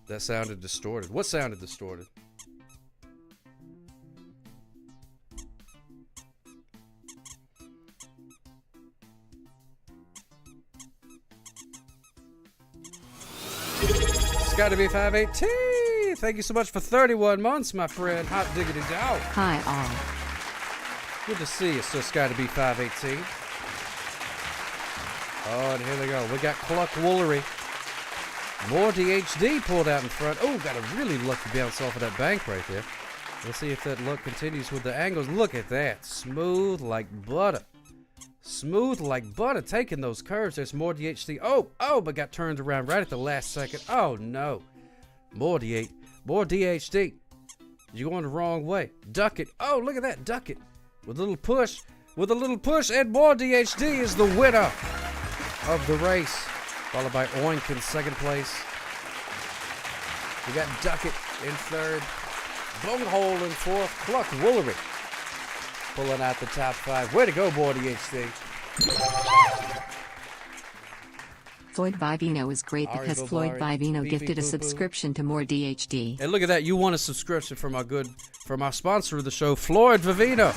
That sounded distorted. What sounded distorted? Gotta be 518. Thank you so much for 31 months, my friend. Hot diggity dog. Hi, all. Good to see you, so it's gotta be 518. Oh, and here they go. We got Cluck Woolery. More DHD pulled out in front. Oh, got a really lucky bounce off of that bank right there. Let's see if that luck continues with the angles. Look at that. Smooth like butter. Smooth like butter. Taking those curves. There's more DHD. Oh, but got turned around right at the last second. Oh, no. More DHD. You're going the wrong way. Duck it. Oh, look at that. Duck it. With a little push. With a little push. And more DHD is the winner of the race. Followed by Oink in second place. We got Duckett in third. Bunghole in fourth. Cluck Woolery pulling out the top five. Way to go, boy, DHD. Floyd Vivino is great because Floyd Vivino gifted a subscription to More DHD. And look at that. You won a subscription from our sponsor of the show, Floyd Vivino.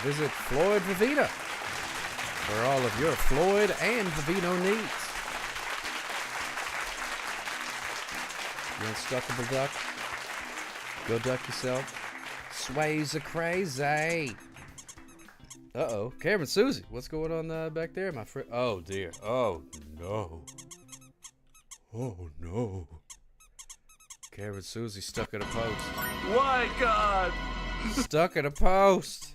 Visit Floyd Vivino for all of your Floyd and Vivino needs. You unstuckable duck? Go duck yourself. Sways are crazy. Uh-oh. Cameron Susie, what's going on back there, my friend? Oh, dear. Oh, no. Oh, no. Cameron Susie stuck in a post. Why, God? Stuck in a post.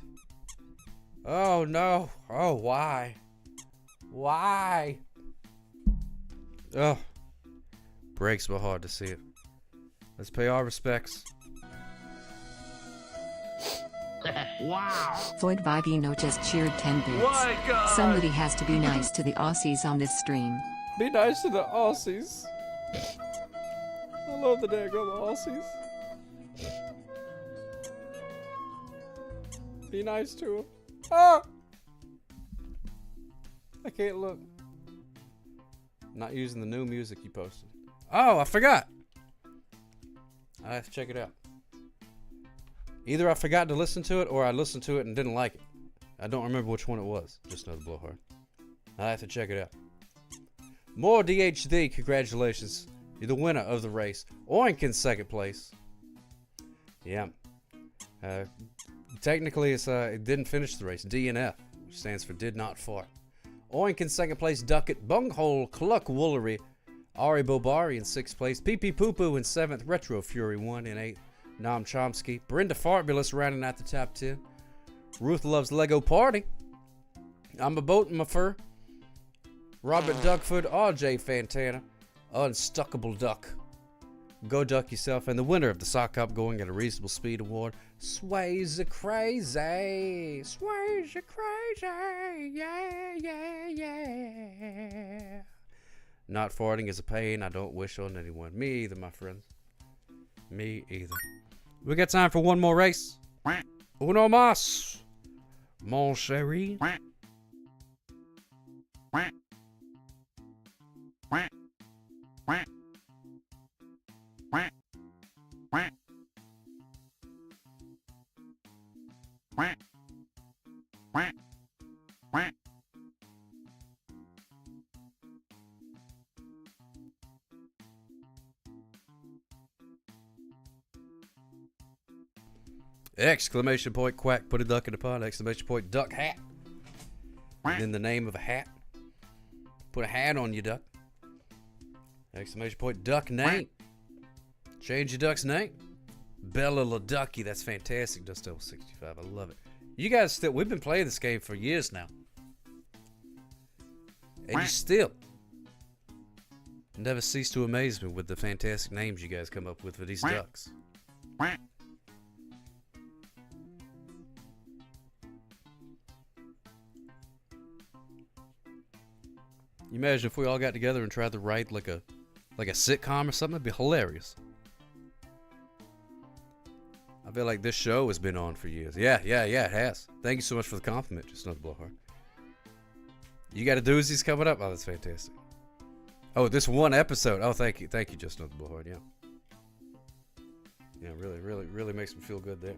Oh, no. Oh, why? Why? Oh. Breaks my heart to see it. Let's pay our respects. Wow. Floyd Vivino just cheered 10 bits. Why, God? Somebody has to be nice to the Aussies on this stream. Be nice to the Aussies. I love the daggone Aussies. Be nice to them. Ah! I can't look. Not using the new music you posted. Oh, I forgot. I have to check it out. Either I forgot to listen to it or I listened to it and didn't like it. I don't remember which one it was. Just another blowhard. I have to check it out. More DHD, congratulations. You're the winner of the race. Oink in second place. Yeah. Technically, it didn't finish the race. DNF, which stands for did not fart. Oink in second place. Duckett, Bunghole, Cluck Woolery, Ari Bobari in sixth place. Pee Pee Poo Poo in seventh. Retro Fury 1 in eighth. Nom Chomsky. Brenda Fartbulous rounding out the top 10. Ruth Loves Lego Party. I'm a Boat in My Fur. Robert Duckford. RJ Fantana. Unstuckable Duck. Go duck yourself. And the winner of the Sock Hop Going at a Reasonable Speed Award, Sways are crazy. Sways are crazy. Yeah, yeah, yeah. Not farting is a pain I don't wish on anyone. Me either, my friends. Me either. We got time for one more race. Uno más, mon chéri. Exclamation point quack, put a duck in the pond. Exclamation point duck hat. And then the name of a hat. Put a hat on your duck. Exclamation point duck name. Change your duck's name. Bella LaDucky. That's fantastic. Dust 65. I love it. You guys still, we've been playing this game for years now. And you still never cease to amaze me with the fantastic names you guys come up with for these ducks. You imagine if we all got together and tried to write like a sitcom or something? It'd be hilarious. I feel like this show has been on for years. Yeah, it has. Thank you so much for the compliment, just another blowhard. You got a doozies coming up? Oh, that's fantastic. Oh, this one episode. Oh, thank you, just another blowhard. Yeah. Yeah, really makes me feel good there.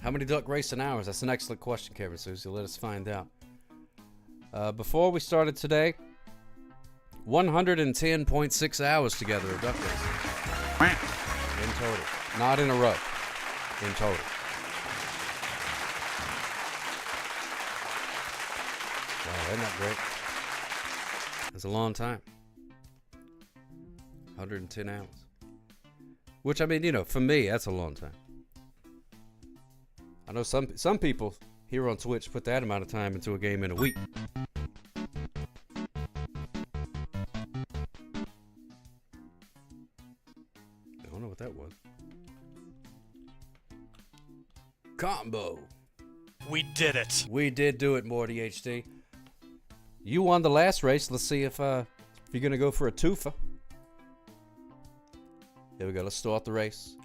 How many duck racing hours? That's an excellent question, Kevin Susie. Let us find out. Before we started today, 110.6 hours together of duck racing. In total. Not in a row. In total. Wow, isn't that great? That's a long time. 110 hours. Which, I mean, you know, for me, that's a long time. I know some people here on Twitch put that amount of time into a game in a week. I don't know what that was. Combo. We did it. We did do it, Morty HD. You won the last race. Let's see if you're going to go for a twofer. Here we go. Let's start the race.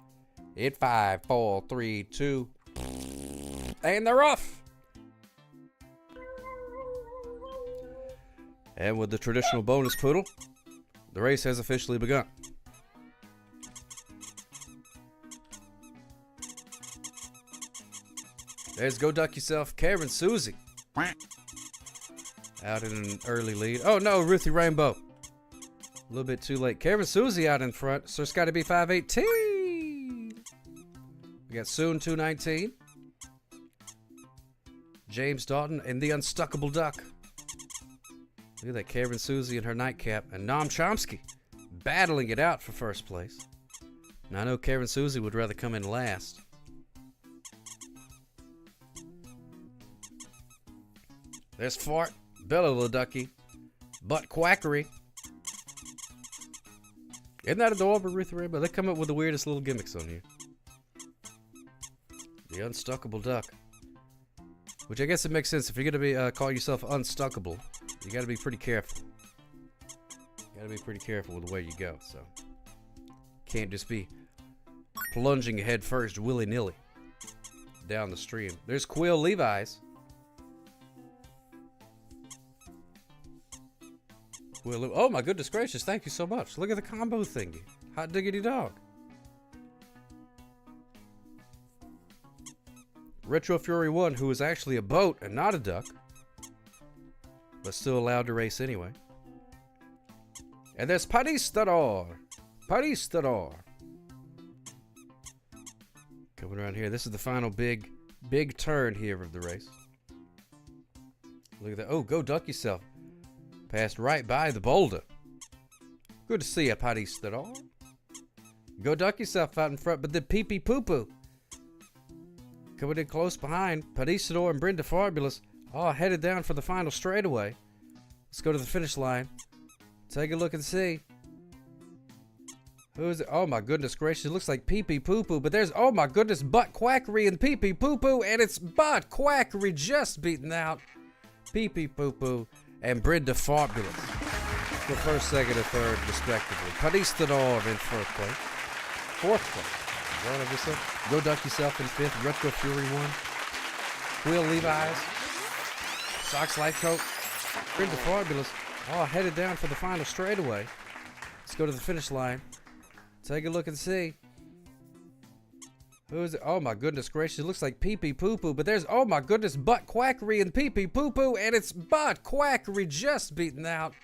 In 5, 4, 3, 2. And they're off. And with the traditional bonus poodle, the race has officially begun. There's Go Duck Yourself, Karen Susie. Out in an early lead. Oh no, Ruthie Rainbow. A little bit too late. Karen Susie out in front, so it's got to be 518. We got Soon 219. James Dalton and the Unstuckable Duck. Look at that, Karen Susie in her nightcap. And Noam Chomsky battling it out for first place. And I know Karen Susie would rather come in last. There's Fart, Bella Little Ducky, Butt Quackery. Isn't that adorable, Ruthie Rainbow? They come up with the weirdest little gimmicks on here. The Unstuckable Duck. Which I guess it makes sense. If you're going to be call yourself unstuckable, you got to be pretty careful. You got to be pretty careful with the way you go. So can't just be plunging head first willy-nilly down the stream. There's Quill Levi's. Oh my goodness gracious, thank you so much. Look at the combo thingy. Hot diggity dog. Retro Fury 1, who is actually a boat and not a duck, but still allowed to race anyway. And there's Padistador. Padistador. Coming around here. This is the final big turn here of the race. Look at that. Oh, Go Duck Yourself. Passed right by the boulder. Good to see you, Padistador. Go Duck Yourself out in front, but the pee-pee poo-poo. Coming in close behind, Padistador and Brenda Fabulous all headed down for the final straightaway. Let's go to the finish line. Take a look and see. Who is it? Oh my goodness gracious, it looks like pee-pee poo-poo, but there's, oh my goodness, Butt Quackery and pee-pee poo-poo, and it's Butt Quackery just beaten out pee-pee poo-poo and Brenda Fabulous for first, second, and third, respectively. Padistador in fourth place. Fourth place. Go Duck Yourself in fifth. Retro Fury 1. Quill Levi's. Sox Life Coat. Brenda Fabulous. All headed down for the final straightaway. Let's go to the finish line. Take a look and see. Who is it? Oh my goodness gracious, it looks like pee-pee poo-poo, but there's, oh my goodness, Butt Quackery and pee-pee poo-poo, and it's Butt Quackery just beaten out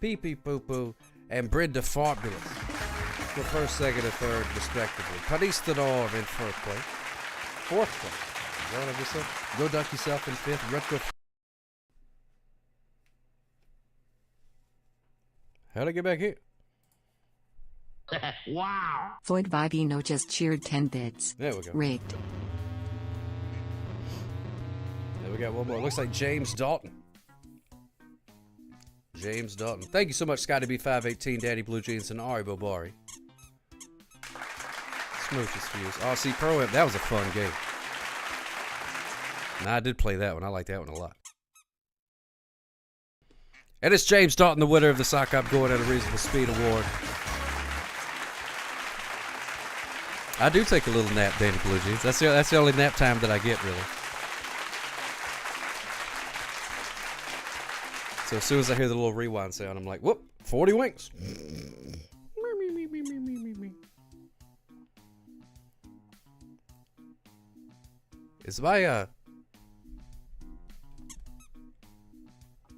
pee-pee poo-poo and Brenda Fabulous for first, second, and third, respectively. Padistador in fourth place. Fourth place. Is that what I just said? Go Duck Yourself in fifth. Retro. How'd I get back here? Wow. Void Vivino just cheered 10 bits. There we go. Rigged. There we got one more. Looks like James Dalton. James Dalton. Thank you so much, Scotty B518, Daddy Blue Jeans, and Ari Bobari. Smooches Fuse. RC Pro Am. That was a fun game. Nah, I did play that one. I like that one a lot. And it's James Dalton, the winner of the Sock Up Going at a Reasonable Speed Award. I do take a little nap, Danny Blue Jeans. That's the only nap time that I get, really. So as soon as I hear the little rewind sound, I'm like, whoop, 40 winks. Is my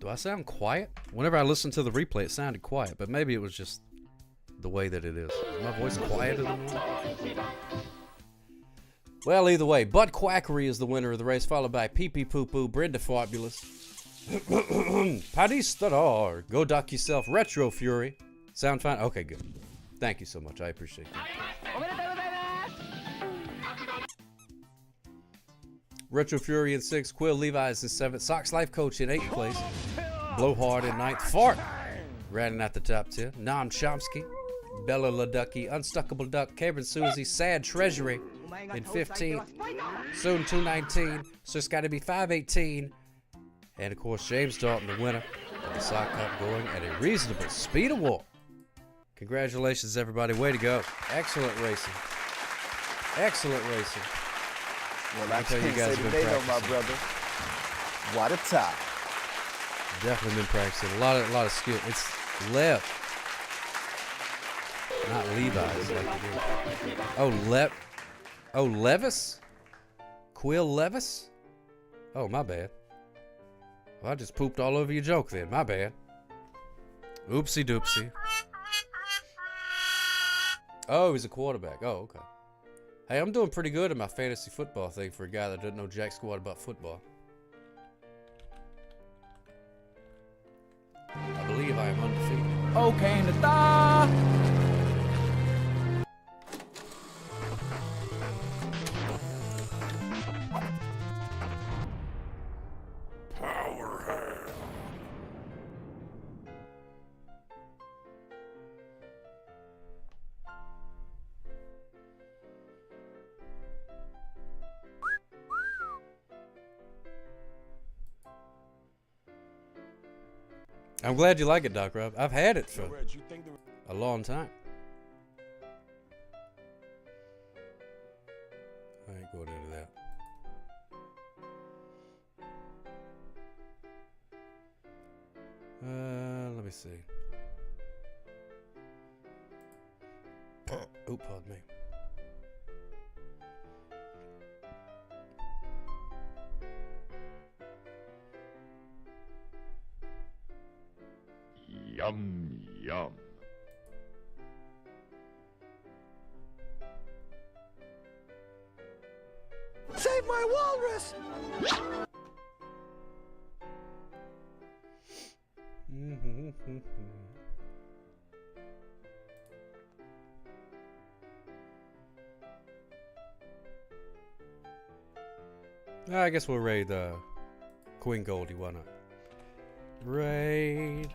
Do I sound quiet? Whenever I listened to the replay, it sounded quiet, but maybe it was just the way that it is. Is my voice quieter than normal? Well, either way, Butt Quackery is the winner of the race, followed by Pee Pee Poo Poo, Brenda Fabulous, Paddy Studar, Go Duck Yourself, Retro Fury. Sound fine? Okay, good. Thank you so much. I appreciate it. Retro Fury in 6th, Quill Levi's in 7th, Sox Life Coach in 8th place, Blowhard in 9th, Fart rounding out the top 10, Nam Chomsky, Bella LaDucky, Unstuckable Duck, Cameron Susie, Sad Treasury in 15th, Soon 219, so it's got to be 518, and of course James Dalton, the winner of the Sock Cup, going at a reasonable speed of walk. Congratulations, everybody. Way to go. Excellent racing. Excellent racing. Well, I can't say today, though, my brother. What a top. Definitely been practicing. A lot of skill. It's Lev. Not Levi's. Oh, Levis? Quill Levis? Oh, my bad. Well, I just pooped all over your joke then. My bad. Oopsie doopsie. Oh, he's a quarterback. Oh, okay. Hey, I'm doing pretty good in my fantasy football thing for a guy that doesn't know jack squat about football. I believe I am undefeated. Okay, in the thigh. I'm glad you like it, Doc Rob. I've had it for a long time. I ain't going into that. Let me see. Oh, pardon me. Yum, yum. Save my walrus! I guess we'll raid Queen Goldie. Why not? Raid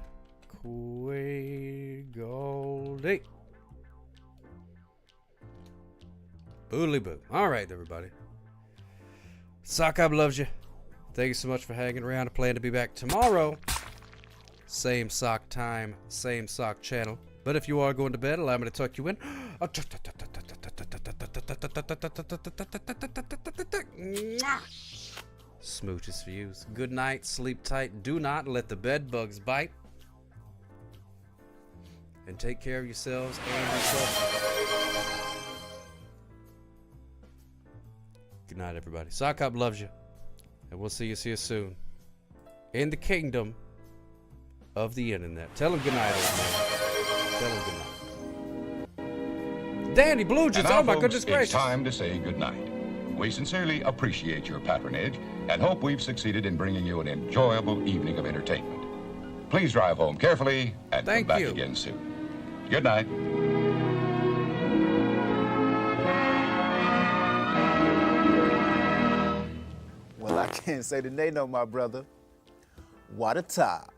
Queen Goldie. Boodly boo. All right, everybody. Sock Up loves you. Thank you so much for hanging around. I plan to be back tomorrow. Same sock time, same sock channel. But if you are going to bed, allow me to tuck you in. Smooches for you. Good night. Sleep tight. Do not let the bed bugs bite. And take care of yourselves and yourself. Good night, everybody. Sock Up loves you. And we'll see you here soon. In the kingdom of the internet. Tell him good night, old man. Tell him good night. Danny Blue Jeans, oh my goodness gracious. It's time to say good night. We sincerely appreciate your patronage and hope we've succeeded in bringing you an enjoyable evening of entertainment. Please drive home carefully and come back again soon. Good night. Well, I can't say today, no, my brother. What a top.